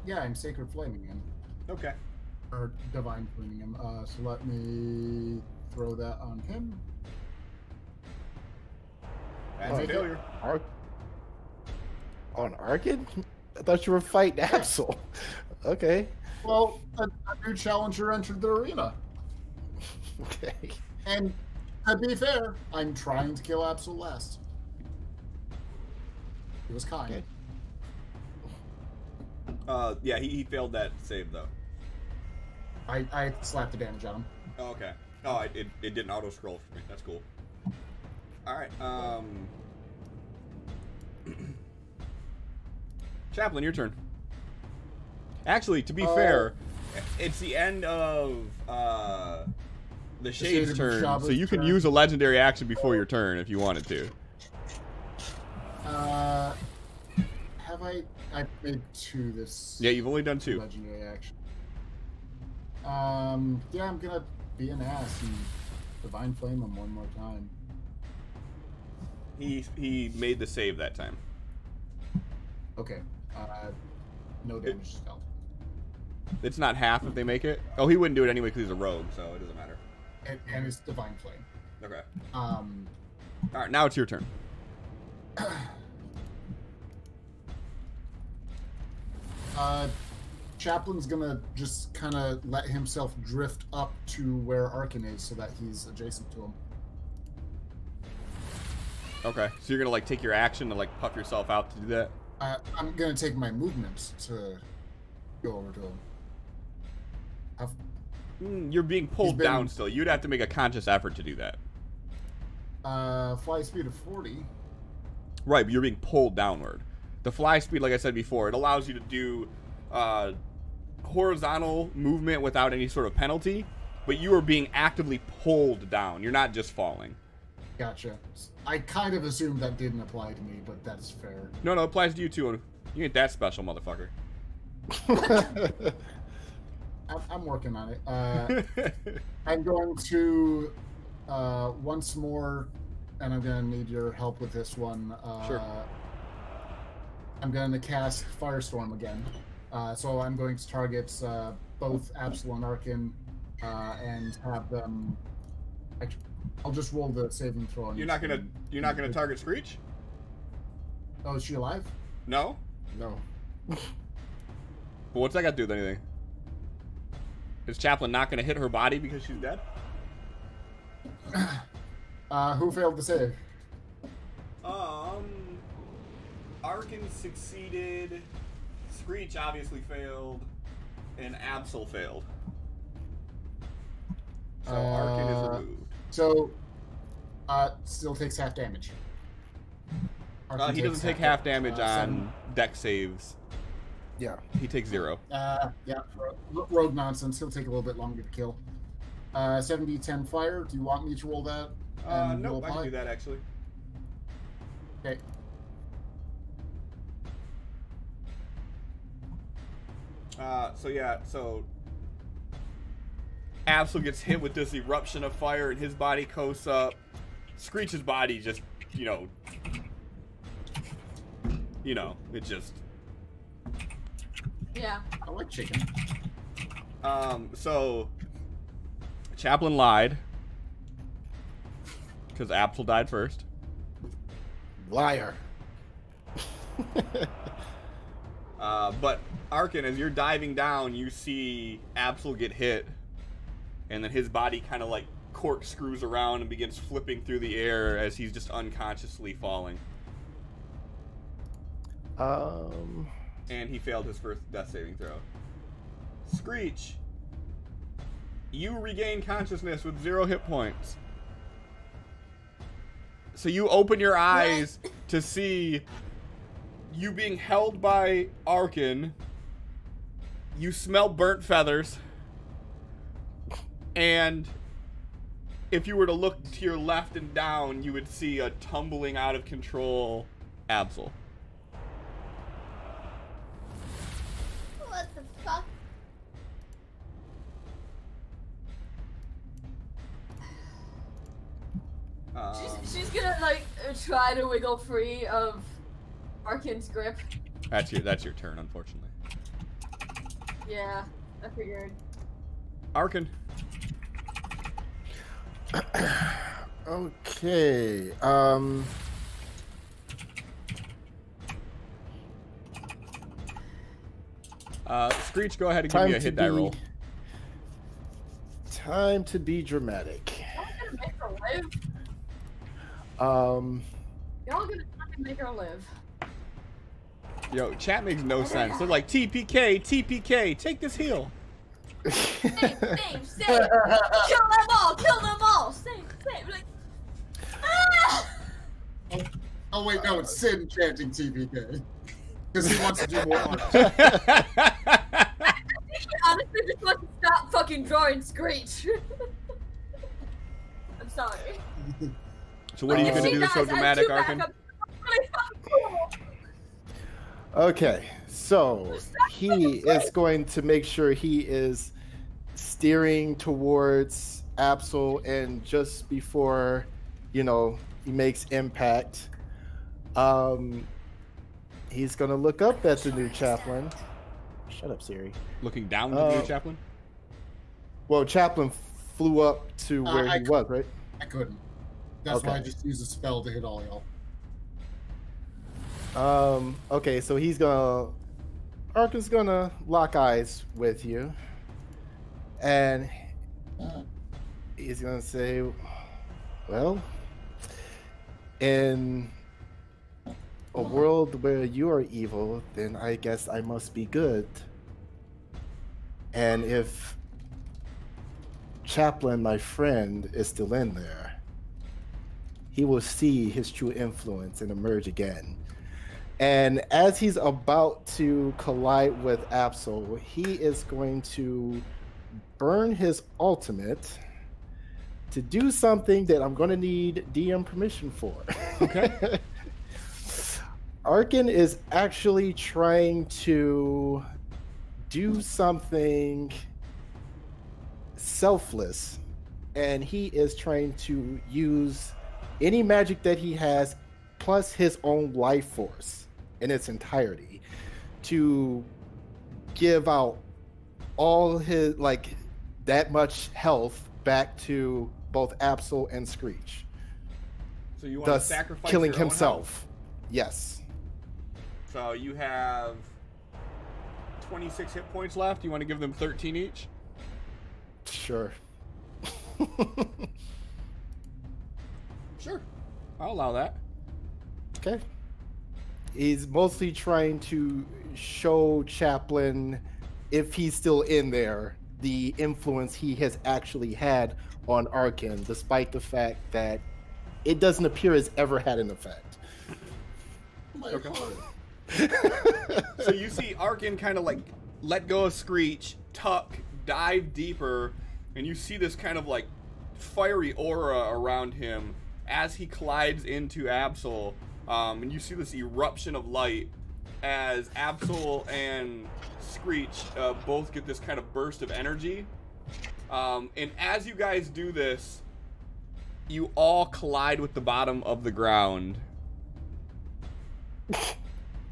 Yeah, I'm Sacred Flaming him. Okay. Or Divine Flaming him. So let me throw that on him. That's a failure. On Arkin? I thought you were fighting Absol. Okay. Well, a new challenger entered the arena. Okay. And to be fair, I'm trying to kill Absol last. It was kind. Okay. Yeah, he failed that save though. I slapped the damage on him. Oh, okay. Oh, it didn't auto scroll for me. That's cool. All right. Chaplain, your turn. Actually, to be fair, it's the end of the Shade's turn, so you can use a legendary action before your turn if you wanted to. Have I've made 2 this. Yeah, you've only done 2. Legendary action. Yeah, I'm gonna be an ass and Divine Flame him one more time. He made the save that time. Okay. No damage to spell. It's not half if they make it. Oh, he wouldn't do it anyway because he's a rogue, so it doesn't matter. And it's Divine Flame. Okay. All right, now it's your turn. Chaplain's gonna just kind of let himself drift up to where Arkin is so that he's adjacent to him. Okay, so you're gonna like take your action to like puff yourself out to do that? I'm gonna take my movement to go over to him. You're being pulled down still. You'd have to make a conscious effort to do that. Fly speed of 40. Right, but you're being pulled downward. The fly speed, like I said before, it allows you to do horizontal movement without any sort of penalty, but you are being actively pulled down. You're not just falling. Gotcha. I kind of assumed that didn't apply to me, but that's fair. No, it applies to you too. You ain't that special, motherfucker. I'm working on it. I'm going to once more, and I'm going to need your help with this one. Sure. I'm going to cast Firestorm again. So I'm going to target both Absol and Arkin and have them. I'll just roll the saving throw. You're not gonna target Screech? Oh, is she alive? No. No. But what's that got to do with anything? Is Chaplain not gonna hit her body because she's dead? Who failed the save? Arkin succeeded. Screech obviously failed, and Absol failed. So Arkin is removed. So, still takes half damage. He doesn't take half damage on deck saves. Yeah. He takes 0. Yeah, rogue nonsense. He'll take a little bit longer to kill. 7d10 fire. Do you want me to roll that? Nope, I can do that actually. Okay. So Absol gets hit with this eruption of fire and his body coats up. Screech's body just, it just... Yeah. I like chicken. So Chaplain lied because Absol died first. Liar. But Arkin, as you're diving down, you see Absol get hit, and then his body kind of like corkscrews around and begins flipping through the air as he's just unconsciously falling. And he failed his first death saving throw. Screech, you regain consciousness with 0 hit points. So you open your eyes to see you being held by Arkin. You smell burnt feathers. And if you were to look to your left and down, you would see a tumbling out of control Absol. What the fuck? She's gonna like try to wiggle free of Arkin's grip. That's your turn, unfortunately. Yeah, I figured. Arkin. Okay. Screech, go ahead and give me a hit die roll. Time to be dramatic. Y'all gonna make her live? Y'all gonna fucking make her live. Yo, chat makes no sense. They're like, TPK, TPK, take this heal. Save, kill them all, save, like, ah! Oh wait, no, it's Sin chanting TPK. Because he wants to do more on it. He honestly just wants to stop fucking drawing Screech. I'm sorry. So what are you gonna do that's so dramatic, Arkin? Okay, so he is going to make sure he is steering towards Absol, and just before, you know, he makes impact, he's gonna look up at the new chaplain. Shut up, Siri. Looking down at the new chaplain? Well, chaplain flew up to where he was, right? I couldn't. That's why I just used a spell to hit all y'all. Okay, so Arkin's gonna lock eyes with you, and he's gonna say, well, in a world where you are evil, then I guess I must be good. And if Chaplain, my friend, is still in there, he will see his true influence and emerge again. And as he's about to collide with Absol, he is going to burn his ultimate to do something that I'm going to need DM permission for. Okay. Arkin is actually trying to do something selfless, and he is trying to use any magic that he has plus his own life force in its entirety to give out all his, like, that much health back to both Absol and Screech. So you want to sacrifice killing your own himself. health? Yes. So you have 26 hit points left. You want to give them 13 each? Sure. Sure. I'll allow that. Okay. He's mostly trying to show Chaplain, if he's still in there, the influence he has actually had on Arkin, despite the fact that it doesn't appear has ever had an effect. Okay. So you see Arkin kind of like let go of Screech, tuck, dive deeper, and you see this kind of like fiery aura around him as he collides into Absol. And you see this eruption of light as Absol and Screech both get this kind of burst of energy. And as you guys do this, you all collide with the bottom of the ground.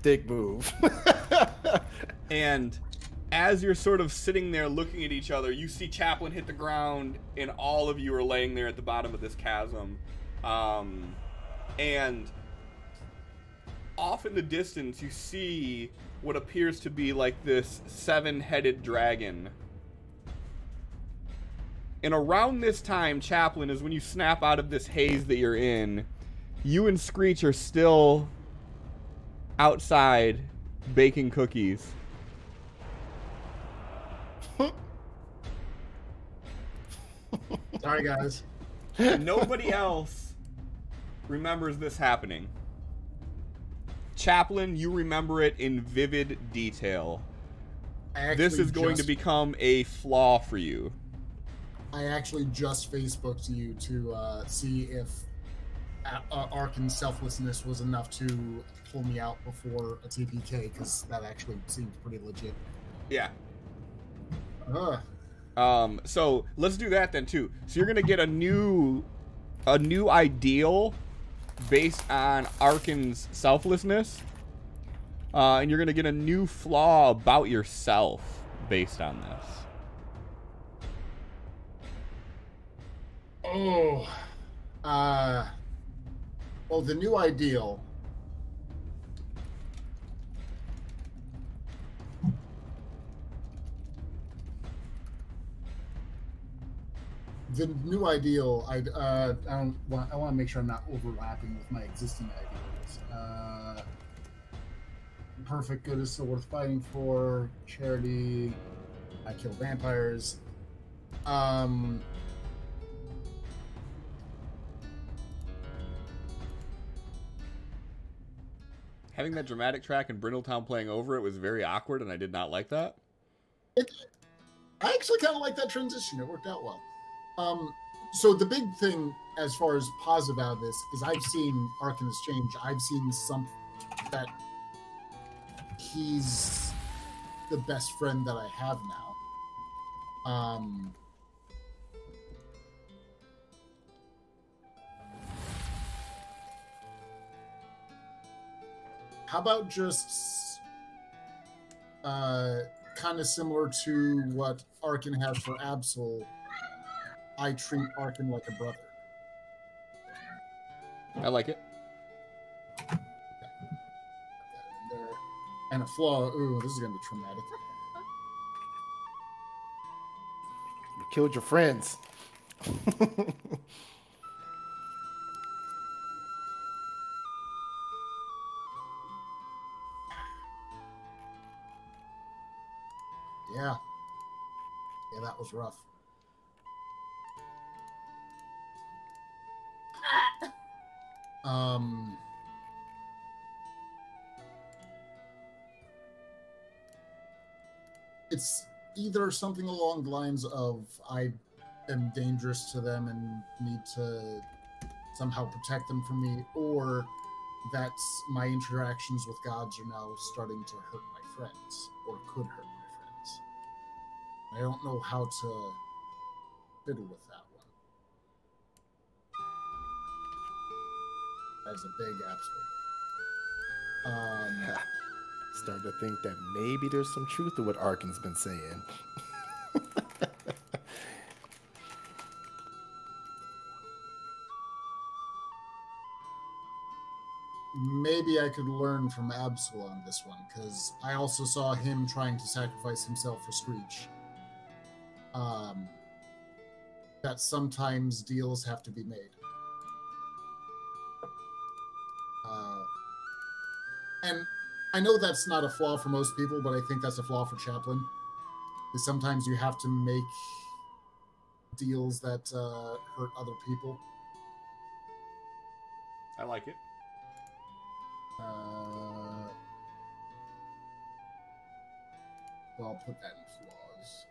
Big move. And as you're sort of sitting there looking at each other, you see Chaplain hit the ground, and all of you are laying there at the bottom of this chasm. And off in the distance, you see what appears to be like this 7-headed dragon. And around this time, Chaplain, is when you snap out of this haze that you're in. You and Screech are still outside baking cookies. Sorry, guys. Nobody else remembers this happening. Chaplain, you remember it in vivid detail. This is going to become a flaw for you. I actually just Facebooked you to see if Arkin's selflessness was enough to pull me out before a TPK, because that actually seems pretty legit. Yeah. So let's do that then too. So you're gonna get a new ideal based on Arkin's selflessness, and you're gonna get a new flaw about yourself based on this. Oh, well, the new ideal. The new ideal, I want to make sure I'm not overlapping with my existing ideals. Perfect good is still worth fighting for. Charity, I kill vampires. Having that dramatic track and Brindletown playing over it was very awkward, and I did not like that. I actually kind of like that transition. It worked out well. So the big thing as far as positive out of this is I've seen Arkin's change. I've seen that he's the best friend that I have now. How about just kind of similar to what Arkin has for Absol, I treat Arkin like a brother. I like it. And a flaw. Ooh, this is going to be traumatic. You killed your friends. Yeah. Yeah, that was rough. It's either something along the lines of I am dangerous to them and need to somehow protect them from me, or that's my interactions with gods are now starting to hurt my friends, or could hurt my friends. I don't know how to fiddle with that one. That's a big absolute. Starting to think that maybe there's some truth to what Arkin's been saying. Maybe I could learn from Absol on this one, because I also saw him trying to sacrifice himself for Screech. That sometimes deals have to be made. And I know that's not a flaw for most people, but I think that's a flaw for Chaplain. Is sometimes you have to make deals that hurt other people. I like it. Well, I'll put that in flaws.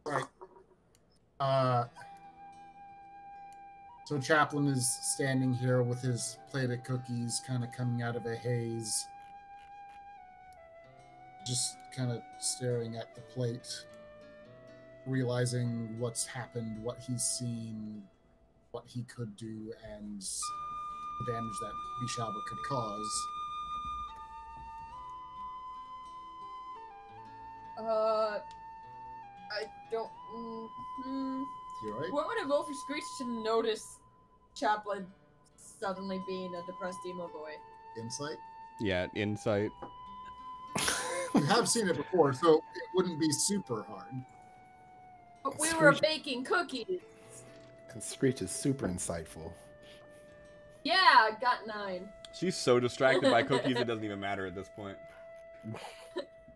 Right. So Chaplain is standing here with his plate of cookies, kind of coming out of a haze. Just kind of staring at the plate, realizing what's happened, what he's seen, what he could do, and the damage that Bishaba could cause. right? What would it roll for Screech to notice Chaplin suddenly being a depressed emo boy? Insight. Yeah, insight. You have seen it before, so it wouldn't be super hard. But we were baking cookies. And Screech is super insightful. Yeah, got 9. She's so distracted by cookies it doesn't even matter at this point.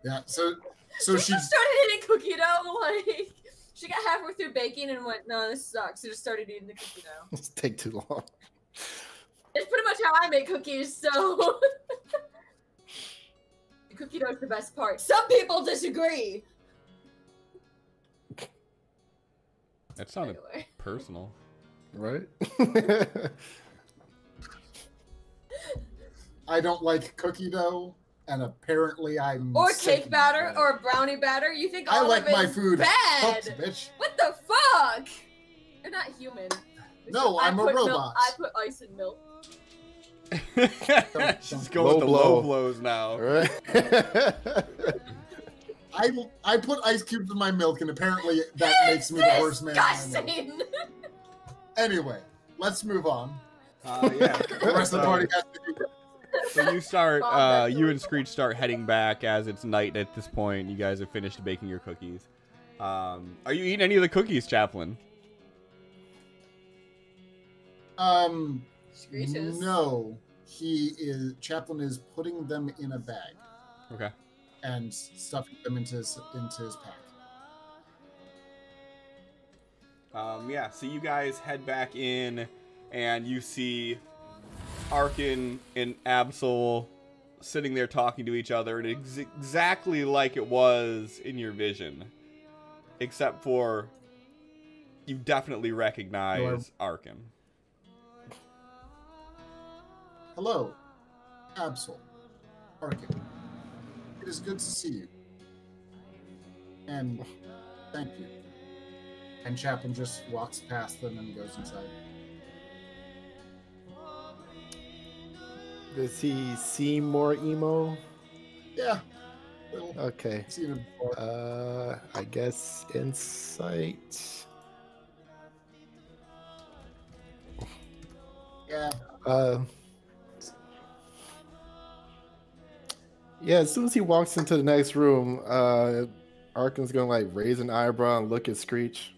Yeah, so she just started eating cookie dough, like she got halfway through baking and went, no, this sucks. So just started eating the cookie dough. It's take too long. It's pretty much how I make cookies, so the cookie dough's the best part. Some people disagree. That sounded personal. Right? I don't like cookie dough, and apparently I'm or sick cake batter of it. or brownie batter. You think I all like of my it's food bad? cooked, bitch. What the fuck? You're not human. No, I'm a robot. I put ice in milk. She's going with the low blows now. Right? I put ice cubes in my milk, and apparently that makes me the worst man. Disgusting. Anyway, let's move on. Yeah. The rest of the party has to do. So you start, you and Screech start heading back as it's night at this point. You guys have finished baking your cookies. Are you eating any of the cookies, Chaplin? Screeches. No. Chaplin is putting them in a bag. Okay. And stuffing them into his pack. Yeah, so you guys head back in, and you see Arkin and Absol sitting there talking to each other, and it's exactly like it was in your vision. Except for you definitely recognize Arkin. Hello, Absol. Arkin. It is good to see you. And thank you. And Chaplin just walks past them and goes inside. Does he seem more emo? Yeah. Okay. Seen him before. I guess insight. Yeah. Yeah, as soon as he walks into the next room, Arkin's gonna like raise an eyebrow and look at Screech.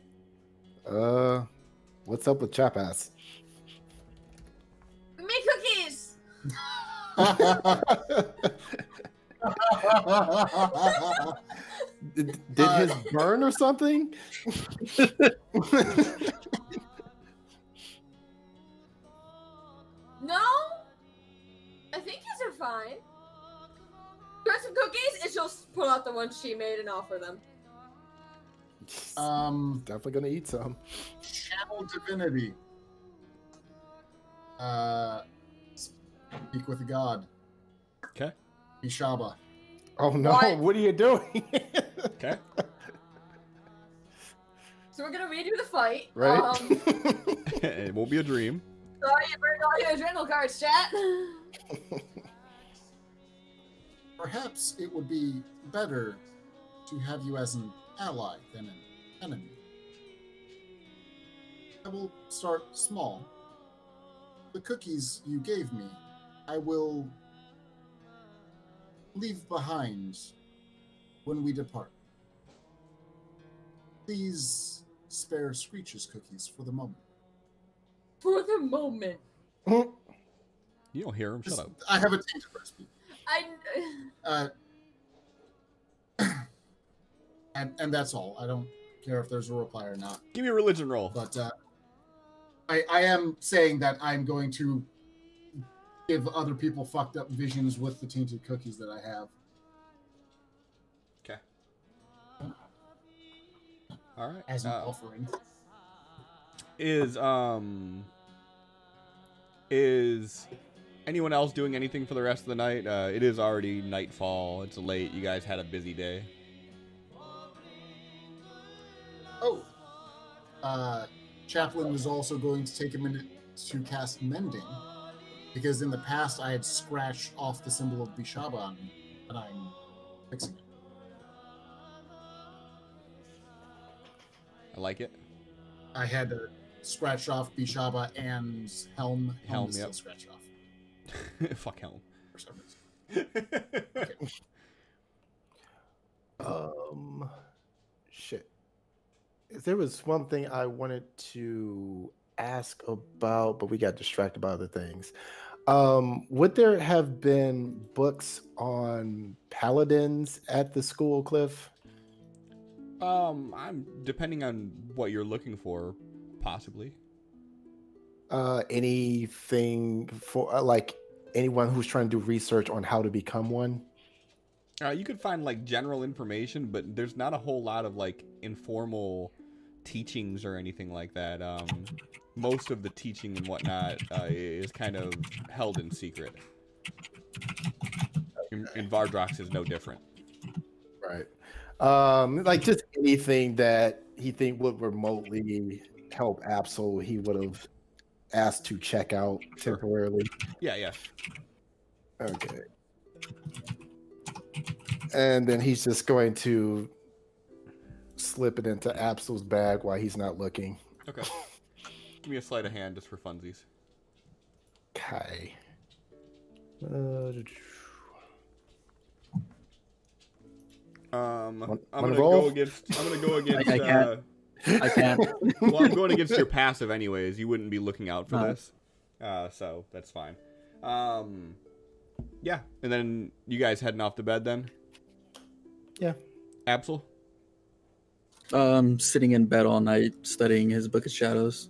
What's up with Chap Ass? We make cookies. Did his burn or something? No, I think his are fine. You want some cookies? And she'll pull out the ones she made and offer them. Definitely gonna eat some. Channel divinity. Speak with a god. Okay. Ishaba. Oh no! What are you doing? Okay. So we're gonna redo the fight. Right. It won't be a dream. Sorry, you burned all your adrenal cards, chat. Perhaps it would be better to have you as an ally than an enemy. I will start small. The cookies you gave me, I will leave behind when we depart. Please spare Screech's cookies for the moment. For the moment. You don't hear him. Shut up. I have a tainted recipe. And that's all. I don't care if there's a reply or not. Give me a religion roll. But I am saying that I'm going to give other people fucked up visions with the tainted cookies that I have. Okay. All right. As an offering. Is anyone else doing anything for the rest of the night? It is already nightfall. It's late. You guys had a busy day. Chaplin was also going to take a minute to cast Mending, because in the past I had scratched off the symbol of Bishaba on me, and I'm fixing it. I like it. I had to scratch off Bishaba and Helm. Helm is still scratched off. Fuck Helm. For some reason. Okay. Shit. There was one thing I wanted to ask about, but we got distracted by other things. Would there have been books on paladins at the school, Cliff? I'm depending on what you're looking for, possibly. Anything for like anyone who's trying to do research on how to become one? You could find like general information, but there's not a whole lot of like informal teachings or anything like that. Most of the teaching and whatnot is kind of held in secret. And Vardrox is no different. Right. Like just anything that he think would remotely help Absol, he would have asked to check out temporarily. Yeah. Okay. And then he's just going to slip it into Absol's bag while he's not looking. Okay. Give me a sleight of hand just for funsies. Okay. I'm gonna go against. I can't. Well, I'm going against your passive anyways. You wouldn't be looking out for this, so that's fine. Yeah, and then you guys heading off to bed then? Yeah. Absol? Sitting in bed all night studying his Book of Shadows.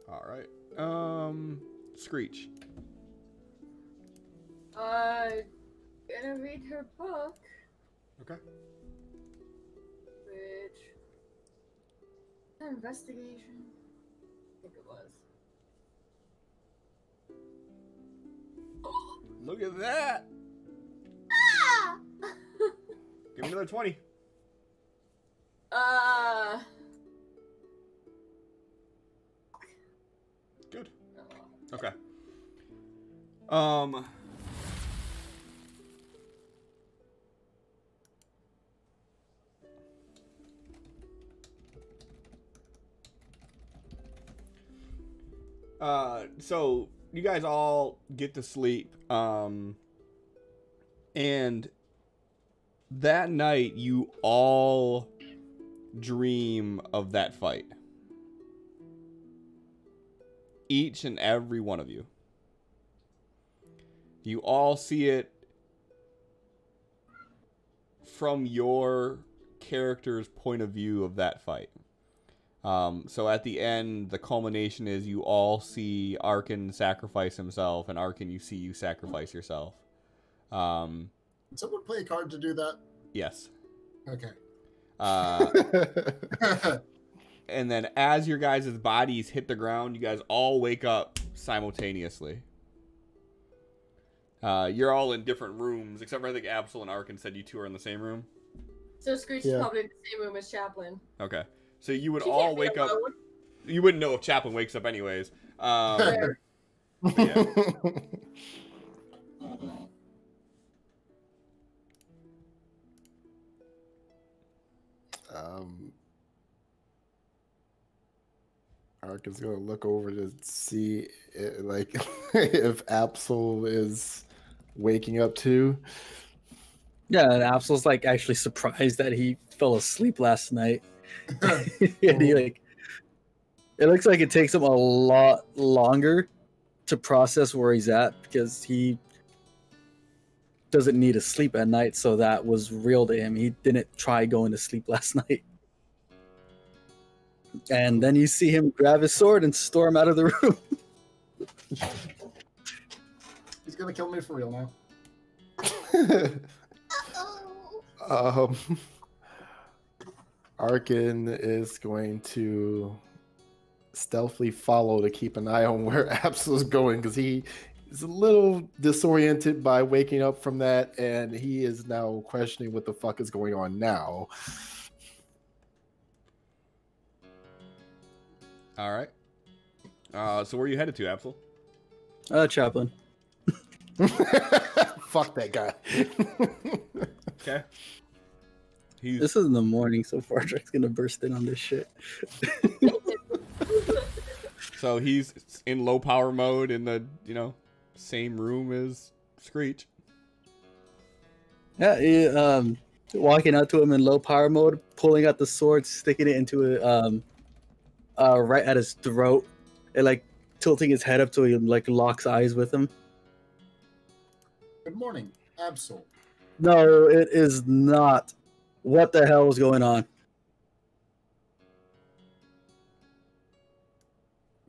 All right. Screech. Gonna read her book. Okay. Which investigation? I think it was. Look at that. Ah! Give me another 20. Good. Okay. So you guys all get to sleep, and that night you all dream of that fight. Each and every one of you. You all see it from your character's point of view of that fight. So at the end, the culmination is you all see Arkin sacrifice himself, and Arkin, you see you sacrifice yourself. Did someone play a card to do that? Yes. Okay. And then as your guys' bodies hit the ground, you guys all wake up simultaneously. You're all in different rooms, except for I think Absol and Arkin said you two are in the same room. So Screech is probably in the same room as Chaplin. Okay. So you would all wake up. You wouldn't know if Chaplin wakes up anyways. Yeah. Arkin's gonna look over to see like if Absol is waking up too. Yeah, and Absol's like actually surprised that he fell asleep last night. And he like, it looks like it takes him a lot longer to process where he's at because he doesn't need to sleep at night, so that was real to him. He didn't try going to sleep last night. And then you see him grab his sword and storm out of the room. He's gonna kill me for real now. Arkin is going to stealthily follow to keep an eye on where Absol is going because he is a little disoriented by waking up from that, and he is now questioning what the fuck is going on now. All right. So where are you headed to, Absol? Chaplain. Fuck that guy. Okay. This is in the morning, so Fardrak's gonna burst in on this shit. So he's in low power mode in the, same room as Screech. Yeah, he, walking out to him in low power mode, pulling out the sword, sticking it into it, right at his throat, and like tilting his head up so he like locks eyes with him. Good morning, Absol. No, it is not. What the hell is going on?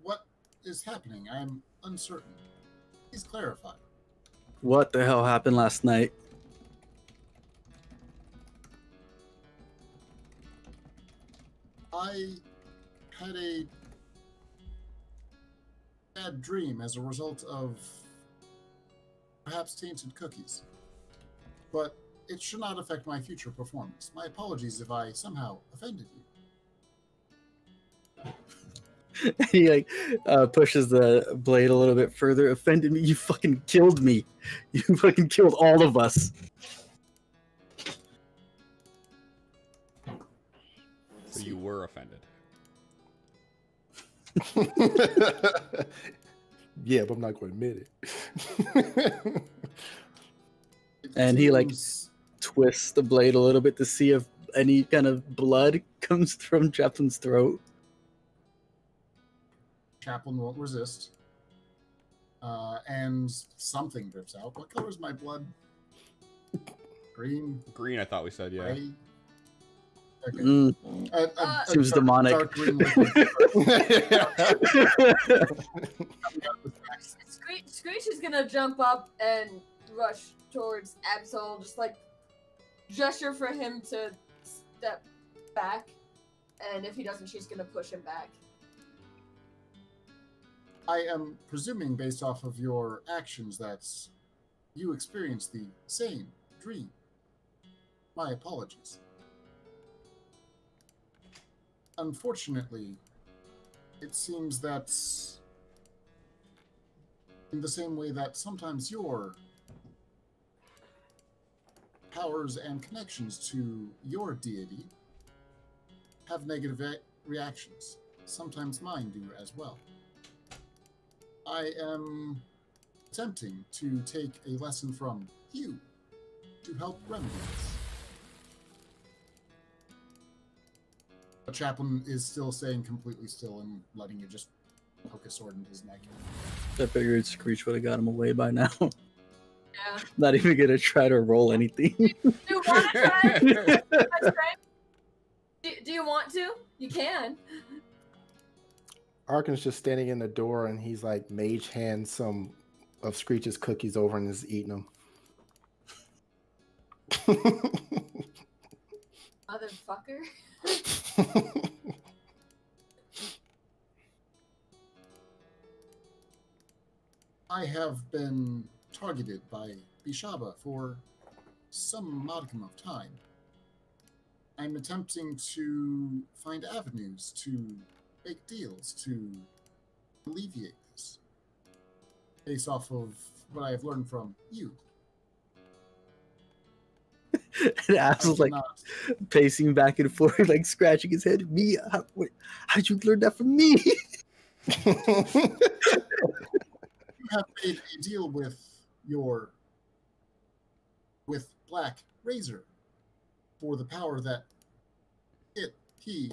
What is happening? I'm uncertain. Please clarify. What the hell happened last night? I had a bad dream as a result of perhaps tainted cookies. But it should not affect my future performance. My apologies if I somehow offended you. He like pushes the blade a little bit further. Offended me? You fucking killed me. You fucking killed all of us. So you were offended. Yeah, but I'm not going to admit it. And he like twists the blade a little bit to see if any kind of blood comes from Chaplin's throat. Chaplain won't resist. And something drips out. What color is my blood? Green? Green, I thought we said, yeah. Gray? Okay. Seems demonic. Dark green Screech is gonna jump up and rush towards Absol, just like gesture for him to step back, and if he doesn't, she's gonna push him back. I am presuming, based off of your actions, that you experienced the same dream. My apologies. Unfortunately, it seems that in the same way that sometimes your powers and connections to your deity have negative reactions. Sometimes mine do as well. I am attempting to take a lesson from you to help remedy this. The chaplain is still staying completely still and letting you just poke a sword in his neck. I figured Screech would have got him away by now. Yeah. Not even gonna try to roll anything. Do you want to try? Do you want to? You can. Arkin's just standing in the door and he's like mage hands some of Screech's cookies over and is eating them. Motherfucker. I have been targeted by Bishaba for some modicum of time. I'm attempting to find avenues to make deals to alleviate this, based off of what I have learned from you. And Ash like pacing back and forth, like scratching his head. Me? How did you learn that from me? You have made a deal with Black Razor for the power that he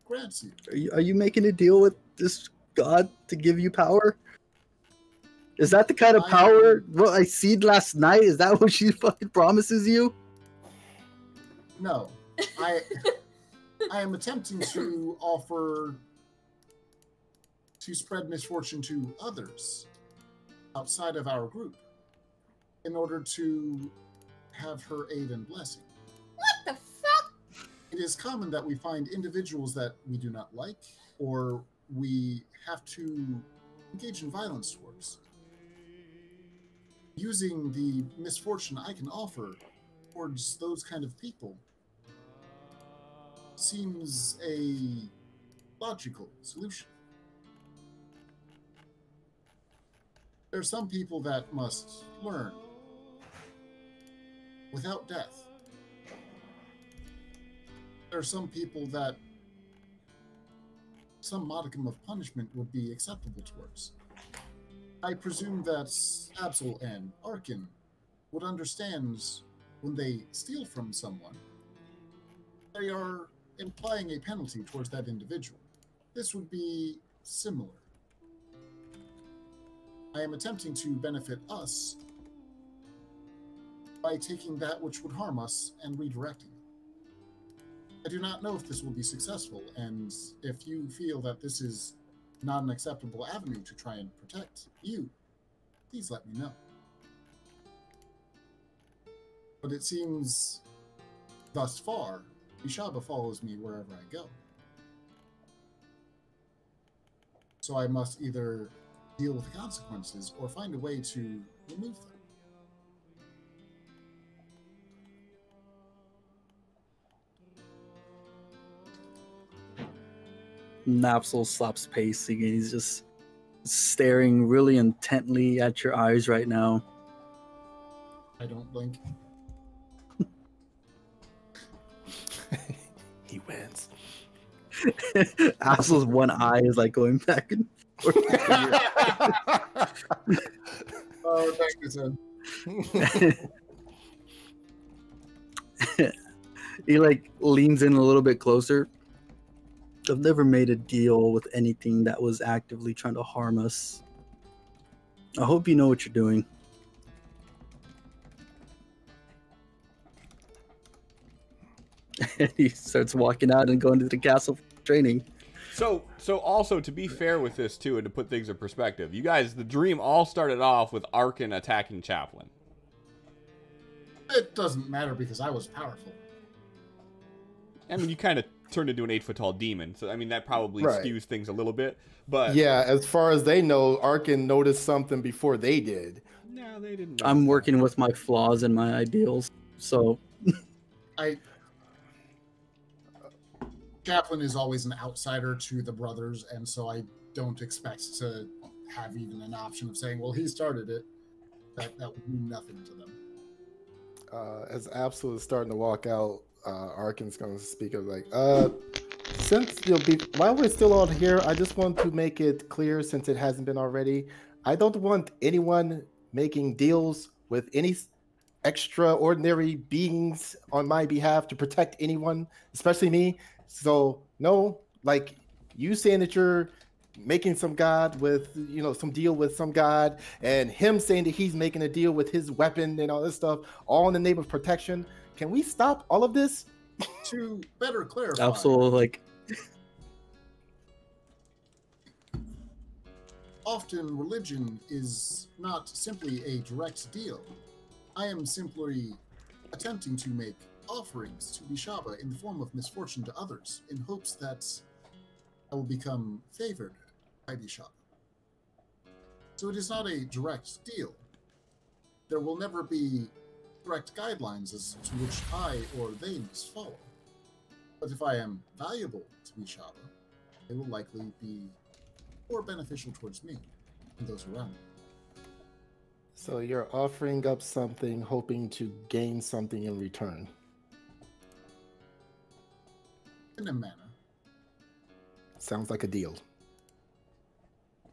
grants you. Are you making a deal with this god to give you power? Is that the kind of power what I seen last night? Is that what she fucking promises you? No. I am attempting to offer to spread misfortune to others outside of our group in order to have her aid and blessing. What the fuck? It is common that we find individuals that we do not like or we have to engage in violence towards. Using the misfortune I can offer towards those kind of people seems a logical solution. There are some people that must learn without death. There are some people that some modicum of punishment would be acceptable towards. I presume that Absol and Arkin would understand when they steal from someone, they are implying a penalty towards that individual. This would be similar. I am attempting to benefit us by taking that which would harm us and redirecting it. I do not know if this will be successful, and if you feel that this is not an acceptable avenue to try and protect you, please let me know. But it seems, thus far, Ishaba follows me wherever I go. So I must either deal with the consequences or find a way to remove them. Napsel stops pacing and he's just staring really intently at your eyes right now. I don't blink. He wins. Napsel's one eye is like going back and forth. Oh, thank you, son. He like leans in a little bit closer. I've never made a deal with anything that was actively trying to harm us. I hope you know what you're doing. And he starts walking out and going to the castle for training. So also to be fair with this too, and to put things in perspective, you guys, the dream all started off with Arkin attacking Chaplin. It doesn't matter because I was powerful. I mean, you kind of turned into an 8-foot-tall demon, so I mean that probably skews things a little bit. But yeah, as far as they know, Arkin noticed something before they did. No, they didn't. I'm working with my flaws and my ideals, so Chaplin is always an outsider to the brothers, and so I don't expect to have even an option of saying, well, he started it. That would mean nothing to them. As Absol is starting to walk out, Arkin's going to speak of like, since while we're still all here, I just want to make it clear, since it hasn't been already, I don't want anyone making deals with any extraordinary beings on my behalf to protect anyone, especially me. So no, like you saying that you're making some god with, some deal with some god, and him saying that he's making a deal with his weapon and all this stuff, all in the name of protection. Can we stop all of this? To better clarify, Absolutely. Often religion is not simply a direct deal. I am simply attempting to make offerings to Ishaba in the form of misfortune to others, in hopes that I will become favored by Ishaba. So it is not a direct deal. There will never be direct guidelines as to which I or they must follow. But if I am valuable to Ishaba, they will likely be more beneficial towards me and those around me. So you're offering up something, hoping to gain something in return. In a manner. Sounds like a deal.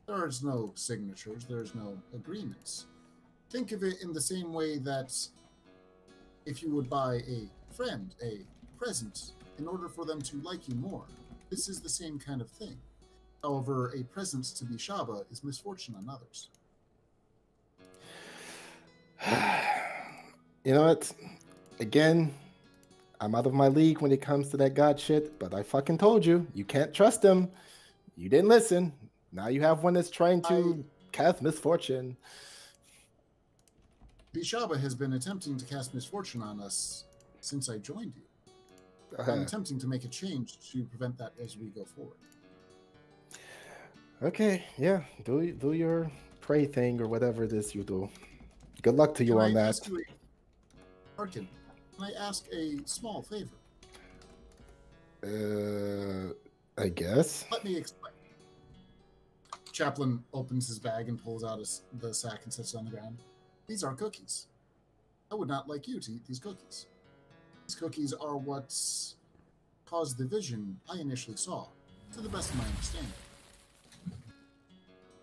There is no signatures, there's no agreements. Think of it in the same way that if you would buy a friend a present in order for them to like you more, this is the same kind of thing. However, a present to Ishaba is misfortune on others. You know what? Again, I'm out of my league when it comes to that god shit, but I fucking told you, you can't trust him. You didn't listen. Now you have one that's trying to cast misfortune. Ishaba has been attempting to cast misfortune on us since I joined you. I'm attempting to make a change to prevent that as we go forward. Okay, yeah, do your pray thing or whatever it is you do. Good luck to you on that. Arkin, can I ask a small favor? I guess. Let me explain. Chaplain opens his bag and pulls out the sack and sets it on the ground. These are cookies. I would not like you to eat these cookies. These cookies are what's caused the vision I initially saw, to the best of my understanding.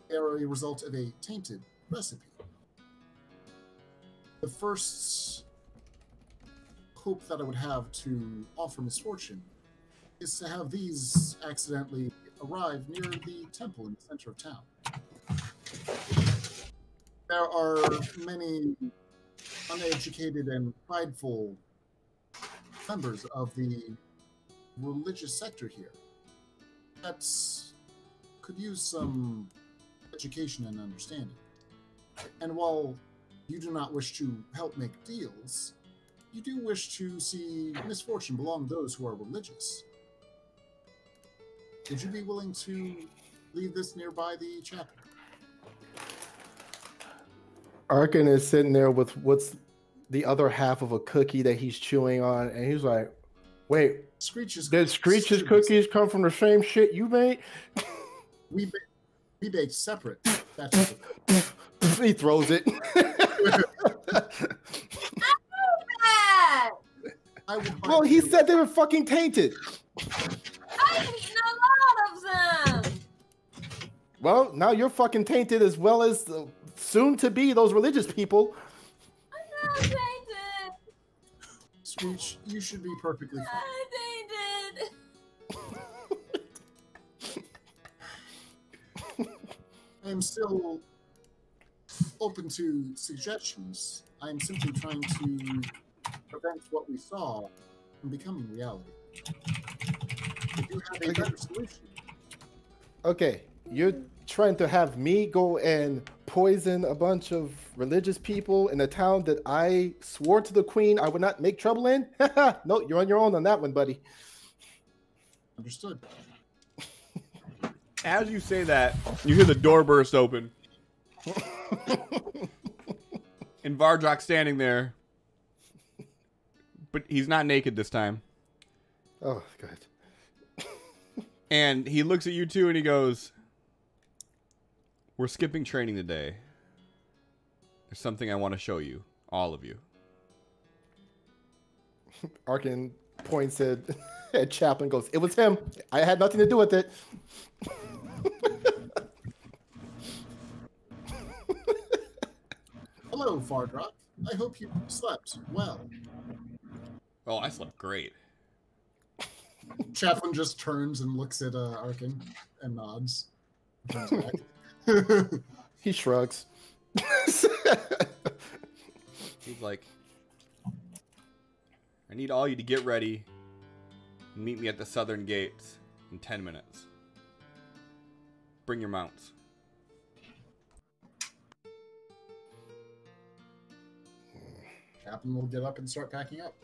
They are a result of a tainted recipe. The first hope that I would have to offer misfortune is to have these accidentally arrive near the temple in the center of town. There are many uneducated and prideful members of the religious sector here that could use some education and understanding. And while you do not wish to help make deals, you do wish to see misfortune belong to those who are religious. Would you be willing to leave this nearby the chapel? Arkin is sitting there with what's the other half of a cookie that he's chewing on, and he's like, wait, did Screech's cookies come from the same shit you made? We baked separate. He throws it. Well, he said they were fucking tainted. I've eaten a lot of them. Well, now you're fucking tainted as well as soon to be those religious people. I'm not tainted. Screech, you should be perfectly fine. I'm tainted. I am still open to suggestions. I am simply trying to prevent what we saw from becoming reality. If you have a better solution. Okay, you're trying to have me go and poison a bunch of religious people in a town that I swore to the queen I would not make trouble in? No, you're on your own on that one, buddy. Understood. As you say that, you hear the door burst open. And Vardrak standing there. But he's not naked this time. Oh, God. And he looks at you two and he goes, we're skipping training today. There's something I want to show you. All of you. Arkin points at Chaplain, goes, it was him. I had nothing to do with it. Hello, Vardrak. I hope you slept well. Oh, I slept great. Chaplain just turns and looks at Arkin and nods. Turns back. He shrugs. He's like, I need all you to get ready and meet me at the southern gates in 10 minutes. Bring your mounts. Chaplain will get up and start packing up.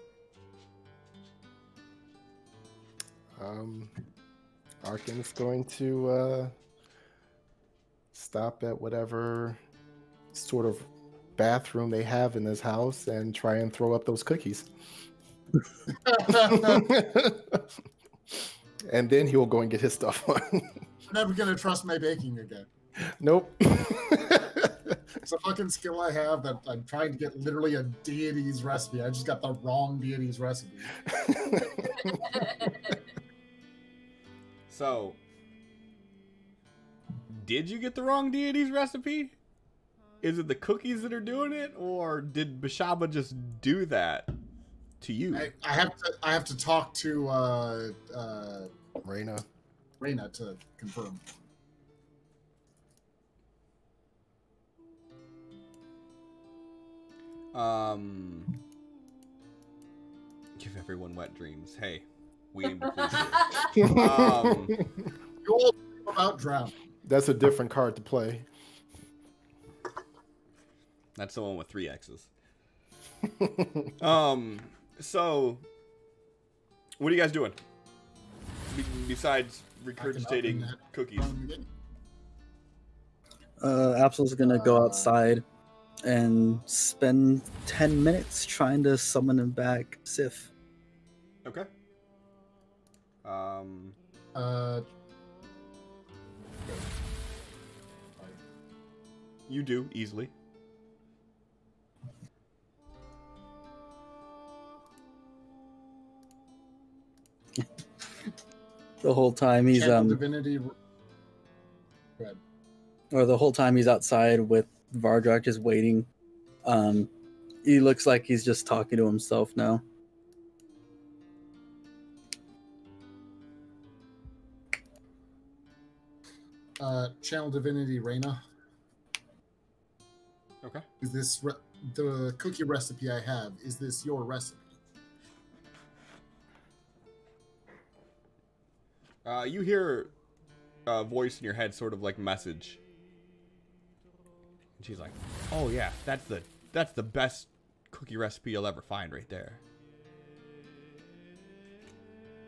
Arkin's going to stop at whatever sort of bathroom they have in this house and try and throw up those cookies. And then he'll go and get his stuff on. I'm never going to trust my baking again. Nope. It's a fucking skill I have that I'm trying to get literally a deity's recipe. I just got the wrong deity's recipe. So, did you get the wrong deity's recipe? Is it the cookies that are doing it, or did Bashaba just do that to you? I have to talk to Reyna to confirm. Give everyone wet dreams. Hey, we aim to please you. You all know about drowning. That's a different card to play. That's the one with 3 X's. So, what are you guys doing? Besides regurgitating cookies. Absol's gonna go outside and spend 10 minutes trying to summon him back Sif. Okay. You do, easily. The whole time he's Divinity. Go ahead. Or the whole time he's outside with Vardrak just waiting. He looks like he's just talking to himself now. Channel Divinity Reyna. Okay. Is this the cookie recipe I have? Is this your recipe? You hear a voice in your head, sort of like message. And she's like, "Oh yeah, that's the best cookie recipe you'll ever find, right there."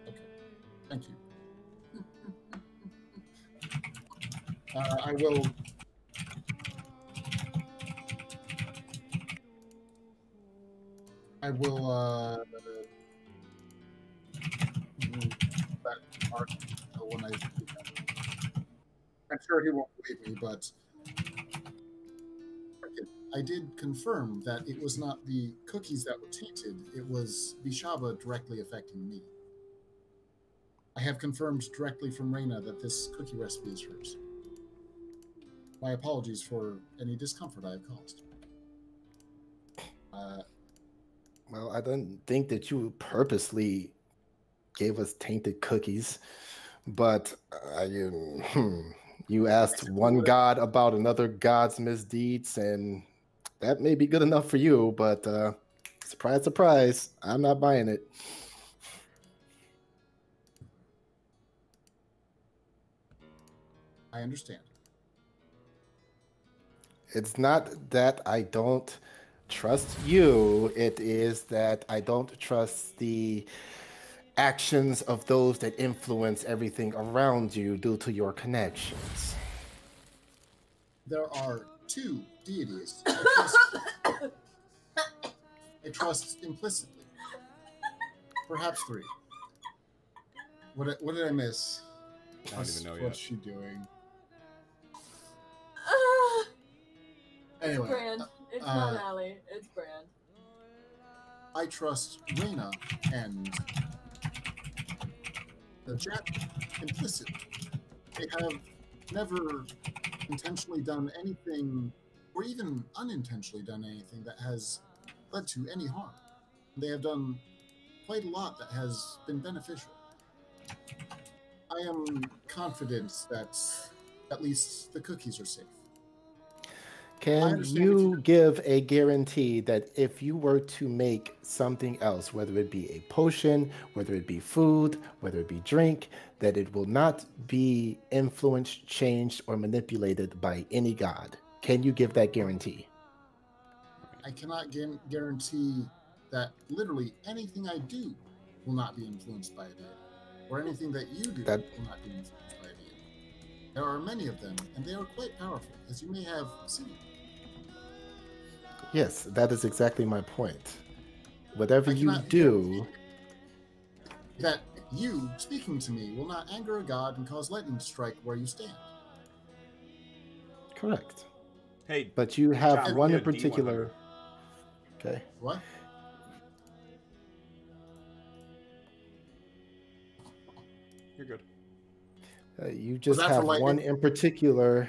Okay, thank you. I will. That art when I'm sure he won't believe me, but I did confirm that it was not the cookies that were tainted, it was Bishaba directly affecting me. I have confirmed directly from Reyna that this cookie recipe is hers. My apologies for any discomfort I have caused. Well, I don't think that you purposely gave us tainted cookies, but you asked one god about another god's misdeeds, and that may be good enough for you, but surprise, surprise, I'm not buying it. I understand. It's not that I don't trust you, it is that I don't trust the actions of those that influence everything around you due to your connections. There are two deities I trust implicitly. Perhaps three. What did I miss? I don't even know What's yet. she doing? Anyway, Brand. It's not Allie. It's Brand. I trust Reyna and the Jet implicitly. They have never intentionally done anything, or even unintentionally done anything that has led to any harm. They have done quite a lot that has been beneficial. I am confident that at least the cookies are safe. Can you give a guarantee that if you were to make something else, whether it be a potion, whether it be food, whether it be drink, that it will not be influenced, changed, or manipulated by any god? Can you give that guarantee? I cannot guarantee that literally anything I do will not be influenced by a deity, or anything that you do will not be influenced by a deity. There are many of them, and they are quite powerful, as you may have seen. Yes, that is exactly my point. Whatever you do... That you, speaking to me, will not anger a god and cause lightning to strike where you stand. Correct. Hey, but you have one in particular... Okay. What? You're good. You just have one in particular...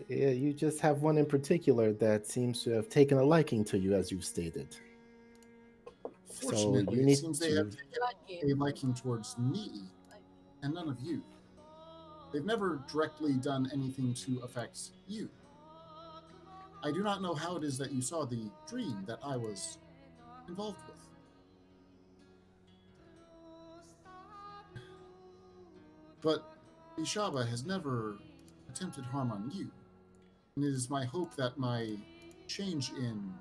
yeah, you just have one in particular that seems to have taken a liking to you, as you've stated. Fortunately, it seems they have taken a liking towards me, and none of you. They've never directly done anything to affect you. I do not know how it is that you saw the dream that I was involved with. But Bishaba has never attempted harm on you. And it is my hope that my change in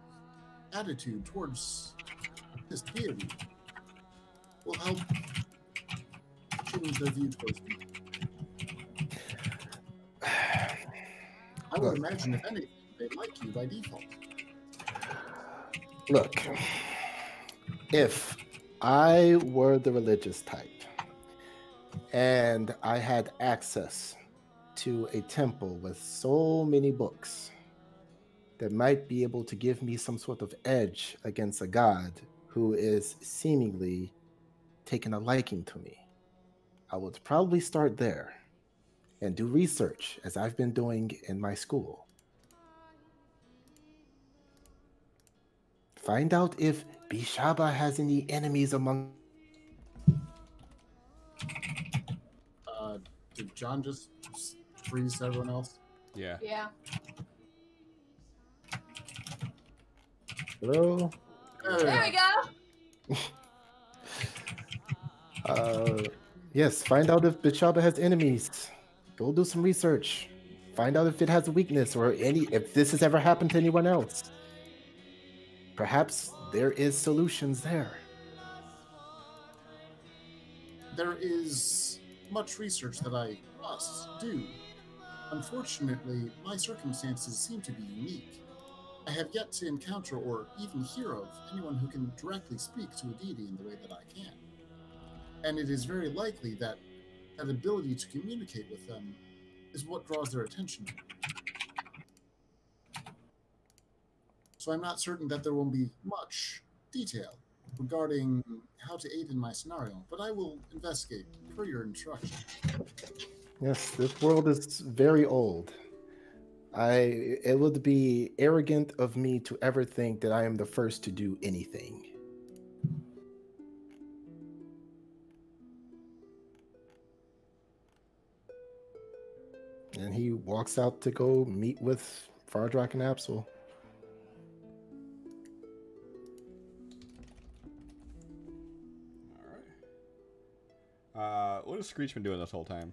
attitude towards this deity will help change their view towards me. I would imagine, if anything, they like you by default. Look, if I were the religious type and I had access to a temple with so many books that might be able to give me some sort of edge against a god who is seemingly taking a liking to me. I would probably start there and do research as I've been doing in my school. Find out if Bishaba has any enemies among. Did John just freeze everyone else? Yeah. Yeah. Hello? There we go. Yes, find out if Bishaba has enemies. Go do some research. Find out if it has a weakness or if this has ever happened to anyone else. Perhaps there is solutions there. There is much research that I must do. Unfortunately, my circumstances seem to be unique. I have yet to encounter or even hear of anyone who can directly speak to a deity in the way that I can. And it is very likely that that ability to communicate with them is what draws their attention. So I'm not certain that there will be much detail regarding how to aid in my scenario, but I will investigate per your instruction. Yes, this world is very old. It would be arrogant of me to ever think that I am the first to do anything. And he walks out to go meet with Fardrak and Absol. Alright. What has Screech been doing this whole time?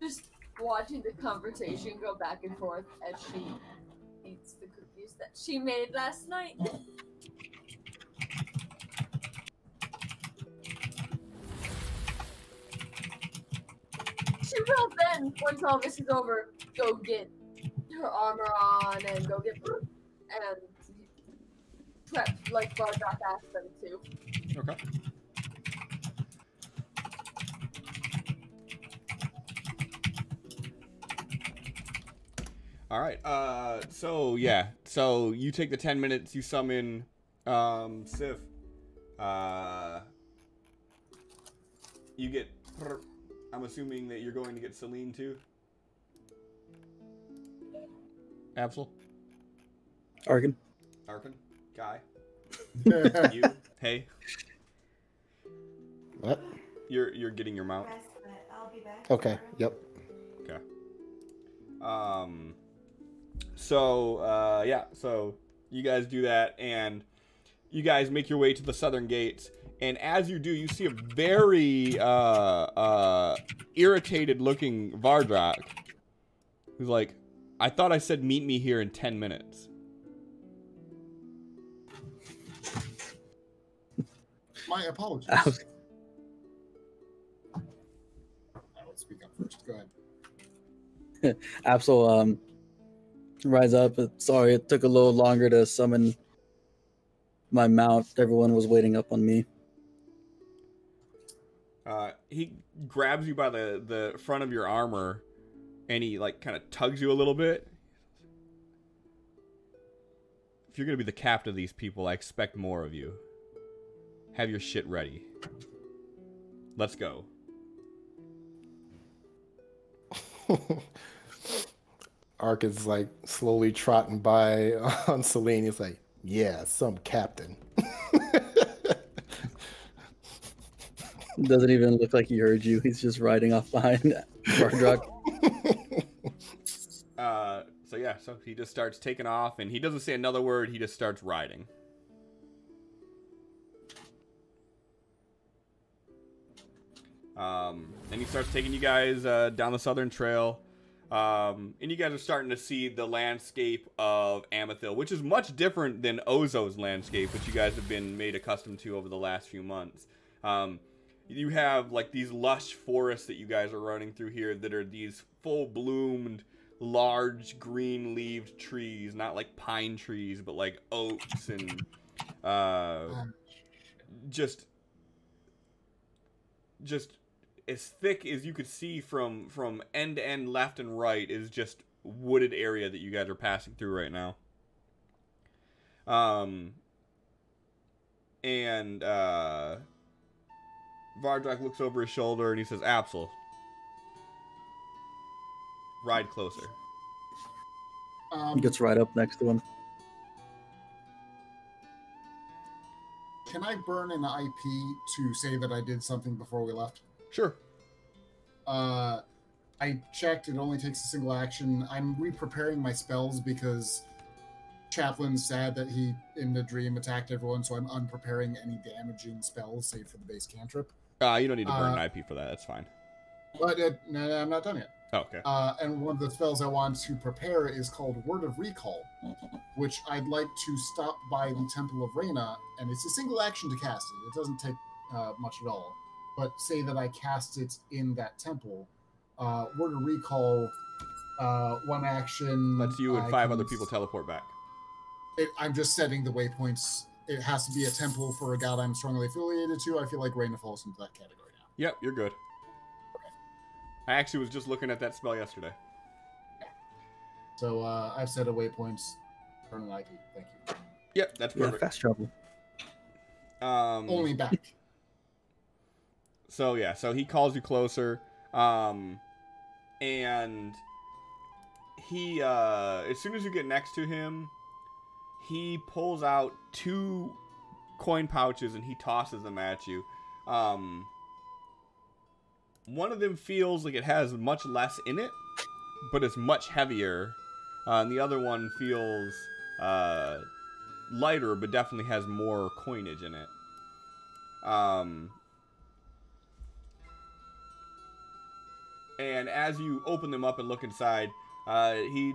Just watching the conversation go back and forth as she eats the cookies that she made last night. She will then, once all this is over, go get her armor on and go get and prep like Bardock asked them to. Okay. All right. So yeah. So you take the 10 minutes. You summon Sif. You get. I'm assuming that you're going to get Celine too. Absol. Arkin. Guy. You. Hey. What? You're getting your mount. I'll be back. Okay. Yep. Okay. So yeah, so you guys do that, and you guys make your way to the southern gates, and as you do, you see a very irritated looking Vardrak who's like, I thought I said meet me here in 10 minutes. My apologies. I will speak up first. Go ahead. Absol rise up. Sorry, it took a little longer to summon my mount. Everyone was waiting up on me. He grabs you by the front of your armor, and he like kind of tugs you a little bit. If you're gonna be the captain of these people, I expect more of you. Have your shit ready. Let's go. Arkin's like slowly trotting by on Celine. He's like, yeah, some captain. Doesn't even look like he heard you. He's just riding off behind Vardrak. So yeah, so he just starts taking off, and he doesn't say another word. He just starts riding. And he starts taking you guys down the southern trail. And you guys are starting to see the landscape of Amethil, which is much different than Ozo's landscape, which you guys have been made accustomed to over the last few months. You have like these lush forests that you guys are running through here that are these full-bloomed, large green-leaved trees, not like pine trees, but like oaks and just as thick as you could see from end to end, left and right, is just wooded area that you guys are passing through right now. And Vardrak looks over his shoulder and he says, Absol, ride closer. He gets right up next to him. Can I burn an IP to say that I did something before we left? Sure. I checked. It only takes a single action. I'm re-preparing my spells because Chaplain's sad that he, in the dream, attacked everyone, so I'm unpreparing any damaging spells, save for the base cantrip. You don't need to burn an IP for that. That's fine. But no, I'm not done yet. Oh, okay. And one of the spells I want to prepare is called Word of Recall, which I'd like to stop by the Temple of Reyna, and it's a single action to cast it. It doesn't take much at all. But say that I cast it in that temple. Word of Recall, one action. Lets you and 5 other people teleport back. I'm just setting the waypoints. It has to be a temple for a god I'm strongly affiliated to. I feel like Reyna falls into that category now. Yep, you're good. Okay. I actually was just looking at that spell yesterday. So I've set a waypoints. Burn an IP. Thank you. Yep, that's perfect. Yeah, fast travel. Only back. So yeah, so he calls you closer, and he as soon as you get next to him, he pulls out 2 coin pouches and he tosses them at you. One of them feels like it has much less in it, but it's much heavier. And the other one feels lighter, but definitely has more coinage in it. And as you open them up and look inside, he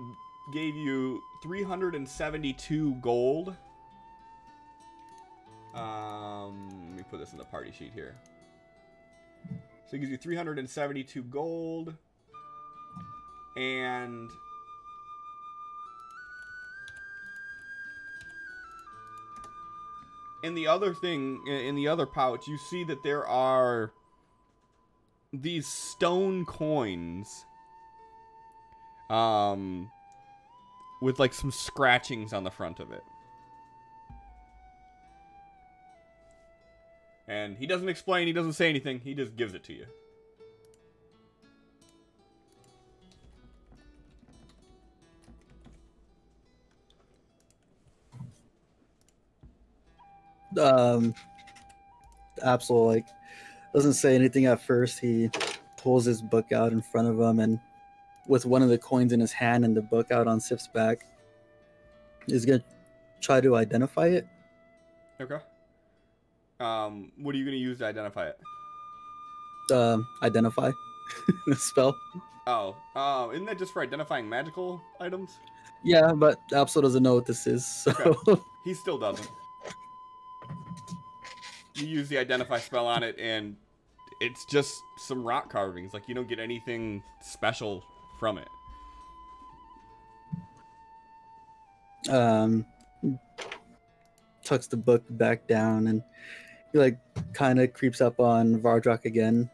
gave you 372 gold. Let me put this in the party sheet here. So he gives you 372 gold. And in the other pouch, you see that there are these stone coins with like some scratchings on the front of it. And he doesn't explain, he doesn't say anything, he just gives it to you. Absol, like, doesn't say anything at first. He pulls his book out in front of him, and with one of the coins in his hand and the book out on Sif's back, he's gonna try to identify it. Okay. What are you gonna use to identify it? Identify the spell. Oh, isn't that just for identifying magical items? Yeah, but Absol doesn't know what this is, so okay. He still doesn't. You use the identify spell on it, and it's just some rock carvings. Like, you don't get anything special from it. Tucks the book back down, and he like kind of creeps up on Vardrak again.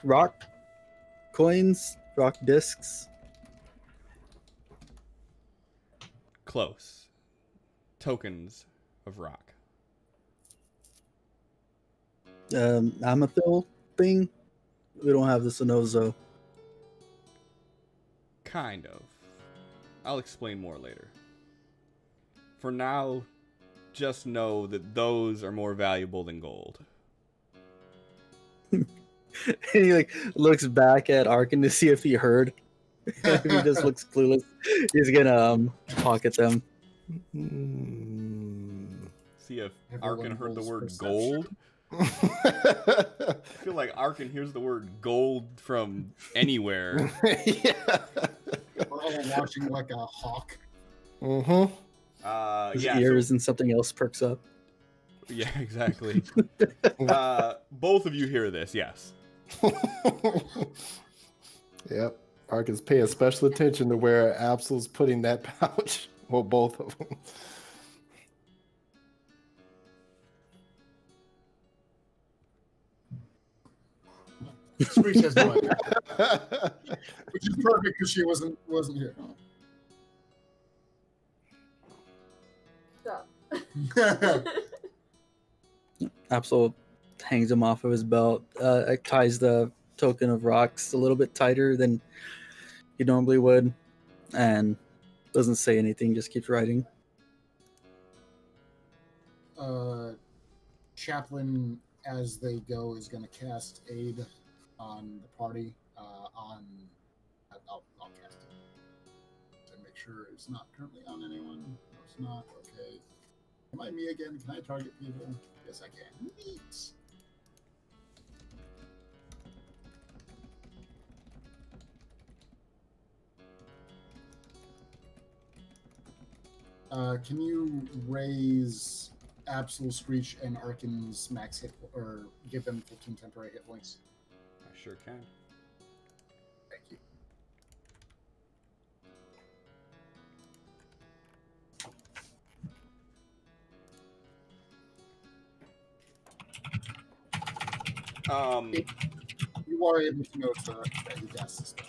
Rock coins, rock discs. Close. Tokens of rock. Amethyl thing. We don't have the Sonozo. Kind of. I'll explain more later. For now, just know that those are more valuable than gold. And he like looks back at Arkin to see if he heard. If he just looks clueless, he's gonna pocket them. See if Arkin heard the word gold. I feel like Arkin hears the word gold from anywhere. Yeah. We're all watching like a hawk. His yeah, ears and something else perks up. Yeah, exactly. Both of you hear this, yes. Yep. Arkin's paying special attention to where Absol's putting that pouch. Well, both of them. Screech has no idea. Which is perfect because she wasn't here. Stop. Absol hangs him off of his belt, ties the token of rocks a little bit tighter than he normally would, and doesn't say anything, just keeps writing. Chaplain, as they go, is going to cast aid on the party. I'll cast it to make sure it's not currently on anyone. No, it's not. Okay. Am I me again? Can I target people? Yes, I can. Neat. Can you raise Absol, Screech, and Arkin's max hit, or give them 15 temporary hit points? I sure can. Thank you. You are able to note that he casts this spell.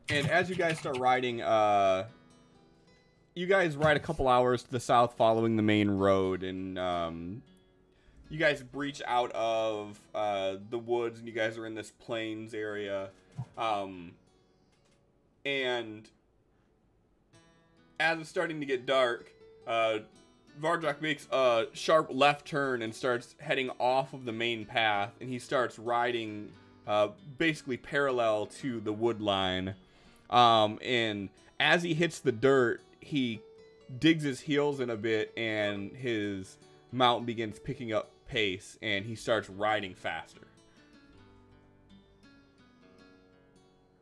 And as you guys start riding, you guys ride a couple hours to the south following the main road, and you guys breach out of the woods, and you guys are in this plains area. And as it's starting to get dark, Vardrak makes a sharp left turn and starts heading off of the main path, and he starts riding basically parallel to the wood line. And as he hits the dirt, he digs his heels in a bit, and his mount begins picking up pace, and he starts riding faster.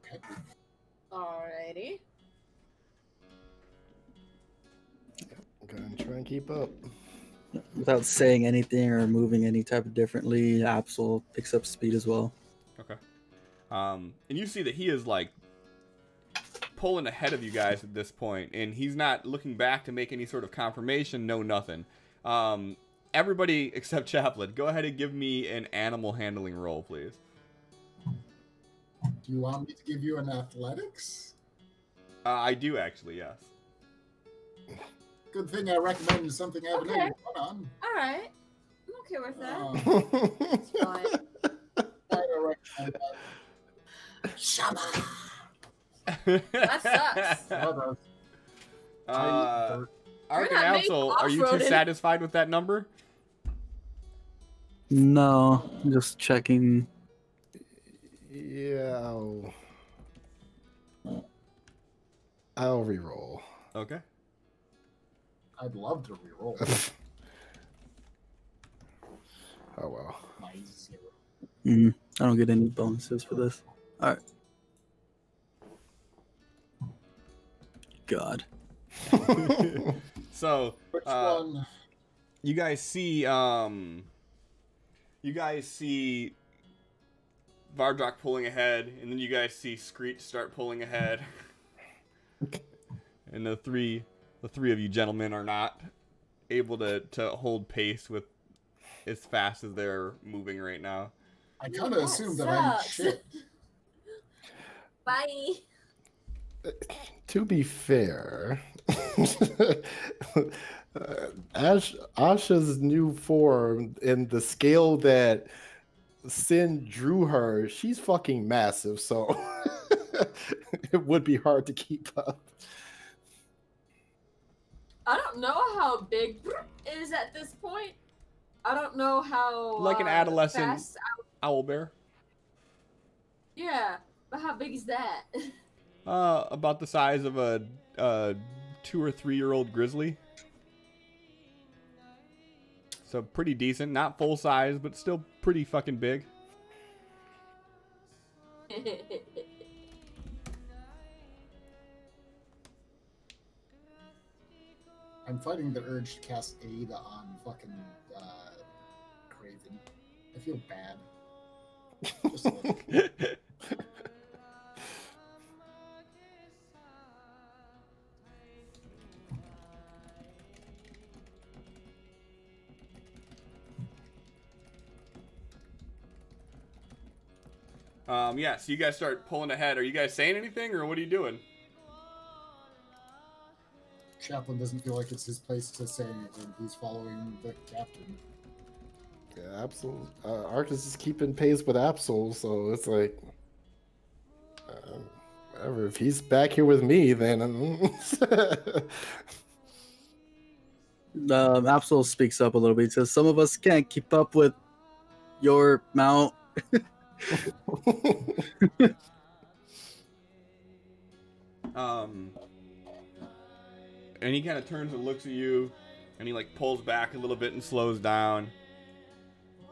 Okay. Alrighty. Gonna try and keep up. Without saying anything or moving any type of differently, Absol picks up speed as well. Okay. And you see that he is like pulling ahead of you guys at this point, and he's not looking back to make any sort of confirmation. No, nothing. Everybody except Chaplain, go ahead and give me an animal handling roll, please. Do you want me to give you an athletics? I do actually, yes. Good thing I recommended something I haven't had fun on. Alright. I'm okay with that. It's fine. I recommend that. Shama! That sucks. Ark and not made Absol, are you too off-roaded. satisfied with that number? No, just checking. Yeah, I'll reroll. Okay. I'd love to reroll. Oh well. Nice. I don't get any bonuses for this. All right. God. So, Which one? you guys see Vardrak pulling ahead, and then you guys see Screech start pulling ahead. And the three of you gentlemen are not able to hold pace with as fast as they're moving right now. I kind of assumed that I'm sucks. shit. Bye. To be fair, Asha's new form and the scale that Sin drew her, she's fucking massive, so it would be hard to keep up. I don't know how big is at this point. I don't know how Like an adolescent fast owlbear. Yeah, but how big is that? About the size of a 2 or 3 year old grizzly. So pretty decent, not full size, but still pretty fucking big. I'm fighting the urge to cast aid on fucking Craven. I feel bad. Just a little. Yeah, so you guys start pulling ahead. Are you guys saying anything, or what are you doing? Chaplain doesn't feel like it's his place to say anything. He's following the captain. Yeah, Absol. Arcus is keeping pace with Absol, so it's like, whatever. If he's back here with me, then. Absol speaks up a little bit. He says, "Some of us can't keep up with your mount." And he kind of turns and looks at you, and he like pulls back a little bit and slows down.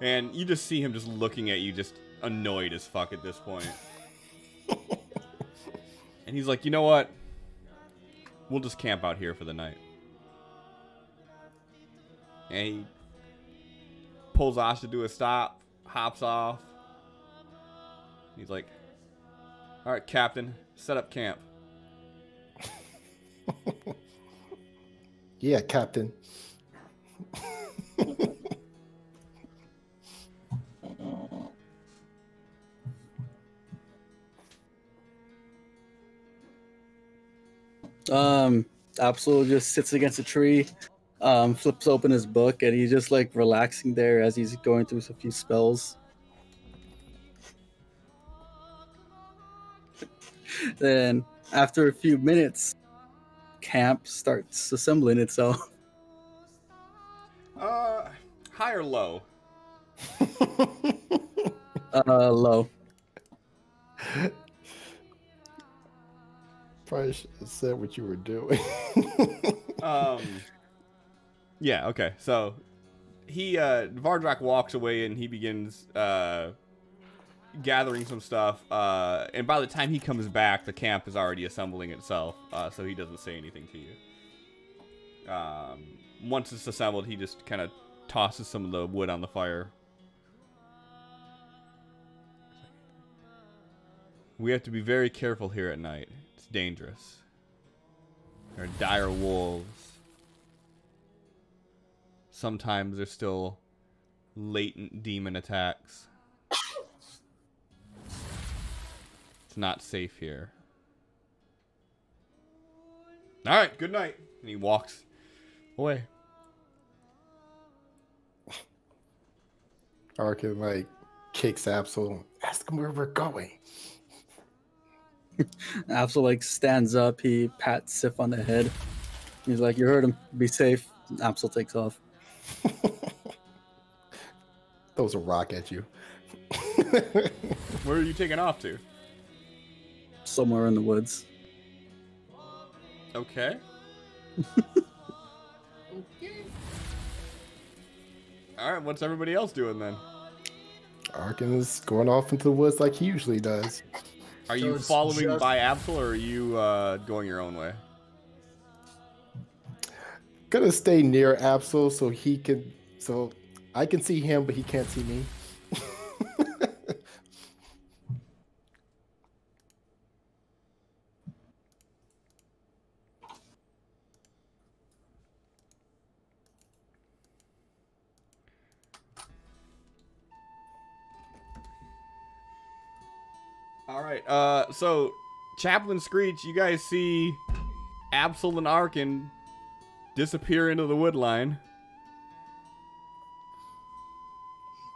And you just see him just looking at you, just annoyed as fuck at this point. And he's like, you know what? We'll just camp out here for the night. And he pulls Ash to do a stop, hops off. He's like, all right, Captain, set up camp. Yeah, Captain. Absol just sits against a tree, flips open his book, and he's just like relaxing there as he's going through a few spells. Then, after a few minutes, camp starts assembling itself. High or low? Low. Probably should have said what you were doing. Yeah, okay. So he Vardrak walks away and he begins gathering some stuff. And by the time he comes back, the camp is already assembling itself. So he doesn't say anything to you. Once it's assembled, he just kind of tosses some of the wood on the fire. We have to be very careful here at night. It's dangerous. There are dire wolves. Sometimes there's still latent demon attacks. It's not safe here. Alright, good night. And he walks away. Arkin like kicks Absol. Ask him where we're going. Absol like stands up. He pats Sif on the head. He's like, "You heard him. Be safe." Absol takes off. Throws a rock at you. Where are you taking off to? Somewhere in the woods. Okay. Okay. Alright, what's everybody else doing then? Arkin is going off into the woods like he usually does. Are you following by Absol, or are you going your own way? Gonna stay near Absol so I can see him, but he can't see me. Alright, so Chaplain Screech, you guys see Absol and Arkin disappear into the wood line.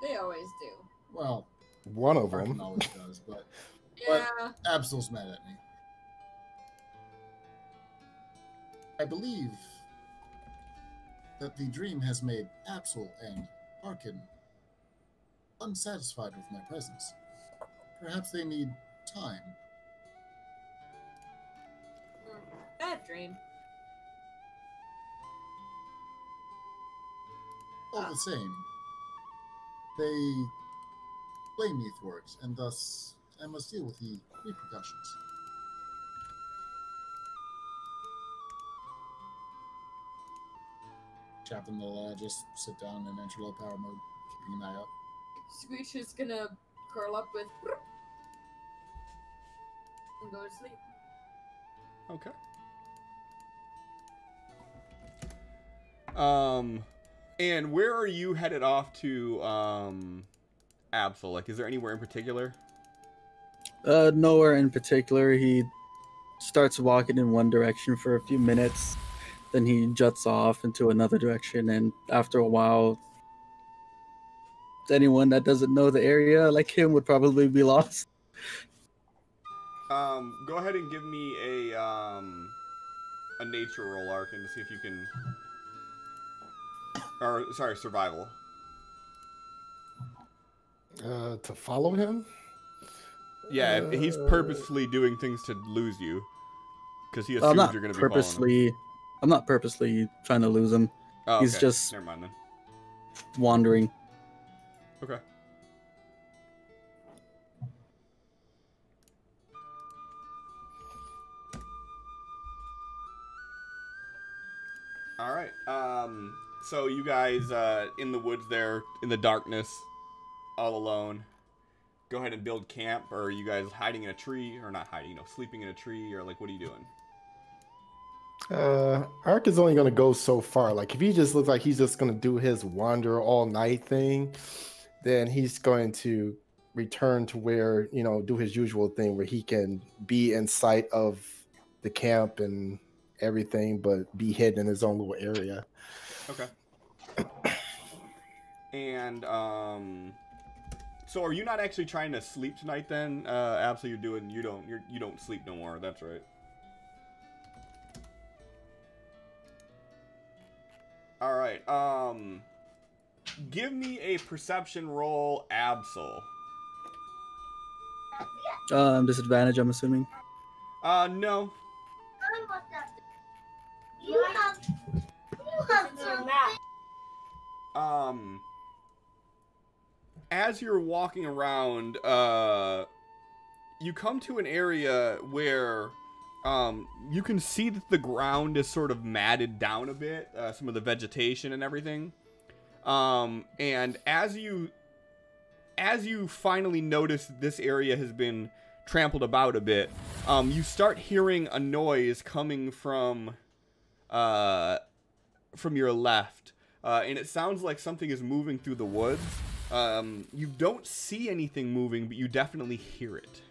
They always do. Well, One of Arkin them. always does, but Yeah. Absol's mad at me. I believe that the dream has made Absol and Arkin unsatisfied with my presence. Perhaps they need time. Bad dream. All the same, they blame me for it, and thus I must deal with the repercussions. Chaplain will just sit down and enter low power mode, keeping an eye out. Screech is gonna curl up with and go to sleep. Okay. And where are you headed off to, Absol? Like, is there anywhere in particular? Nowhere in particular. He starts walking in one direction for a few minutes, then he juts off into another direction, and after a while, anyone that doesn't know the area like him would probably be lost. Go ahead and give me a nature roll, Arkin, to see if you can... Or, sorry, survival. To follow him? Yeah, he's purposefully doing things to lose you. Because he assumes you're going to be following him. I'm not purposely trying to lose him. Oh, he's okay. just Never mind then. Wandering. Okay. All right. So you guys in the woods there, in the darkness, all alone. Go ahead and build camp, or are you guys hiding in a tree, or not hiding, sleeping in a tree, or like what are you doing? Ark is only gonna go so far. Like if he just looks like he's just gonna do his wander all night thing, then he's going to return to where, do his usual thing where he can be in sight of the camp and everything, but be hidden in his own little area. Okay. And so are you not actually trying to sleep tonight then? Absolutely, you don't sleep no more. That's right. All right. Give me a perception roll, Absol. Disadvantage, I'm assuming. No. As you're walking around, you come to an area where you can see that the ground is sort of matted down a bit, some of the vegetation and everything. And as you finally notice this area has been trampled about a bit, you start hearing a noise coming from your left, and it sounds like something is moving through the woods. You don't see anything moving, but you definitely hear it.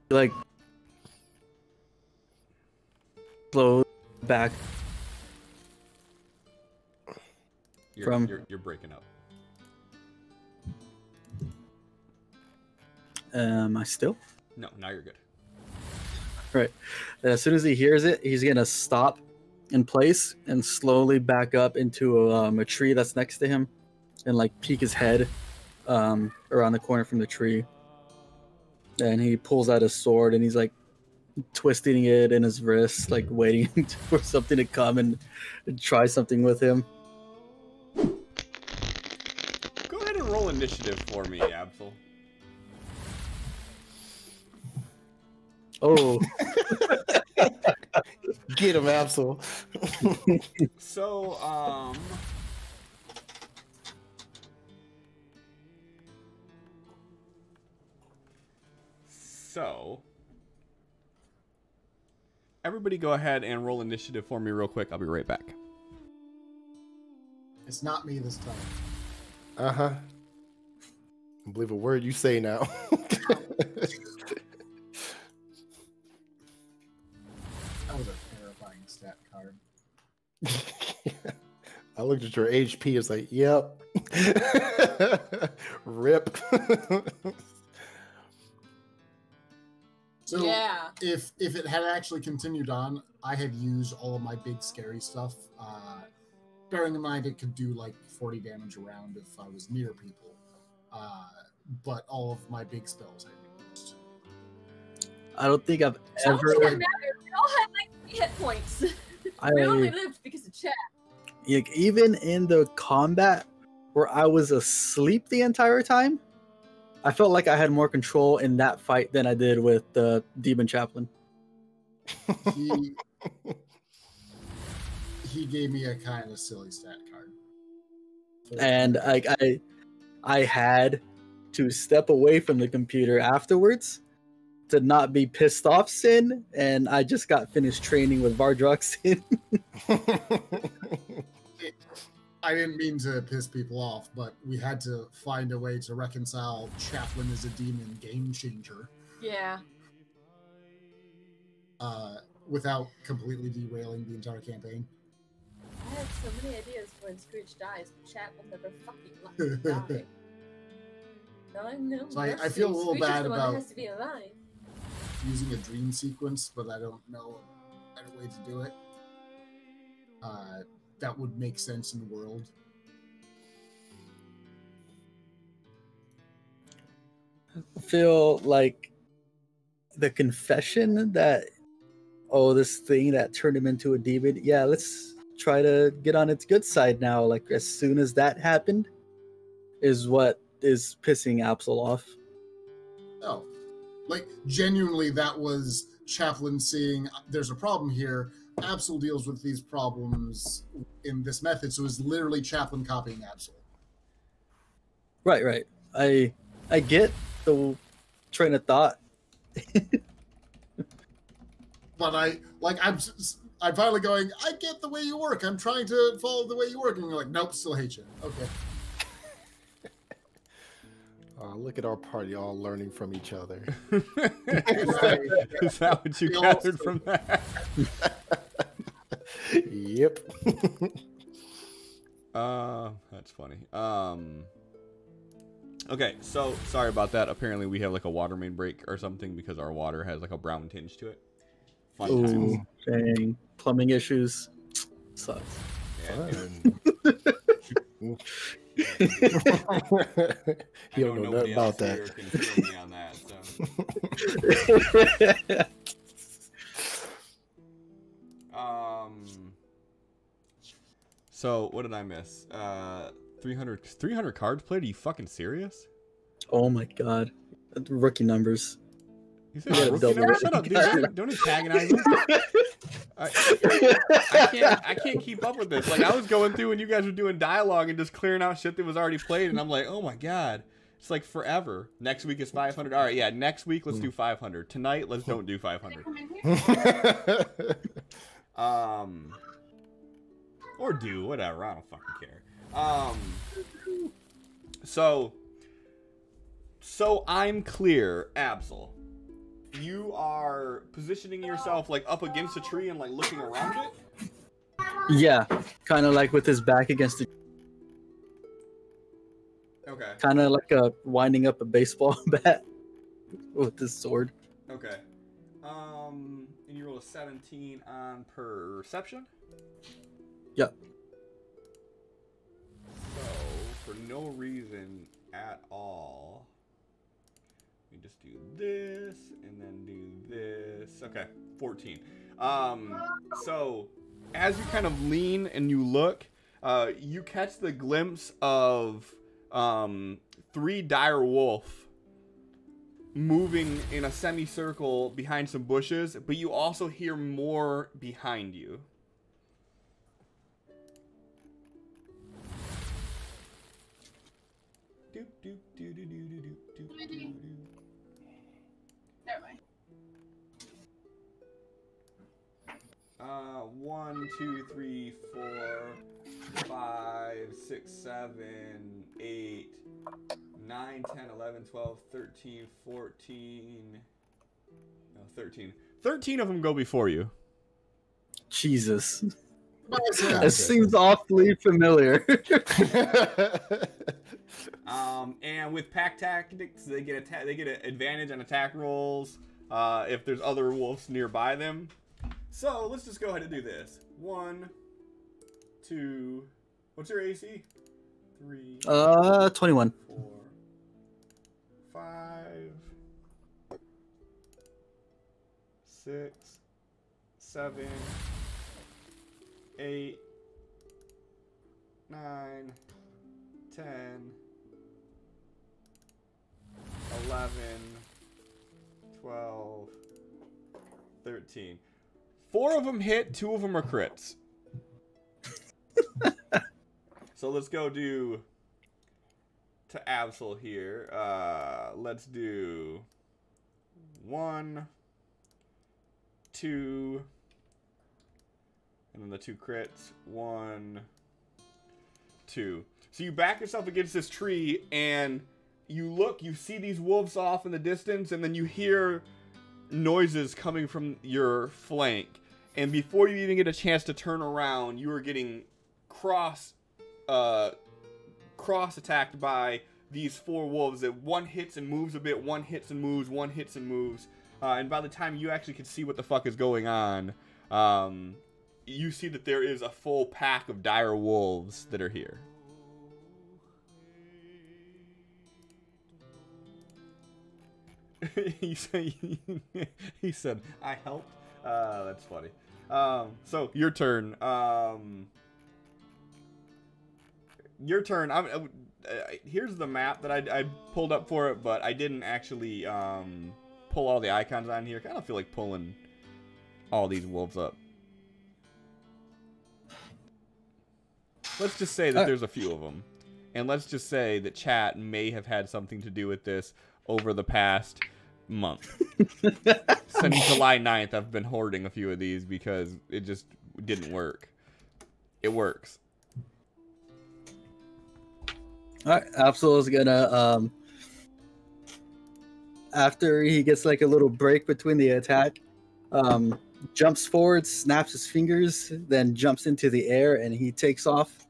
Like slow back. You're breaking up. Am I still? No, now you're good. Right. As soon as he hears it, he's gonna stop in place and slowly back up into a tree that's next to him, and like peek his head around the corner from the tree. And he pulls out his sword and he's like twisting it in his wrist, like waiting for something to come and try something with him. Go ahead and roll initiative for me, Absol. Oh. Get him, Absol. So, everybody go ahead and roll initiative for me real quick. I'll be right back. It's not me this time. Uh-huh. I believe a word you say now. That was a terrifying stat card. I looked at your HP, it's like, yep. Rip. So yeah. if it had actually continued on, I had used all of my big scary stuff. Bearing in mind it could do like 40 damage around if I was near people. But all of my big spells I used. I don't think I've It ever. doesn't matter. We all had like 3 hit points. We only lived because of chat. Like, even in the combat where I was asleep the entire time, I felt like I had more control in that fight than I did with the Demon Chaplain. He gave me a kind of silly stat card. And I had to step away from the computer afterwards to not be pissed off, Sin, and I just got finished training with Vardrock Sin. I didn't mean to piss people off, but we had to find a way to reconcile Chaplain as a demon game changer. Yeah. Without completely derailing the entire campaign. I have so many ideas for when Scrooge dies, but chat will never fucking let him die. No, So I feel a little bad about has to be alive. using a dream sequence, but I don't know a better way to do it. That would make sense in the world. I feel like the confession that, oh, this thing that turned him into a demon, yeah, let's try to get on its good side now. Like, as soon as that happened is what is pissing Absol off. Oh, like genuinely, that was Chaplain seeing there's a problem here. Absol deals with these problems in this method, so it's literally Chaplain copying Absol. Right. I get the train of thought. But I'm finally going, I get the way you work. I'm trying to follow the way you work. And you're like, nope, still hate you. Okay. Look at our party all learning from each other. Is that what you gathered from that? Yep. That's funny. Okay, so sorry about that. Apparently we have like a water main break or something because our water has like a brown tinge to it. Fun times. Dang. Plumbing issues. Sucks. Yeah, You don't know nothing about that. On that so what did I miss? 300 cards played? Are you fucking serious? Oh my god. Rookie numbers. You said rookie numbers? Shut up, dude. Don't antagonize him. I can't keep up with this. Like, I was going through and you guys were doing dialogue and just clearing out shit that was already played, and I'm like, oh my god. It's like forever. Next week is 500. All right, yeah, next week let's do 500. Tonight, let's don't do 500. Or do, whatever. I don't fucking care. So I'm clear, Absol. You are positioning yourself like up against a tree and like looking around it? Yeah, kind of like with his back against the. Okay. Kind of like winding up a baseball bat with his sword. Okay. And you roll a 17 on perception? Yep. So, for no reason at all, we just do this and then do this. Okay, 14. So as you kind of lean and you look, you catch the glimpse of 3 dire wolf moving in a semicircle behind some bushes, but you also hear more behind you. Never mind. 1, 2, 3, 4, 5, 6, 7, 8, 9, 10, 11, 12, 13, 14. No, 13. 13 of them go before you. Jesus. That seems awfully familiar. And with pack tactics, they get an advantage on attack rolls if there's other wolves nearby them. So let's just go ahead and do this. 1, 2. What's your AC? 3. 21. 4, 5, 6, 7, 8, 9, 10, 11, 12, 13. 4 of them hit, 2 of them are crits. So let's go to Absol here. Let's do 1, 2, and then the 2 crits. 1, 2. So you back yourself against this tree, and you look, you see these wolves off in the distance, and then you hear noises coming from your flank. And before you even get a chance to turn around, you are getting cross attacked by these 4 wolves that one hits and moves a bit, one hits and moves, one hits and moves. And by the time you actually can see what the fuck is going on, you see that there is a full pack of dire wolves that are here. he said, I helped. That's funny. So your turn. Your turn. Here's the map that I pulled up for it, but I didn't actually pull all the icons on here. I kind of feel like pulling all these wolves up. Let's just say that there's a few of them. And let's just say that chat may have had something to do with this over the past month. Since July 9th, I've been hoarding a few of these because it just didn't work. It works. Alright, Absol is gonna, after he gets like a little break between the attack, jumps forward, snaps his fingers, then jumps into the air, and he takes off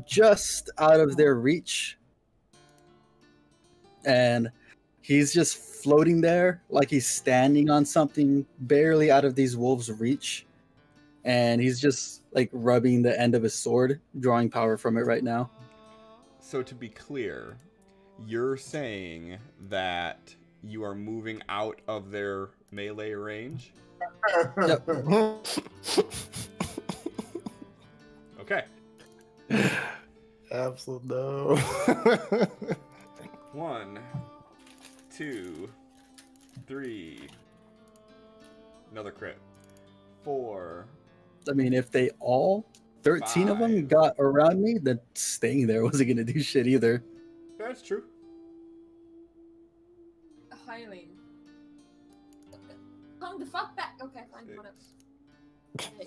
just out of their reach. And he's just floating there like he's standing on something barely out of these wolves' reach. And he's just like rubbing the end of his sword, drawing power from it right now. So to be clear, you're saying that you are moving out of their melee range? Yep. Okay. Absolute no. 1, 2, 3. Another crit. 4. I mean, if they all 13 of them got around me, then staying there wasn't gonna do shit either. That's true. Highly. Come the fuck back. Okay, fine. 6, Whatever. 7,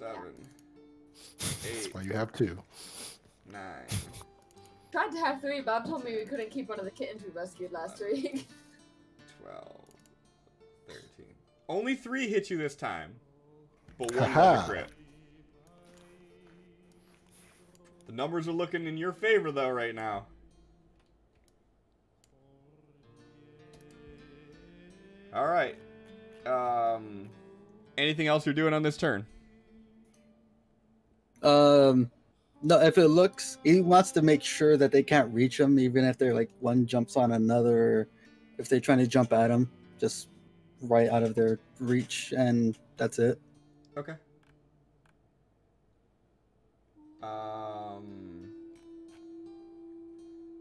8. That's why you have 2. 9. Tried to have 3, Bob told me we couldn't keep one of the kittens we rescued last week. 12. 13. Only 3 hit you this time. But 1 was a crit. The numbers are looking in your favor, though, right now. All right. Anything else you're doing on this turn? No, if it looks, he wants to make sure that they can't reach him, even if they're like one jumps on another, if they're trying to jump at him, just right out of their reach, and that's it. Okay.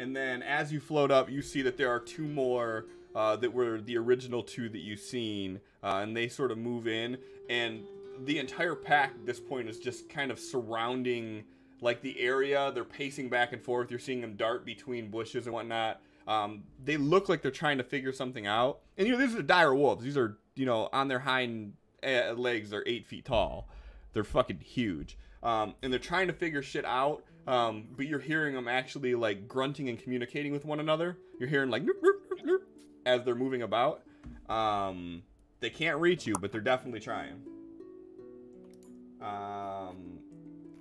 And then as you float up, you see that there are 2 more that were the original 2 that you've seen, and they sort of move in, and the entire pack at this point is just kind of surrounding like the area. They're pacing back and forth. You're seeing them dart between bushes and whatnot. They look like they're trying to figure something out. And these are dire wolves. These are on their hind legs. They're 8 feet tall. They're fucking huge. And they're trying to figure shit out. But you're hearing them actually like grunting and communicating with one another. You're hearing like noop, noop, noop, noop, as they're moving about. They can't reach you, but they're definitely trying.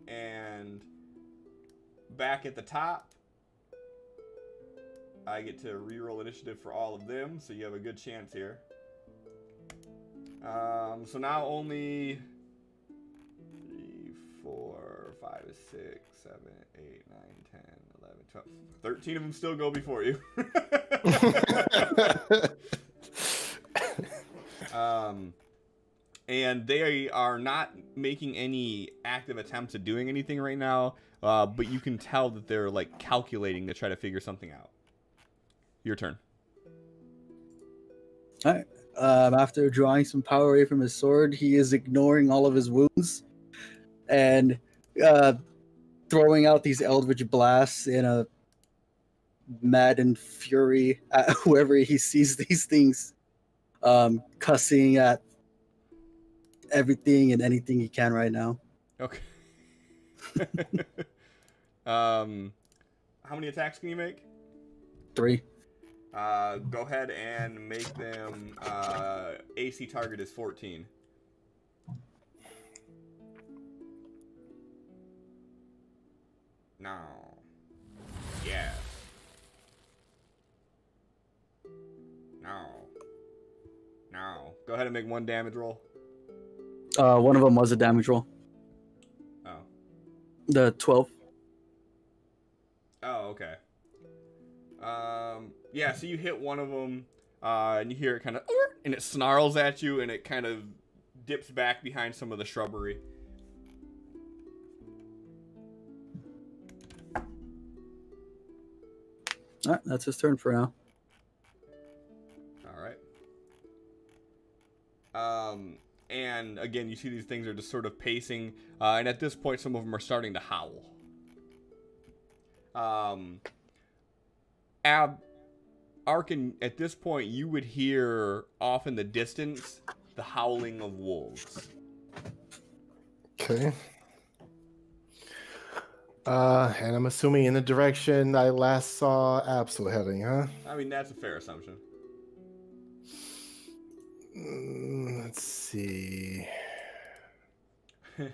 And back at the top, I get to reroll initiative for all of them, so you have a good chance here. So now only 3, 4, 5, 6, 7, 8, 9, 10, 11, 12. 13 of them still go before you. And they are not making any active attempts at doing anything right now, but you can tell that they're like calculating to try to figure something out. Your turn. All right. After drawing some power away from his sword, he is ignoring all of his wounds and throwing out these eldritch blasts in a maddened fury at whoever he sees these things cussing at everything and anything he can right now. Okay. How many attacks can you make? 3. Go ahead and make them. AC target is 14. No. Yeah. No. No. Go ahead and make 1 damage roll. One of them was a damage roll. Oh. The 12. Oh, okay. Yeah, so you hit one of them, and you hear it kind of, and it snarls at you, and it kind of dips back behind some of the shrubbery. All right, that's his turn for now. All right. And again, you see these things are just sort of pacing, and at this point, some of them are starting to howl. Arkin, at this point, you would hear off in the distance the howling of wolves. Okay. And I'm assuming in the direction I last saw Absol heading, huh? I mean, that's a fair assumption. Let's see. Okay.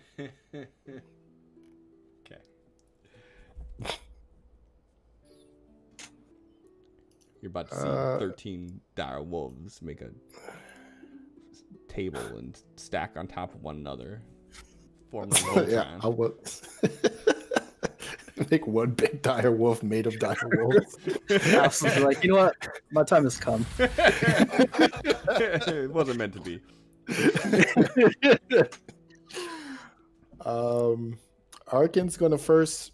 You're about to see 13 dire wolves make a table and stack on top of one another. Form like Voltron. Yeah, I would. Make one big dire wolf made of dire wolves. Absolutely. Like, you know what? My time has come. It wasn't meant to be. Arkin's gonna first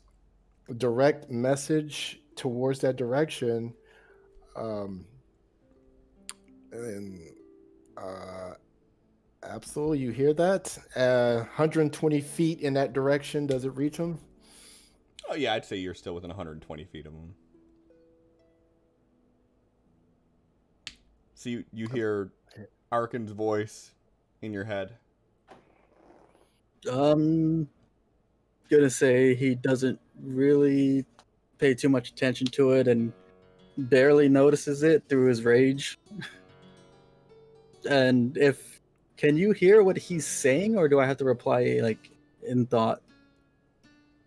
direct message towards that direction. Absolutely, you hear that? 120 feet in that direction. Does it reach him? Oh yeah, I'd say you're still within 120 feet of him. So you hear Arkin's voice in your head. Gonna say he doesn't really pay too much attention to it and barely notices it through his rage. And can you hear what he's saying, or do I have to reply like in thought?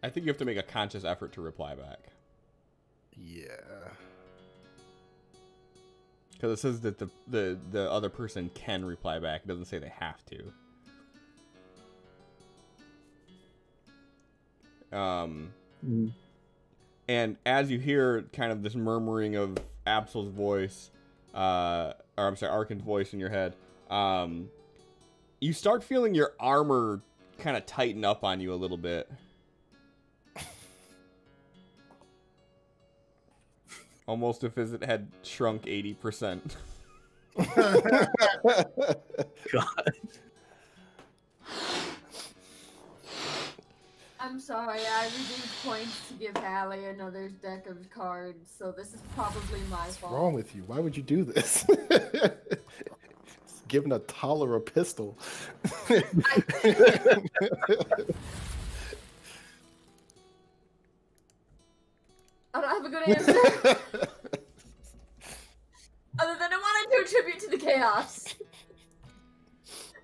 I think you have to make a conscious effort to reply back. Yeah. Because it says that the other person can reply back. It doesn't say they have to. And as you hear kind of this murmuring of Absol's voice, or I'm sorry, Arkin's voice in your head, you start feeling your armor kind of tighten up on you a little bit. Almost as if it had shrunk 80%. God. I'm sorry, I redeemed points to give Hallie another deck of cards, so this is probably my fault. What's wrong with you? Why would you do this? Giving a Toller a pistol. I don't have a good answer. Other than I wanted to attribute to the chaos.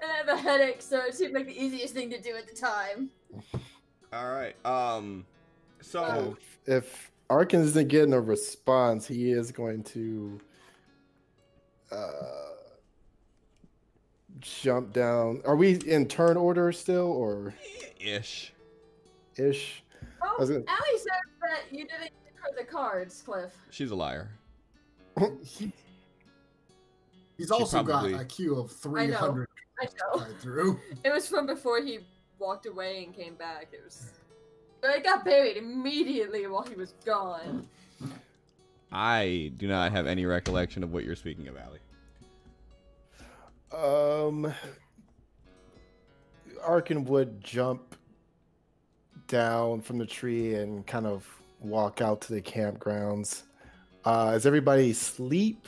And I have a headache, so it seemed like the easiest thing to do at the time. Alright, so... If Arkin isn't getting a response, he is going to jump down. Are we in turn order still, or? Ish. Ish. Oh, Allie said that you didn't give her the cards, Cliff. She's a liar. He's also probably... got a queue of 300. I know. Through. It was from before he walked away and came back. It was... It got buried immediately while he was gone. I do not have any recollection of what you're speaking of, Allie. Arkin would jump down from the tree and kind of walk out to the campgrounds. Is everybody asleep,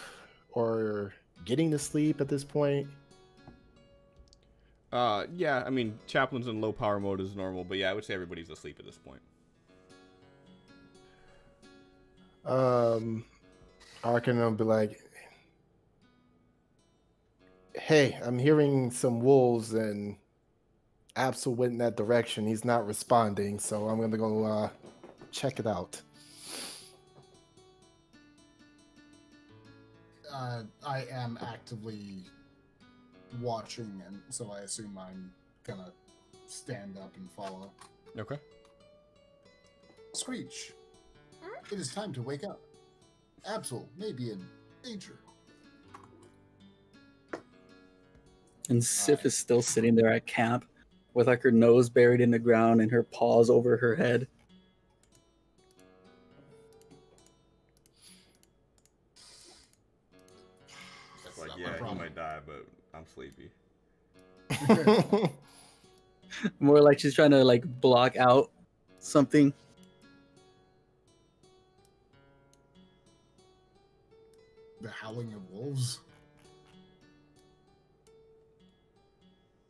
or getting to sleep at this point? Yeah, I mean, Chaplain's in low power mode is normal, but yeah, I would say everybody's asleep at this point. Arkin will be like, hey, I'm hearing some wolves and Absol went in that direction. He's not responding, so I'm gonna go check it out. I am actively watching, and so I assume I'm gonna stand up and follow. Okay. Screech, it is time to wake up. Absol may be in danger. And Sif is still sitting there at camp with like her nose buried in the ground and her paws over her head. It's like, yeah, he might die, but I'm sleepy. More like she's trying to like block out something. The howling of wolves.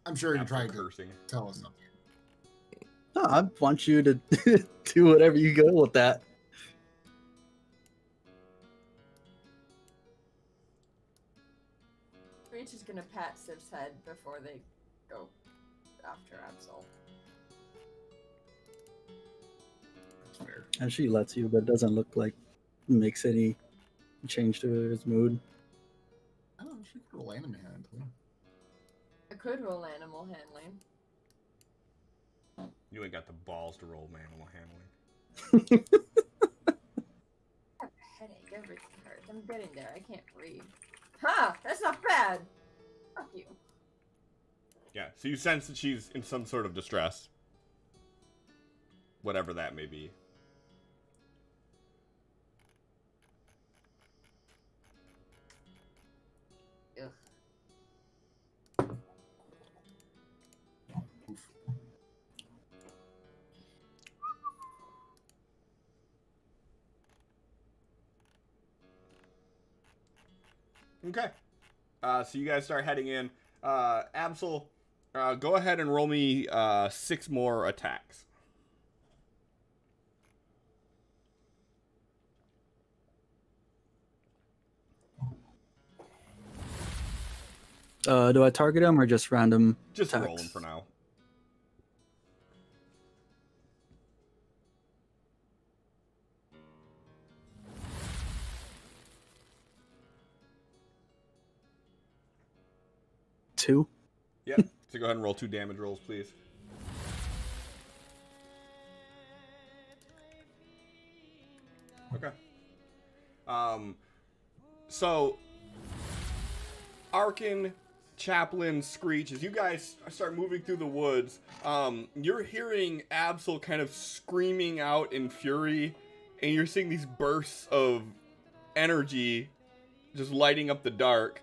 I'm sure you're trying to tell us something. No, I want you to do whatever you go with that. Reach is gonna pat Sif's head before they go after Absol. That's fair. And she lets you, but it doesn't look like it makes any change to his mood. Oh, she could roll animal handling. I could roll animal handling. You ain't got the balls to roll animal handling. I have a headache, everything hurts. I'm getting there, I can't breathe. Ha! That's not bad! Fuck you. Yeah, so you sense that she's in some sort of distress. Whatever that may be. Ugh. Okay. So you guys start heading in. Absol, go ahead and roll me 6 more attacks. Do I target him or just random Just attacks? roll them for now. Two. Yep. So go ahead and roll 2 damage rolls, please. Okay. So Arkin, Chaplain, Screech, as you guys start moving through the woods, you're hearing Absol kind of screaming out in fury, and you're seeing these bursts of energy just lighting up the dark.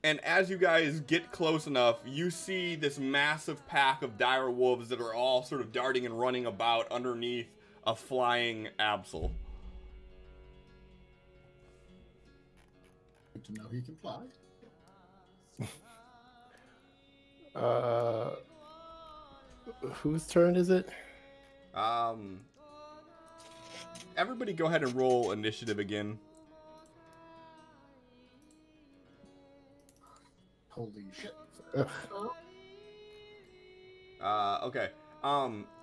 And as you guys get close enough, you see this massive pack of dire wolves that are all sort of darting and running about underneath a flying Absol. Good to know he can fly. Whose turn is it? Everybody go ahead and roll initiative again. Holy shit. Okay.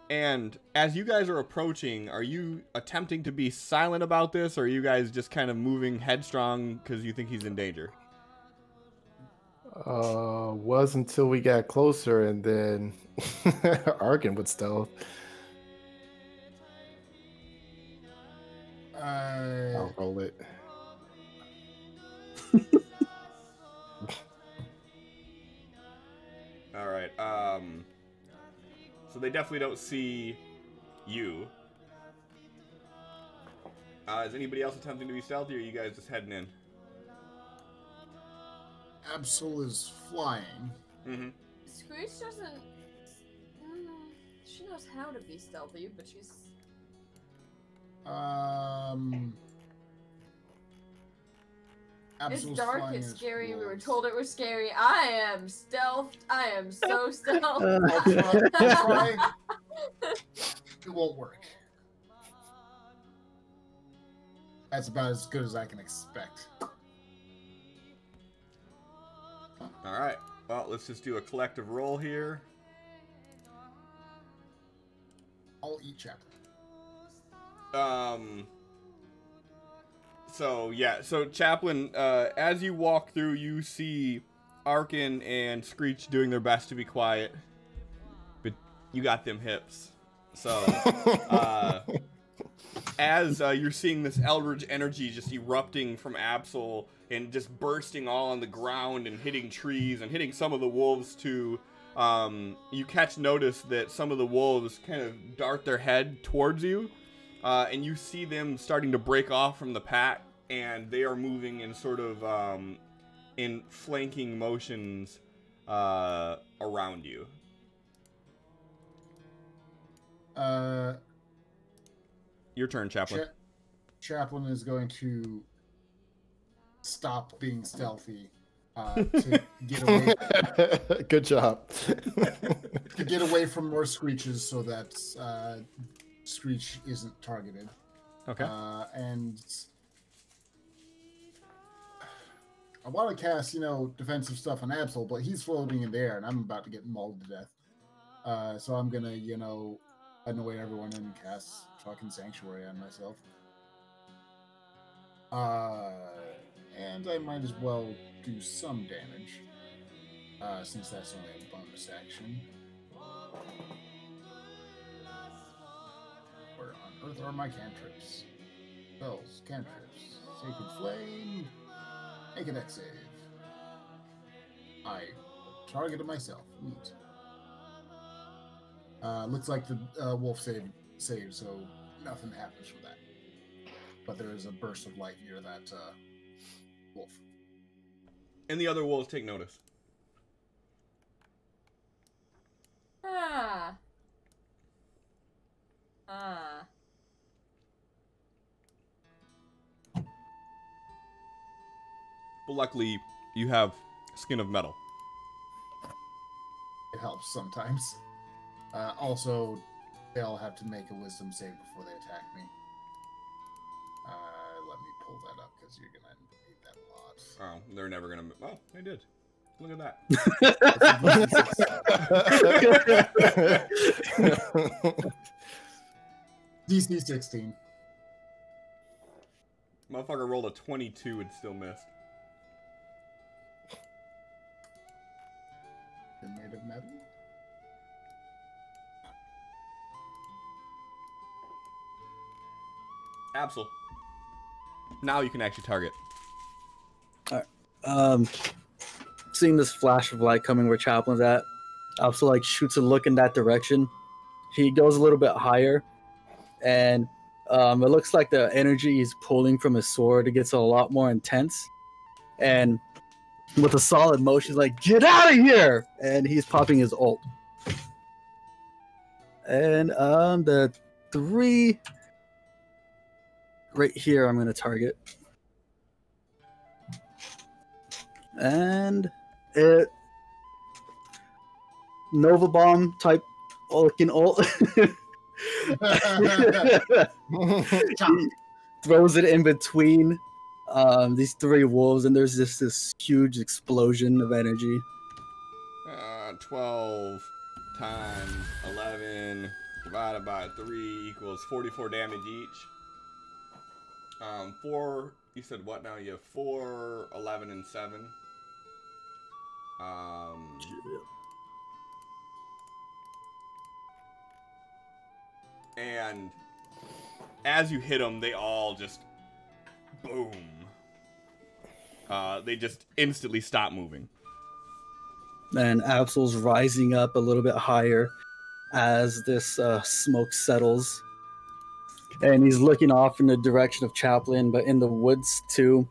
And as you guys are approaching, are you attempting to be silent about this, or are you guys just kind of moving headstrong because you think he's in danger? Was until we got closer, and then Arkin would stealth. I'll roll it. All right. So they definitely don't see you. Is anybody else attempting to be stealthy, or are you guys just heading in? Absol is flying. Mm-hmm. Screech doesn't... she knows how to be stealthy, but she's... It's Absol's dark, flying it's as scary, we were wolves. told it was scary. I am stealthed. I am so stealthed. I'll try. It won't work. That's about as good as I can expect. Alright. Well, let's just do a collective roll here. I'll eat Chaplin. So yeah, so Chaplin, as you walk through, you see Arkin and Screech doing their best to be quiet, but you got them hips. So, as you're seeing this Eldritch energy just erupting from Absol and just bursting all on the ground and hitting trees and hitting some of the wolves too, you catch notice that some of the wolves kind of dart their head towards you. And you see them starting to break off from the pack, and they are moving in sort of in flanking motions around you. Your turn, Chaplin. Chaplin is going to stop being stealthy to get away. Good job. To get away from more screeches so that Screech isn't targeted. Okay. And I want to cast, defensive stuff on Absol, but he's floating in the air, and I'm about to get mauled to death. So I'm gonna, annoy everyone and cast fucking Sanctuary on myself. And I might as well do some damage, since that's only a bonus action. Where on earth are my cantrips? Spells, cantrips, Sacred Flame, make an X save. I targeted myself. Neat. Looks like the wolf saved, so nothing happens for that. But there is a burst of light near that wolf. And the other wolves take notice. But luckily, you have skin of metal. It helps sometimes. Also, they all have to make a wisdom save before they attack me. Let me pull that up because you're gonna need that a lot. Oh, they're never gonna. Oh, they did. Look at that. DC 16. Motherfucker rolled a 22 and still missed. They're made of metal. Absol. Now you can actually target. Alright. Seeing this flash of light coming where Chaplin's at, Absol shoots a look in that direction. He goes a little bit higher, and it looks like the energy he's pulling from his sword, it gets a lot more intense. And with a solid motion, he's like, "Get out of here!" And he's popping his ult. And the 3 right here, I'm going to target. And it Nova Bomb type looking ult. He throws it in between these 3 wolves, and there's just this huge explosion of energy. 12 times 11 divided by 3 equals 44 damage each. 4, you said what now? You have 4, 11, and 7. And as you hit them, they all just boom. They just instantly stop moving. And Absol's rising up a little bit higher as this smoke settles. And he's looking off in the direction of Chaplin, but in the woods too.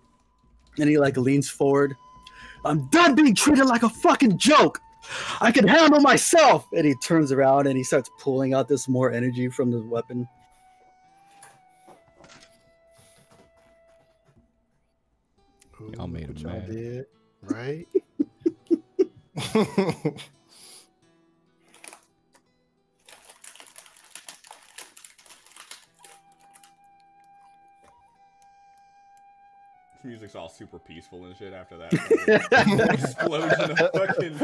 And he leans forward. "I'm done being treated like a fucking joke. I can handle myself." And he turns around and he starts pulling out this more energy from the weapon. Y'all made him mad. Did, right? This music's all super peaceful and shit after that explosion of fucking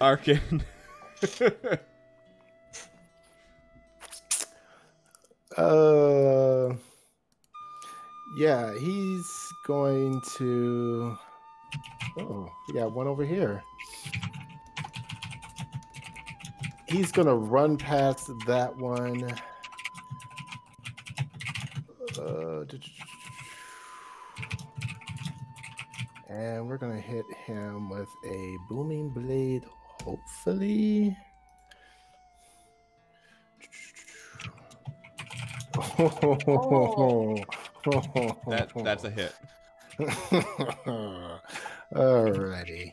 Arkin. Yeah, he's going to. Oh, we got one over here. He's gonna run past that one. And we're gonna hit him with a booming blade, hopefully. Oh. That's a hit. Alrighty.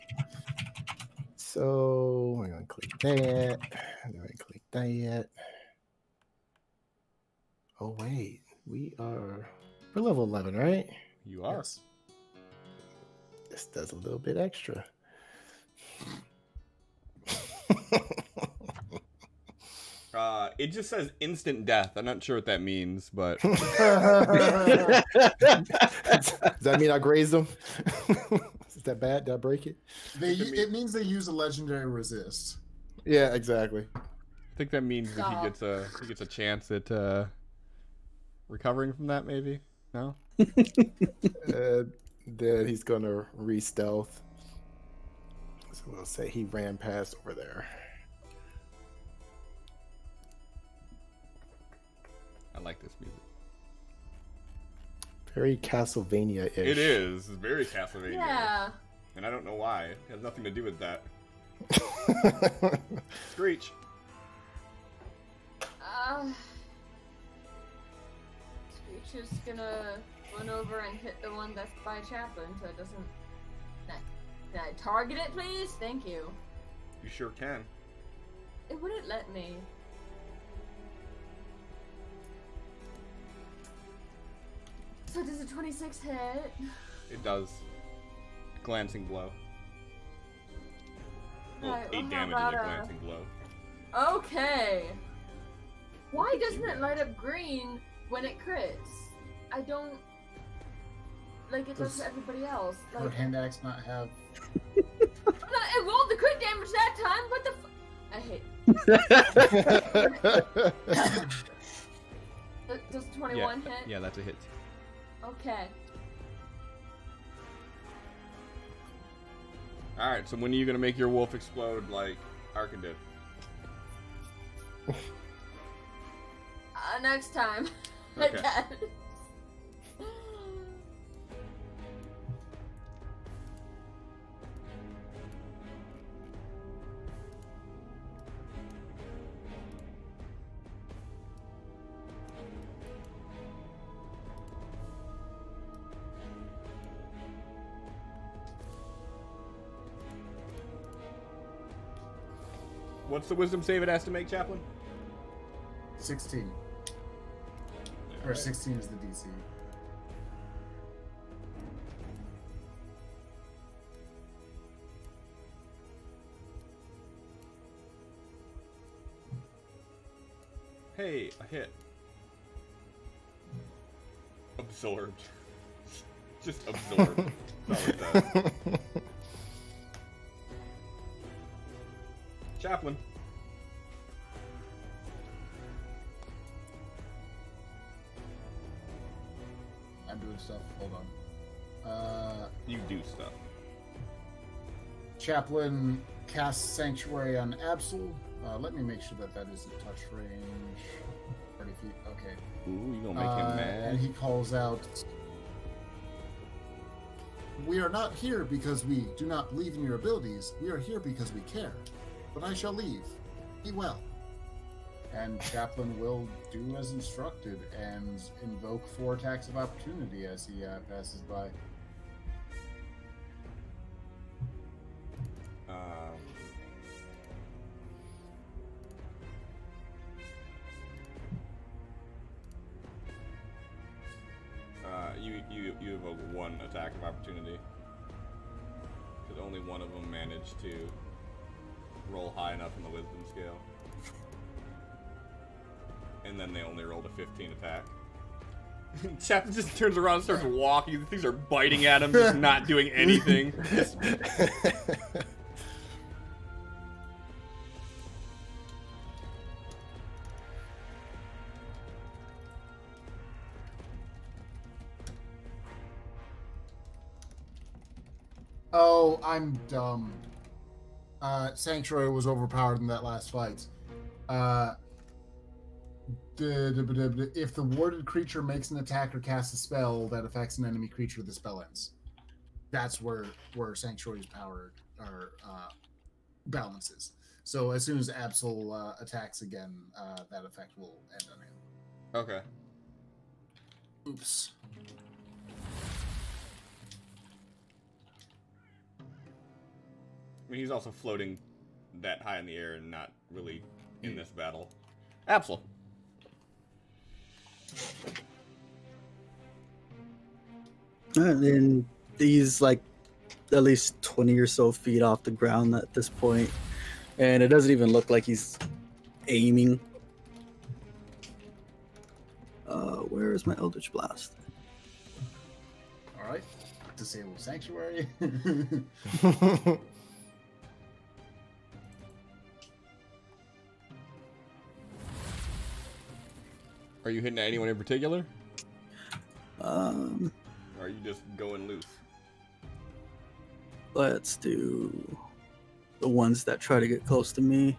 So we're gonna click that. I'm gonna click that. Oh wait, we're level 11, right? You are. Yes. This does a little bit extra. It just says instant death. I'm not sure what that means, but Does that mean I grazed them? Is that bad? Did I break it? It means they use a legendary resist. Yeah, exactly. I think that means that he gets a chance at recovering from that. Maybe no. Then he's gonna re-stealth. So we'll say he ran past over there. I like this music. Very Castlevania-ish. It is. It's very Castlevania. Yeah. And I don't know why. It has nothing to do with that. Screech. Screech is gonna run over and hit the one that's by Chaplain so it doesn't... Can I target it, please? Thank you. You sure can. It wouldn't let me. So does a 26 hit? It does. Glancing blow. Well, Right, 8 how damage about is a glancing blow. Okay. Why doesn't it light up green when it crits? I don't... Like it does to everybody else. Like, Would hand axe not have... it rolled the crit damage that time, what the I hate... Does 21 hit? Yeah, that's a hit. Okay. Alright, so when are you going to make your wolf explode like Arkin did? Next time. Okay. I guess. What's the wisdom save it has to make, Chaplain? 16. Or 16 is the DC. Hey, a hit. Absorbed. Just absorbed. That's all it does. Chaplain. I'm doing stuff. Hold on. You do stuff. Chaplain casts Sanctuary on Absol. Let me make sure that that isn't touch range. 30 feet. Okay. Ooh, you gonna make him mad. And he calls out, "We are not here because we do not believe in your abilities. We are here because we care. But I shall leave. Be well." And Chaplain will do as instructed and invoke 4 attacks of opportunity as he passes by. you have a 1 attack of opportunity. Because only one of them managed to roll high enough in the wisdom scale. And then they only rolled a 15 attack. Chap just turns around and starts walking. These things are biting at him, just not doing anything. Just... Oh, I'm dumb. Sanctuary was overpowered in that last fight. If the warded creature makes an attack or casts a spell that affects an enemy creature, the spell ends. That's where Sanctuary's power or balances. So as soon as Absol attacks again, that effect will end on him. Okay. Oops. I mean, he's also floating that high in the air and not really in this battle. Absol. And he's like at least 20 or so feet off the ground at this point, and it doesn't even look like he's aiming. Where is my Eldritch Blast? All right. Disable Sanctuary. Are you hitting at anyone in particular? Or are you just going loose? Let's do the ones that try to get close to me.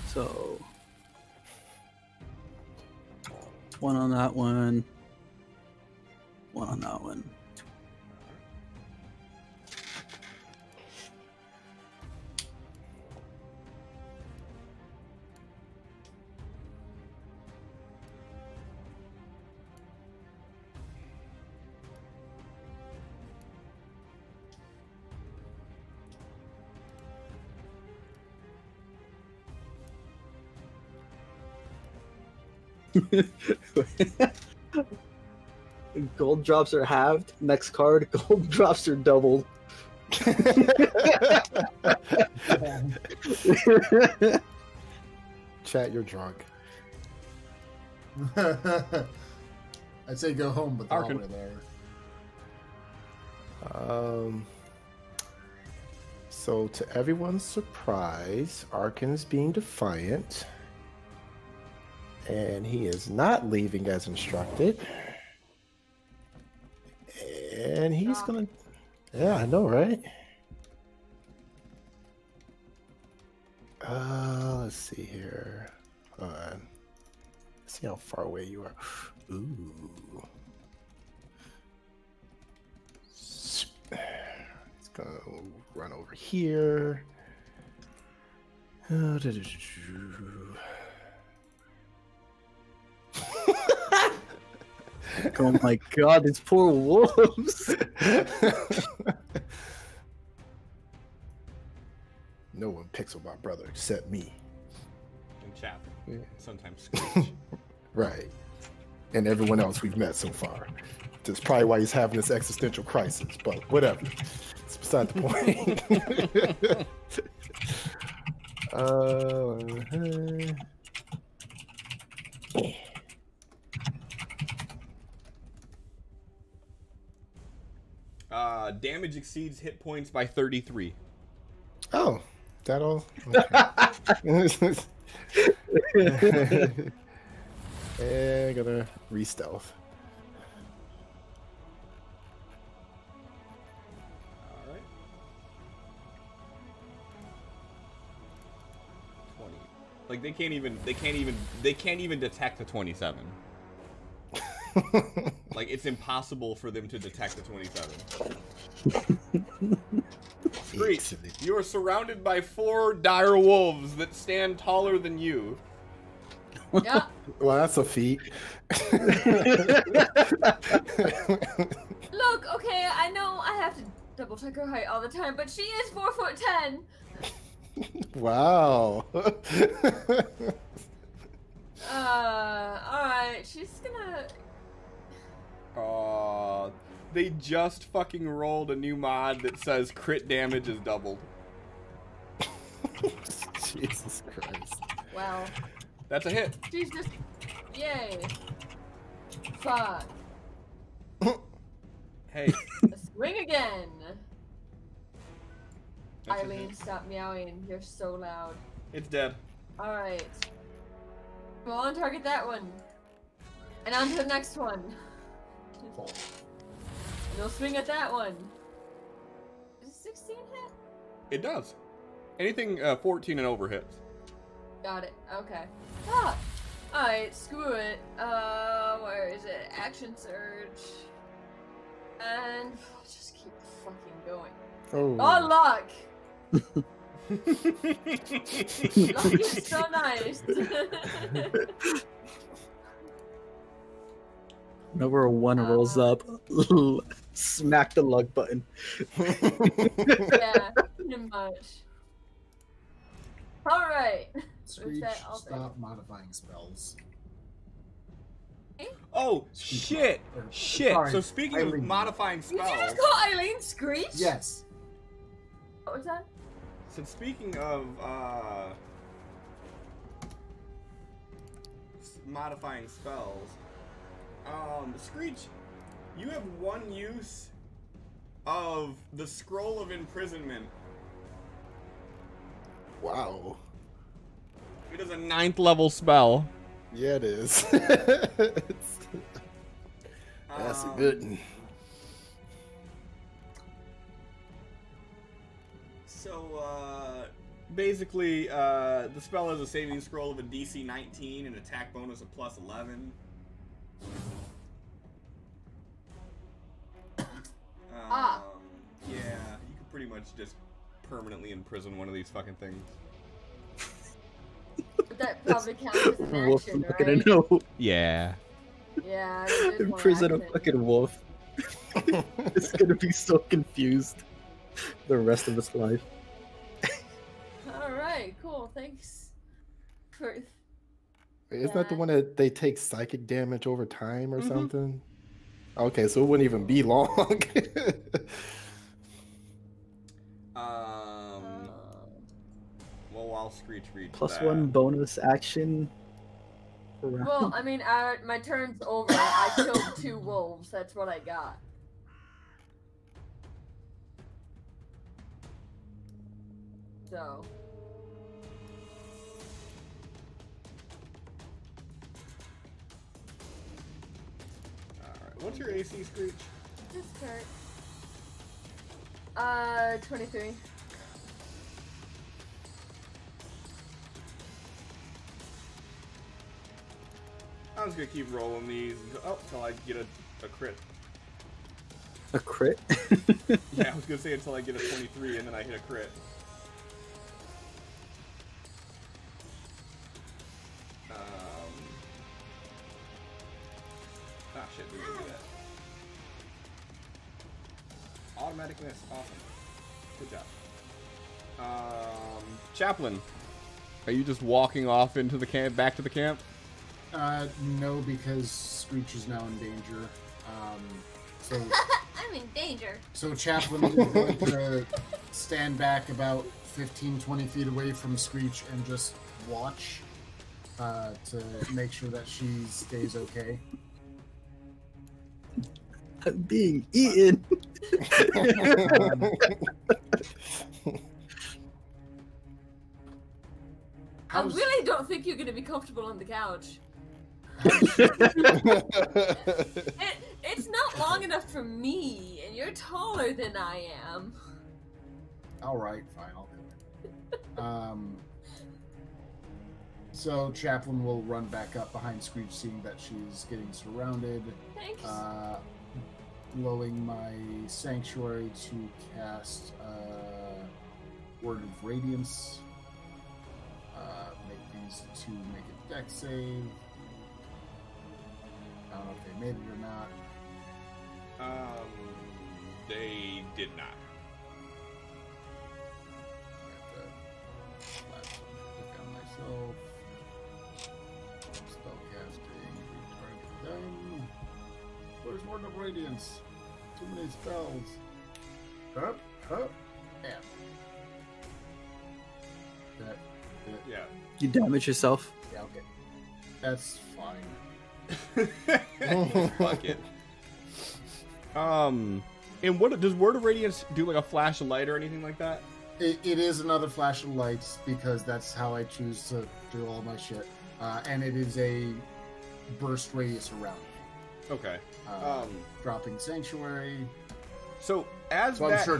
So, 1 on that one, 1 on that one. Gold drops are halved. Next card, gold drops are doubled. Chat, you're drunk. I'd say go home, but they're all the way there. So to everyone's surprise, Arkin is being defiant. And he is not leaving as instructed. And he's gonna... Yeah, I know, right? Let's see here. Hold on. Let's see how far away you are. Ooh. It's gonna run over here. Oh my god, these poor wolves. No one picks on my brother except me. And Chap. Yeah. Sometimes Screech. Right. And everyone else we've met so far. That's probably why he's having this existential crisis, but whatever. It's beside the point. Damage exceeds hit points by 33. Oh, that'll... Okay. And gonna re-stealth. Alright. 20. Like they can't even detect a 27. Like it's impossible for them to detect a 27. Screech, you are surrounded by 4 dire wolves that stand taller than you. Yeah. Well, that's a feat. Look, okay, I know I have to double check her height all the time, but she is 4'10". Wow. Alright, she's gonna... They just fucking rolled a new mod that says crit damage is doubled. Jesus Christ. Wow. That's a hit. Jesus. Yay. Fuck. Hey. Swing again. That's a Eileen, hit. stop meowing. You're so loud. It's dead. Alright. Well, on target that one. And on to the next one. And we'll swing at that one. Does 16 hit? It does. Anything 14 and over hits. Got it. Okay. Ah! Alright, screw it. Where is it? Action surge. And just keep fucking going. Oh. Oh, luck! Luck is so nice. Whenever a 1 rolls up, smack the luck button. Yeah, pretty much. Alright. Screech, stop modifying spells. Oh, shit. Shit. Sorry, So speaking of Eileen. modifying Did you spells. just call Eileen Screech? Yes. What was that? So speaking of modifying spells, Screech, you have one use of the Scroll of Imprisonment. Wow. It is a 9th level spell. Yeah, it is. That's a good one. So, basically, the spell has a saving scroll of a DC 19 and attack bonus of plus 11. Yeah, you could pretty much just permanently imprison one of these fucking things. But that probably counts as an Wolf, action, I'm not gonna right? know. Yeah. Yeah, it is one Imprison a action. fucking wolf. It's gonna be so confused the rest of its life. Alright, cool. Thanks for... Isn't that the one that they take psychic damage over time or Mhm. something? Okay, so it wouldn't even be long. Well, while Screech reads Plus that. 1 bonus action. per round. Well, I mean, my turn's over. I killed 2 wolves. That's what I got. So... Alright, what's your AC, Screech? Just hurt. 23. I'm just gonna keep rolling these until I get a crit. A crit? Yeah, I was gonna say until I get a 23 and then I hit a crit. Ah, shit, we didn't do that. Automatic miss, awesome. Good job. Chaplain, are you just walking off into the camp, back to the camp? No, because Screech is now in danger. So I'm in danger. So Chaplain is going to stand back about 15-20 feet away from Screech and just watch to make sure that she stays okay. I'm being eaten. I really don't think you're gonna be comfortable on the couch. It's not long enough for me, and you're taller than I am. All right, fine, I'll do it. So Chaplain will run back up behind Screech, seeing that she's getting surrounded. Thanks. Blowing my Sanctuary to cast Word of Radiance. Make these two make a dex save. I don't know if they made it or not. They did not. I have to click on myself. Spellcasting, retarget them. Where's Word of Radiance? Too many spells. Huh? Yeah. That. Yeah. You damage yourself. Yeah. Okay. That's fine. Fuck it. And what does Word of Radiance do? Like a flash of light or anything like that? It is another flash of lights because that's how I choose to do all my shit. And it is a burst radius around me. Okay. Dropping Sanctuary. So as Well, that I'm sure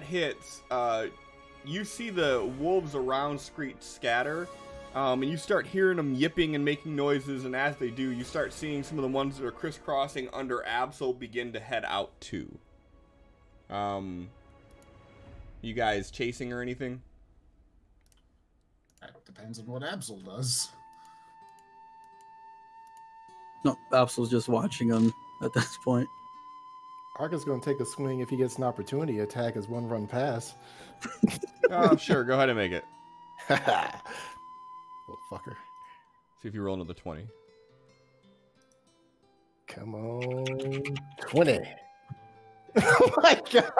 hits, you see the wolves around Screech scatter, and you start hearing them yipping and making noises. And as they do, you start seeing some of the ones that are crisscrossing under Absol begin to head out too. You guys chasing or anything? That depends on what Absol does. No, Absol's just watching him at this point. Arca's going to take a swing if he gets an opportunity attack as one run pass. Oh, sure. Go ahead and make it. Little fucker. See if you roll another 20. Come on. 20. Oh my god.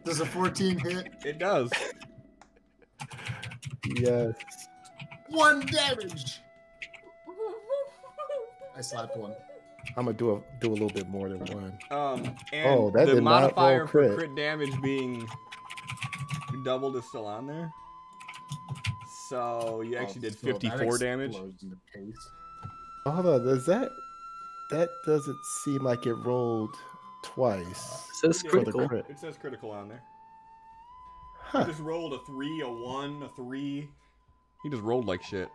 Does a 14 hit? It does. Yes. 1 damage. I slapped one. I'm gonna do a little bit more than one. And that the did not modifier roll for crit. crit damage being doubled is still on there. So you actually did So that 54 damage. explodes into pace. Hold on, does that doesn't seem like it rolled twice. It says Yeah, critical. crit. It says critical on there. Huh. He just rolled a 3, a 1, a 3. He just rolled like shit.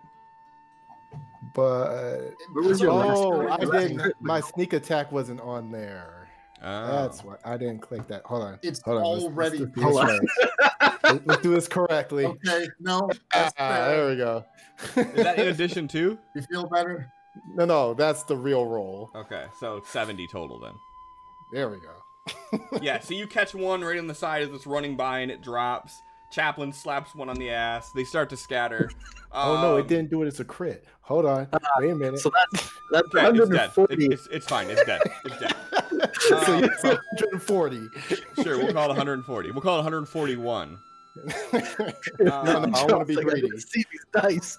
But Where was your I last didn't. My sneak attack wasn't on there. Oh. That's why I didn't click that. Hold on. It's Hold on. already Let's do this right. Let's do this correctly. Okay, no. That's There we go. Is that in addition to? You feel better? No, that's the real roll. Okay, so 70 total then. There we go. Yeah, so you catch one right on the side as it's running by and it drops. Chaplain slaps one on the ass. They start to scatter. Oh no, it didn't do it as a crit. Hold on. Wait a minute. So that's Okay, it's dead. 140. It's fine. It's dead. It's dead. So it's 140. Sure, we'll call it 140. We'll call it 141. No, I want to be Like, I greedy. didn't see these dice.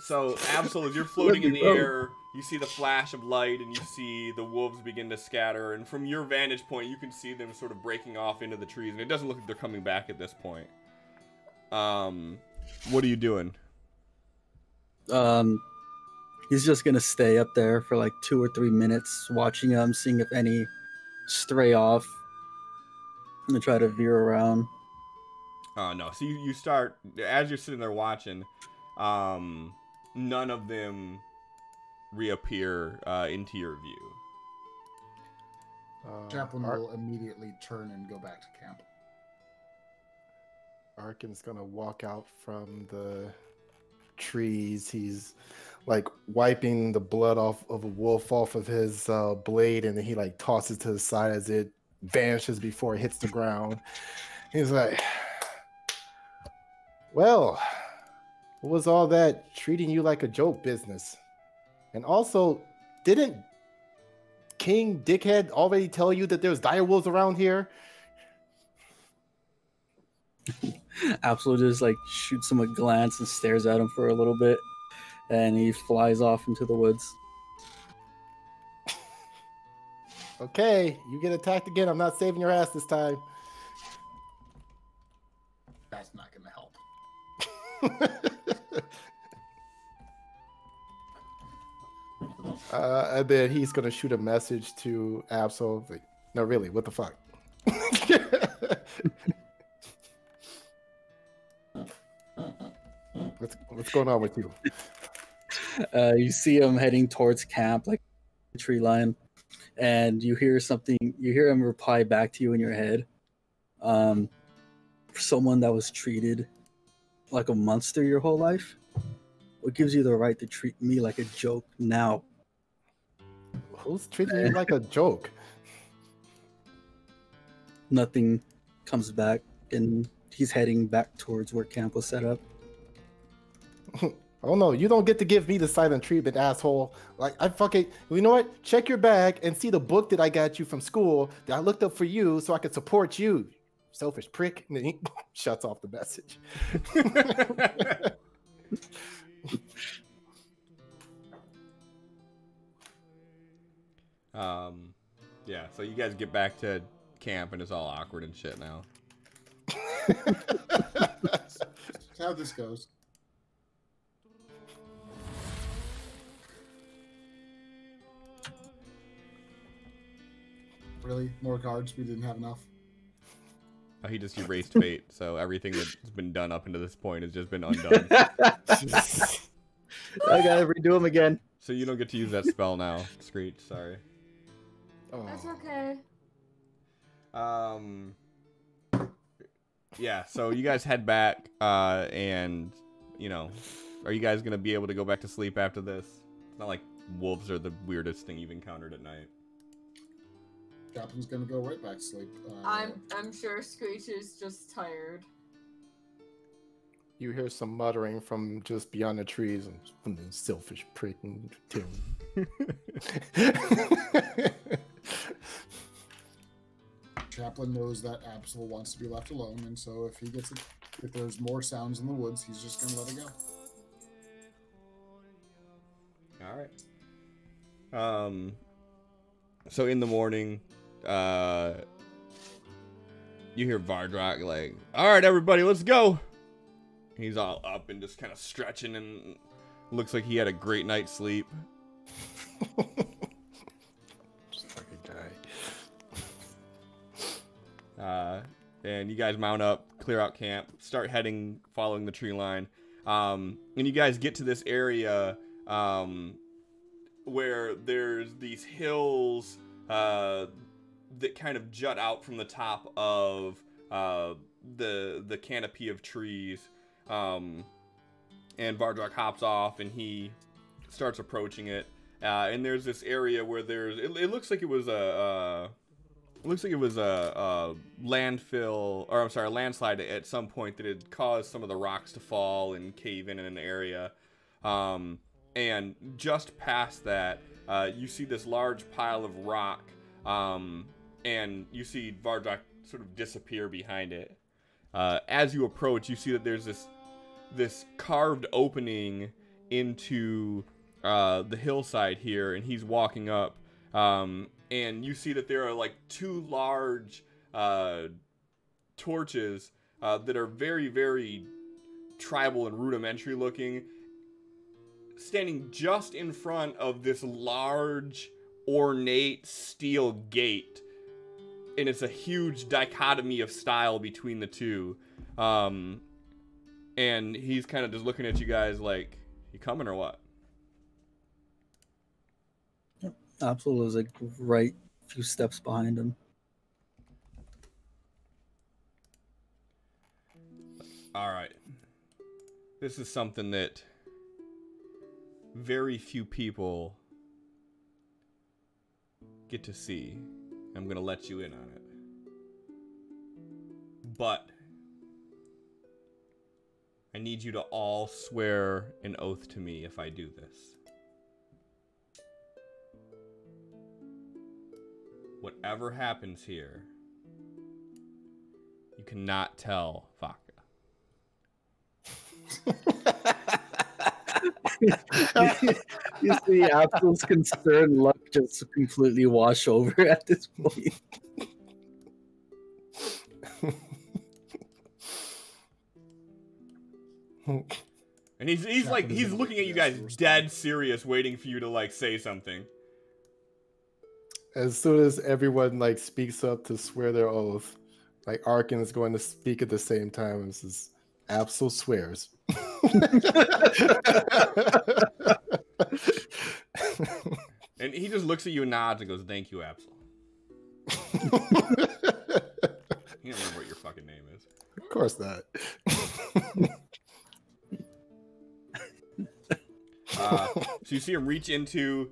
So, Absol, as you're floating in the air, you see the flash of light and you see the wolves begin to scatter. And from your vantage point, you can see them sort of breaking off into the trees. And it doesn't look like they're coming back at this point. What are you doing? He's just gonna stay up there for like 2 or 3 minutes, watching them, seeing if any stray off. I'm gonna try to veer around. No. So you start, as you're sitting there watching, none of them reappear into your view. Chaplain will immediately turn and go back to camp. Arkin's gonna walk out from the trees. He's like wiping the blood off of a wolf off of his blade, and then he like tosses to the side as it vanishes before it hits the ground. He's like, well, what was all that treating you like a joke business? And also, didn't King Dickhead already tell you that there's direwolves around here? Absol just like shoots him a glance and stares at him for a little bit, and he flies off into the woods. Okay, you get attacked again. I'm not saving your ass this time. That's not going to help. And then he's gonna shoot a message to Absol. Like, no, really, what the fuck? What's going on with you? You see him heading towards camp, like a tree line, and you hear something. You hear him reply back to you in your head. For someone that was treated like a monster your whole life, what gives you the right to treat me like a joke now? Who's treating you like a joke? Nothing comes back, and he's heading back towards where camp was set up. Oh no, you don't get to give me the silent treatment, asshole. Like, I fucking, you know what? Check your bag and see the book that I got you from school that I looked up for you so I could support you. Selfish prick. And then he shuts off the message. Yeah, so you guys get back to camp and it's all awkward and shit now. That's how this goes. Really? More cards? We didn't have enough? He just erased fate, so everything that's been done up until this point has just been undone. I gotta redo them again. So you don't get to use that spell now, Screech, sorry. Oh. That's okay. Yeah, so you guys head back, and, you know, are you guys gonna be able to go back to sleep after this? It's not like wolves are the weirdest thing you've encountered at night. Captain's gonna go right back to sleep. I'm sure Screech is just tired. You hear some muttering from just beyond the trees and from the selfish prick and Tim. Chaplain knows that Absol wants to be left alone, and so if if there's more sounds in the woods, he's just gonna let it go. All right. So in the morning, you hear Vardrak like, "All right, everybody, let's go." He's all up and just kind of stretching, and looks like he had a great night's sleep. Just fucking die. And you guys mount up, clear out camp, start heading, following the tree line. And you guys get to this area where there's these hills that kind of jut out from the top of the canopy of trees. And Vardrak hops off and he starts approaching it. And there's this area where it looks like it was a landfill, or I'm sorry, a landslide at some point that had caused some of the rocks to fall and cave in an area. And just past that, you see this large pile of rock, and you see Vardrak sort of disappear behind it. As you approach, you see that there's this carved opening into the hillside here, and he's walking up. And you see that there are like two large torches that are very, very tribal and rudimentary looking, standing just in front of this large, ornate steel gate. And it's a huge dichotomy of style between the two. And he's kind of just looking at you guys like, you coming or what? Absol is like right a few steps behind him. All right. This is something that very few people get to see. I'm going to let you in on it. But I need you to all swear an oath to me if I do this. Whatever happens here, you cannot tell Vaka. You see Absol's concerned look just completely wash over at this point. And he's looking at you guys dead serious, waiting for you to like say something. As soon as everyone like speaks up to swear their oath, like Arkin is going to speak at the same time. This is Absol swears. And he just looks at you and nods and goes, "Thank you, Absol." You don't remember what your fucking name is. Of course not. So you see him reach into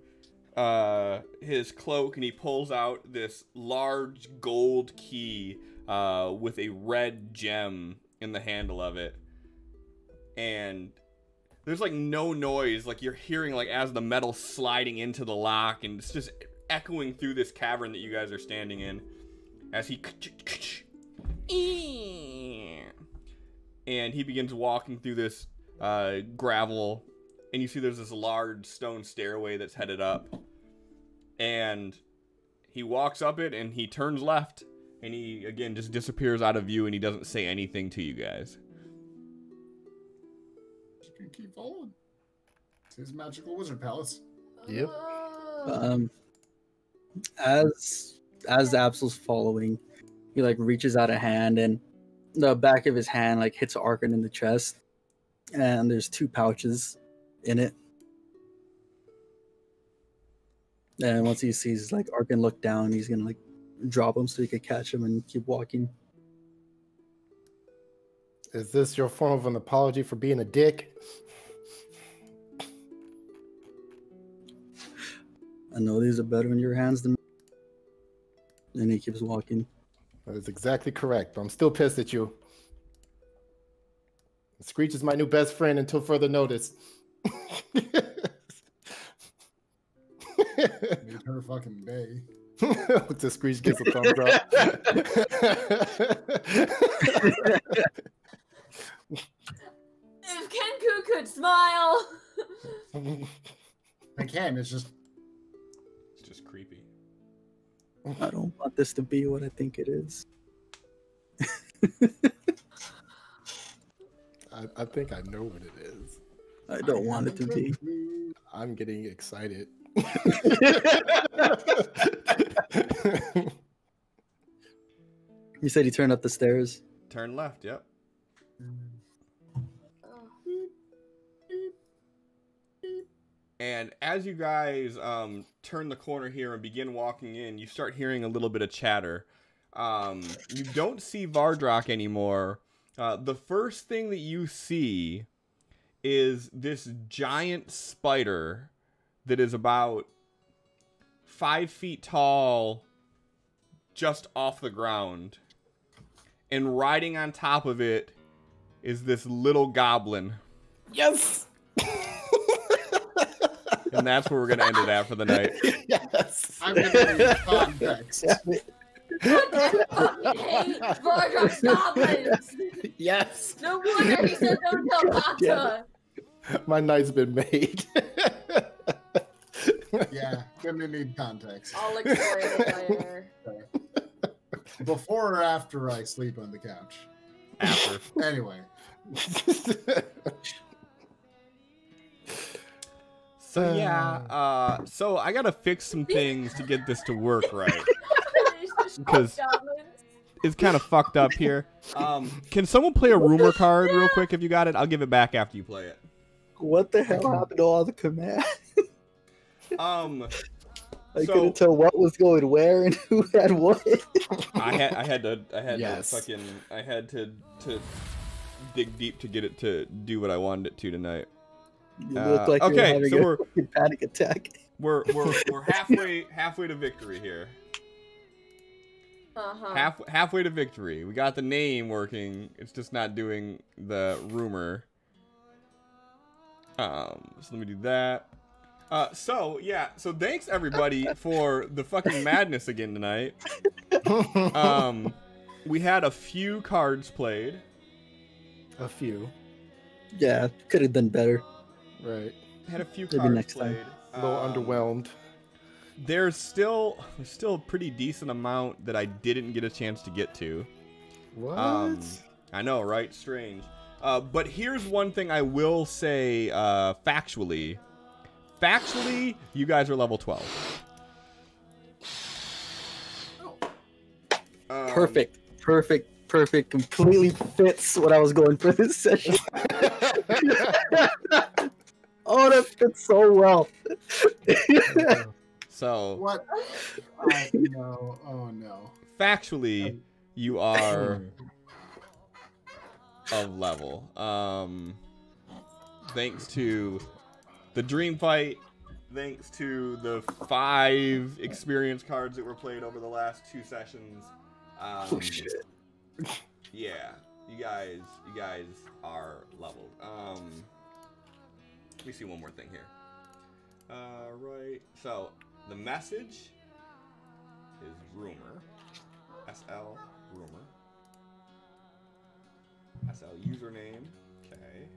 his cloak, and he pulls out this large gold key with a red gem in the handle of it. And there's like no noise. Like you're hearing like as the metal sliding into the lock, and it's just echoing through this cavern that you guys are standing in as he and he begins walking through this gravel, and you see there's this large stone stairway that's headed up, and he walks up it and he turns left, and he again just disappears out of view, and he doesn't say anything to you guys. Just gonna keep following. It's his magical wizard palace. Yep. As Absol's following, he like reaches out a hand, and the back of his hand like hits Arkin in the chest, and there's 2 pouches in it. And once he sees like Arkin look down, he's gonna like drop him so he could catch him and keep walking. Is this your form of an apology for being a dick? I know these are better in your hands than. And he keeps walking. That is exactly correct, but I'm still pissed at you. Screech is my new best friend until further notice. Made her fucking day. Until Screech gets a thumbs up. If Kenku could smile. I can, it's just Creepy. I don't want this to be what I think it is. I think I know what it is. I don't want it to be. I'm getting excited. You said he turned up the stairs. Turn left, yep. And as you guys turn the corner here and begin walking in, you start hearing a little bit of chatter. You don't see Vardrock anymore. The first thing that you see is this giant spider that is about 5 feet tall, just off the ground. And riding on top of it is this little goblin. Yes! And that's where we're going to end it at for the night. Yes! I'm gonna need context. I hate Vardrock's goblins. Yes! No wonder he said don't tell Kata. My night's been made. Yeah, gonna need context. I'll explain it later. Before or after I sleep on the couch? After. Anyway. So yeah, so I gotta fix some things to get this to work right. Because it's kind of fucked up here. Can someone play a rumor card real quick if you got it? I'll give it back after you play it. What the hell happened to all the commands? I couldn't tell what was going where and who had what. I had to dig deep to get it to do what I wanted it to tonight. You look like you're having a panic attack. We're halfway to victory here. Halfway to victory. We got the name working. It's just not doing the rumor. So let me do that. So thanks everybody for the fucking madness again tonight. We had a few cards played. A few. Yeah, could have done better. Right. Had a few Maybe cards next played. time. A little underwhelmed. There's still a pretty decent amount that I didn't get a chance to get to. What? I know, right? Strange. But here's one thing I will say factually. Factually, you guys are level 12. Perfect. Completely fits what I was going for this session. Oh, that fits so well. So what? No. Oh no. Factually, you are of level. Thanks to the dream fight, thanks to the 5 experience cards that were played over the last 2 sessions. Oh shit. Yeah, you guys are leveled. me see one more thing here. Right. So the message is rumor. SL rumor. SL username. Okay.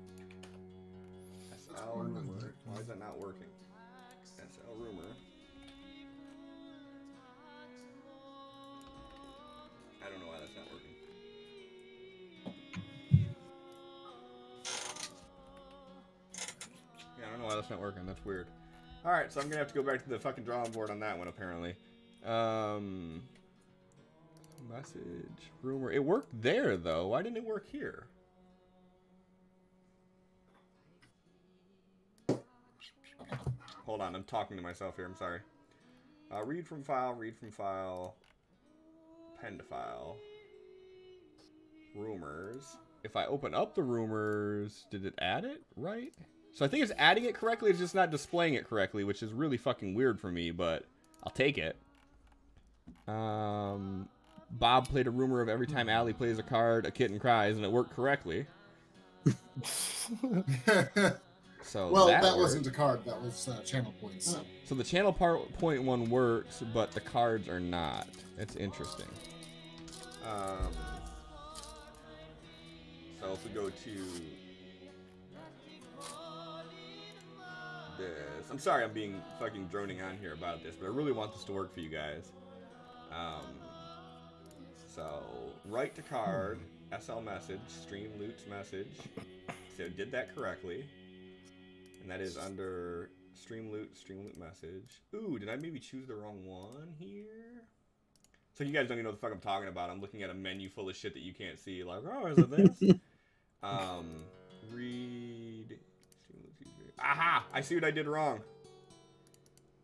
SL rumor. Why is that not working? SL rumor. I don't know why that's not working. Yeah, I don't know why that's not working. That's weird. Alright, so I'm gonna have to go back to the fucking drawing board on that one, apparently. Message, rumor. It worked there, though. Why didn't it work here? Hold on, I'm talking to myself here. I'm sorry. Read from file, pen to file. Rumors. If I open up the rumors, did it add it right? So I think it's adding it correctly, it's just not displaying it correctly, which is really fucking weird for me, but I'll take it. Bob played a rumor of every time Allie plays a card, a kitten cries, and it worked correctly. So well, that wasn't a card, that was channel points. So the channel point one works, but the cards are not. It's interesting. So if we go to this, I'm sorry I'm being fucking droning on here about this, but I really want this to work for you guys. So write to card, SL message, stream loots message. So did that correctly. And that is under stream loot message. Ooh, did I maybe choose the wrong one here? So you guys don't even know what the fuck I'm talking about. I'm looking at a menu full of shit that you can't see. Like, oh, is it this? Read. Aha! I see what I did wrong.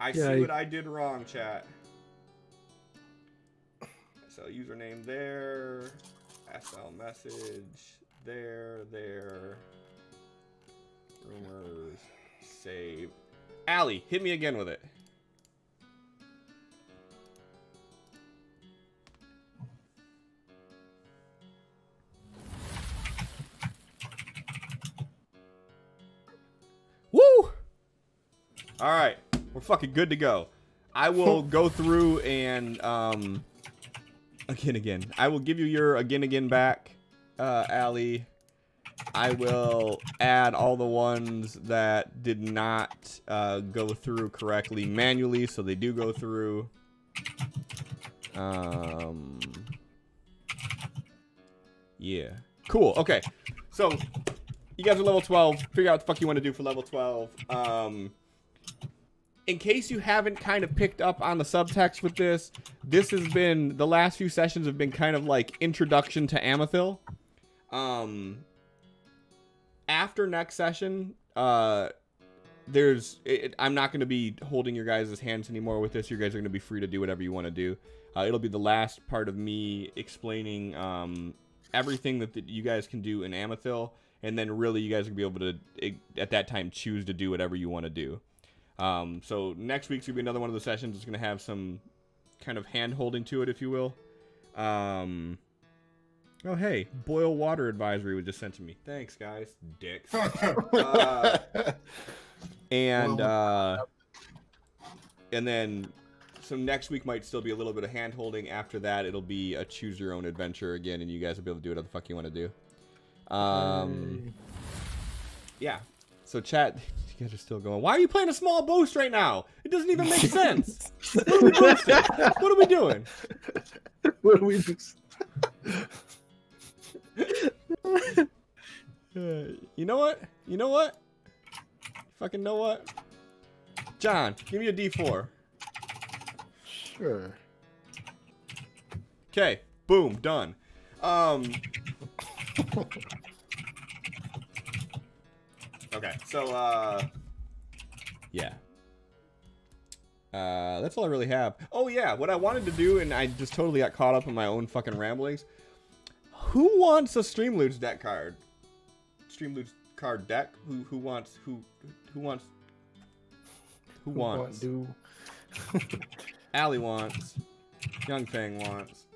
I see what I did wrong, chat. So username there. SL message. There. Rumors. Save. Allie, hit me again with it. Woo! Alright, we're fucking good to go. I will go through and, again. I will give you your again back, Allie. I will add all the ones that did not go through correctly manually, so they do go through. Yeah. Cool. Okay. So, you guys are level 12. Figure out what the fuck you want to do for level 12. In case you haven't kind of picked up on the subtext with this, this has been, the last few sessions have been kind of like introduction to Amethyl. After next session, I'm not going to be holding your guys' hands anymore with this. You guys are going to be free to do whatever you want to do. It'll be the last part of me explaining everything that you guys can do in Amethyl, and then really you guys will be able to, at that time, choose to do whatever you want to do. So next week's going to be another one of the sessions. It's going to have some kind of hand-holding to it, if you will. Oh, hey, boil water advisory was just sent to me. Thanks, guys. Dicks. And then, so next week might still be a little bit of hand-holding. After that, it'll be a choose-your-own-adventure again, and you guys will be able to do whatever the fuck you want to do. Yeah. So, chat, you guys are still going. Why are you playing a small boast right now? It doesn't even make sense. What are we boasting? What are we doing? What are we doing? You know what? You know what? Fucking know what? John, give me a D4. Sure. Okay, boom, done. Okay, so yeah. That's all I really have. Oh yeah, what I wanted to do, and I just totally got caught up in my own fucking ramblings. Who wants a Streamloots deck card? Streamloots card deck? Who wants? Allie wants. Young Fang wants.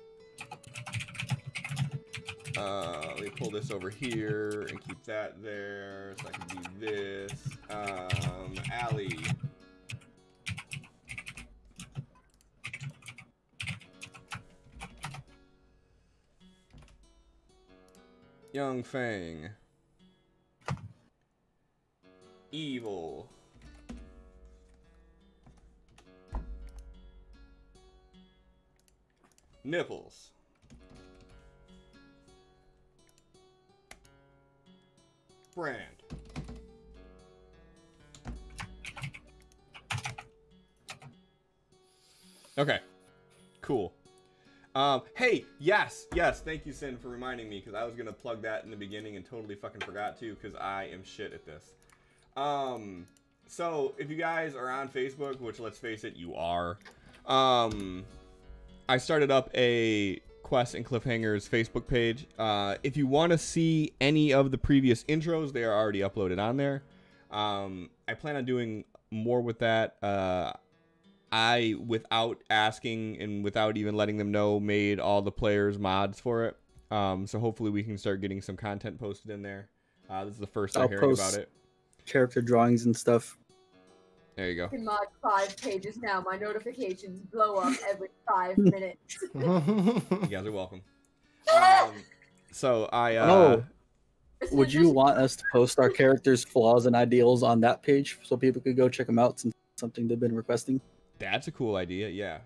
Let me pull this over here and keep that there so I can do this. Allie. Young Fang. Evil. Nipples. Brand. Okay. Cool. Hey, yes, thank you, Sin, for reminding me, because I was going to plug that in the beginning and totally fucking forgot to, because I am shit at this. So, if you guys are on Facebook, which, let's face it, you are, I started up a Quest and Cliffhangers Facebook page. If you want to see any of the previous intros, they are already uploaded on there. I plan on doing more with that. I, without asking and without even letting them know, made all the players mods for it. So hopefully we can start getting some content posted in there. This is the first I'm hearing about it. Character drawings and stuff. There you go. I can mod 5 pages now. My notifications blow up every 5 minutes. You guys are welcome. So would you want us to post our characters' flaws and ideals on that page so people could go check them out since it's something they've been requesting? That's a cool idea, yeah.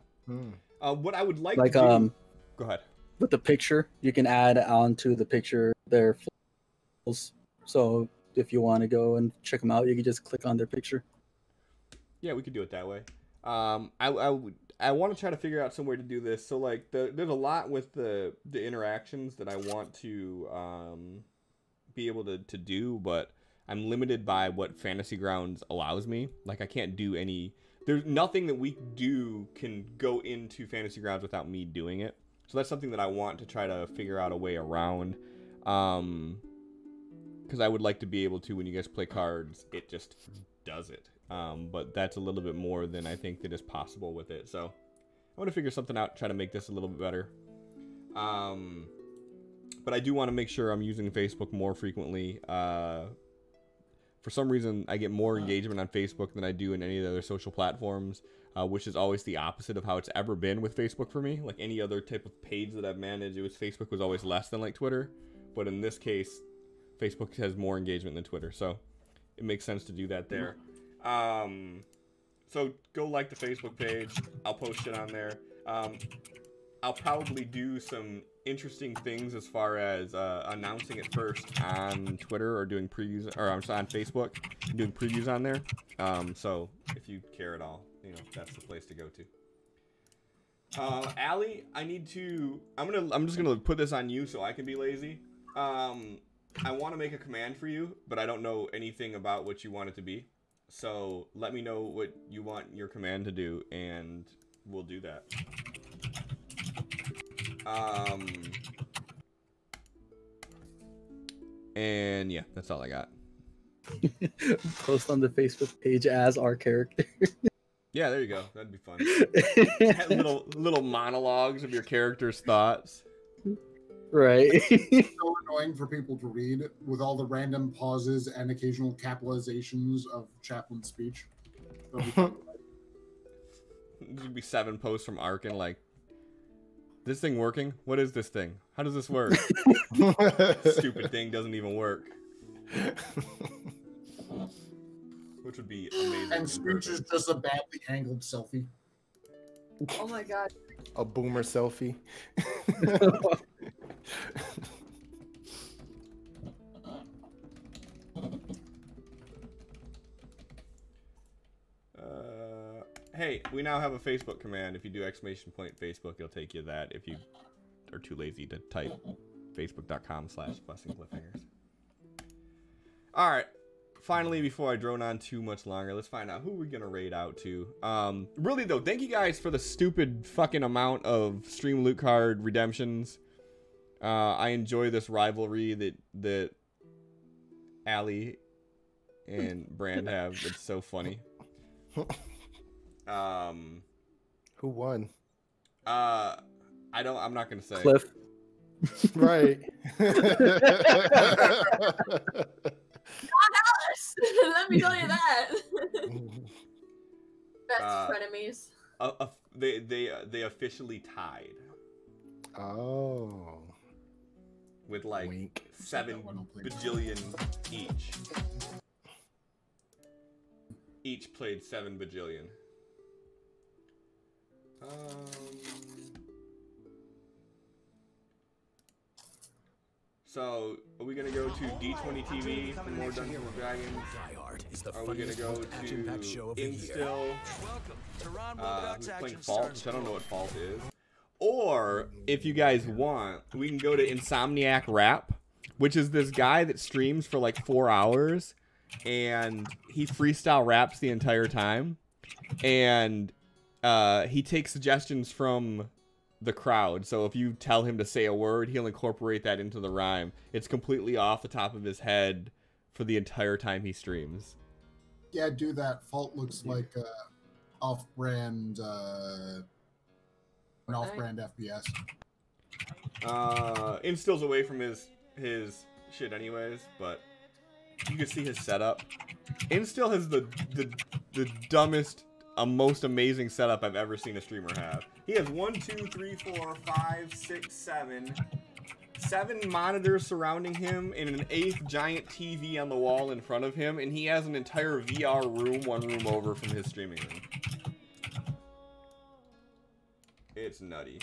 What I would like to do... Go ahead. With the picture, you can add onto the picture their flaws. So if you want to go and check them out, you can just click on their picture. Yeah, we could do it that way. I want to try to figure out some way to do this. So, like, there's a lot with the interactions that I want to be able to do, but I'm limited by what Fantasy Grounds allows me. Like, I can't do any... There's nothing that we do can go into Fantasy Grounds without me doing it. So that's something that I want to try to figure out a way around. Because I would like to be able to, when you guys play cards, it just does it. But that's a little bit more than I think that is possible with it. So I want to figure something out, try to make this a little bit better. But I do want to make sure I'm using Facebook more frequently. For some reason, I get more engagement on Facebook than I do in any of the other social platforms, which is always the opposite of how it's ever been with Facebook for me. Like any other type of page that I've managed, Facebook was always less than like Twitter. But in this case, Facebook has more engagement than Twitter. So it makes sense to do that there. So go like the Facebook page. I'll post it on there. I'll probably do some interesting things as far as announcing it first on Twitter or doing previews, or I'm sorry, on Facebook, doing previews on there. So if you care at all, you know, that's the place to go to. Allie, I'm just gonna put this on you so I can be lazy. I want to make a command for you, but I don't know anything about what you want it to be. So let me know what you want your command to do, and we'll do that. And yeah, that's all I got. Post on the Facebook page as our character. Yeah, there you go. That'd be fun. little monologues of your character's thoughts. Right. It's so annoying for people to read with all the random pauses and occasional capitalizations of Chaplin's speech. There'd be 7 posts from Arkin like, this thing working? What is this thing? How does this work? Stupid thing doesn't even work. Which would be amazing. And speech is just a badly angled selfie. Oh my god. A boomer selfie. Hey, we now have a Facebook command. If you do !Facebook, it'll take you to that if you are too lazy to type facebook.com/questingcliffhangers. Alright, finally, before I drone on too much longer, let's find out who we're gonna raid out to. Really though, thank you guys for the stupid fucking amount of stream loot card redemptions. I enjoy this rivalry that Allie and Brand have. It's so funny. Who won? I'm not gonna say. Cliff. Right. Not Alice! Let me tell you that. Best frenemies. They officially tied. Oh. With like Wink. 7 bajillion each. Each played 7 bajillion. So, are we gonna go to D20 TV for more Dungeons and Dragons? Are we gonna go to Instill? Who's playing Fault? Which I don't know what Fault is. Or, if you guys want, we can go to Insomniac Rap, which is this guy that streams for like 4 hours, and he freestyle raps the entire time, and he takes suggestions from the crowd. So if you tell him to say a word, he'll incorporate that into the rhyme. It's completely off the top of his head for the entire time he streams. Yeah, do that. Fault looks like off-brand, an off-brand FPS. Instills away from his shit anyways, but you can see his setup. Instill has the dumbest, most amazing setup I've ever seen a streamer have. He has 1, 2, 3, 4, 5, 6, 7 monitors surrounding him and an 8th giant TV on the wall in front of him, and he has an entire VR room 1 room over from his streaming room. It's nutty.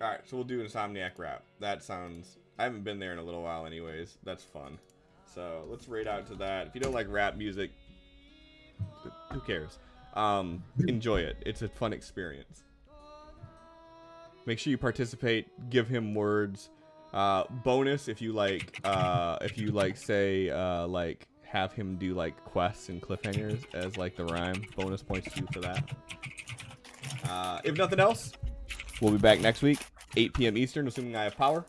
Alright, so we'll do Insomniac Rap. That sounds... I haven't been there in a little while anyways. That's fun. So, let's raid out to that. If you don't like rap music, who cares? Enjoy it. It's a fun experience. Make sure you participate. Give him words. Bonus if you like, say, have him do, like, quests and cliffhangers as, like, the rhyme. Bonus points to you for that. If nothing else, we'll be back next week, 8 p.m. Eastern, assuming I have power.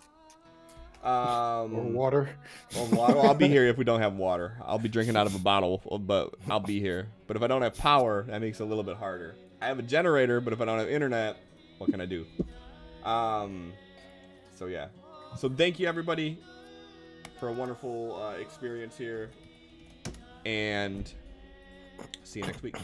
Or water. Or water. I'll be here if we don't have water. I'll be drinking out of a bottle, but I'll be here. But if I don't have power, that makes it a little bit harder. I have a generator, but if I don't have internet, what can I do? So yeah. So thank you everybody for a wonderful experience here, and see you next week.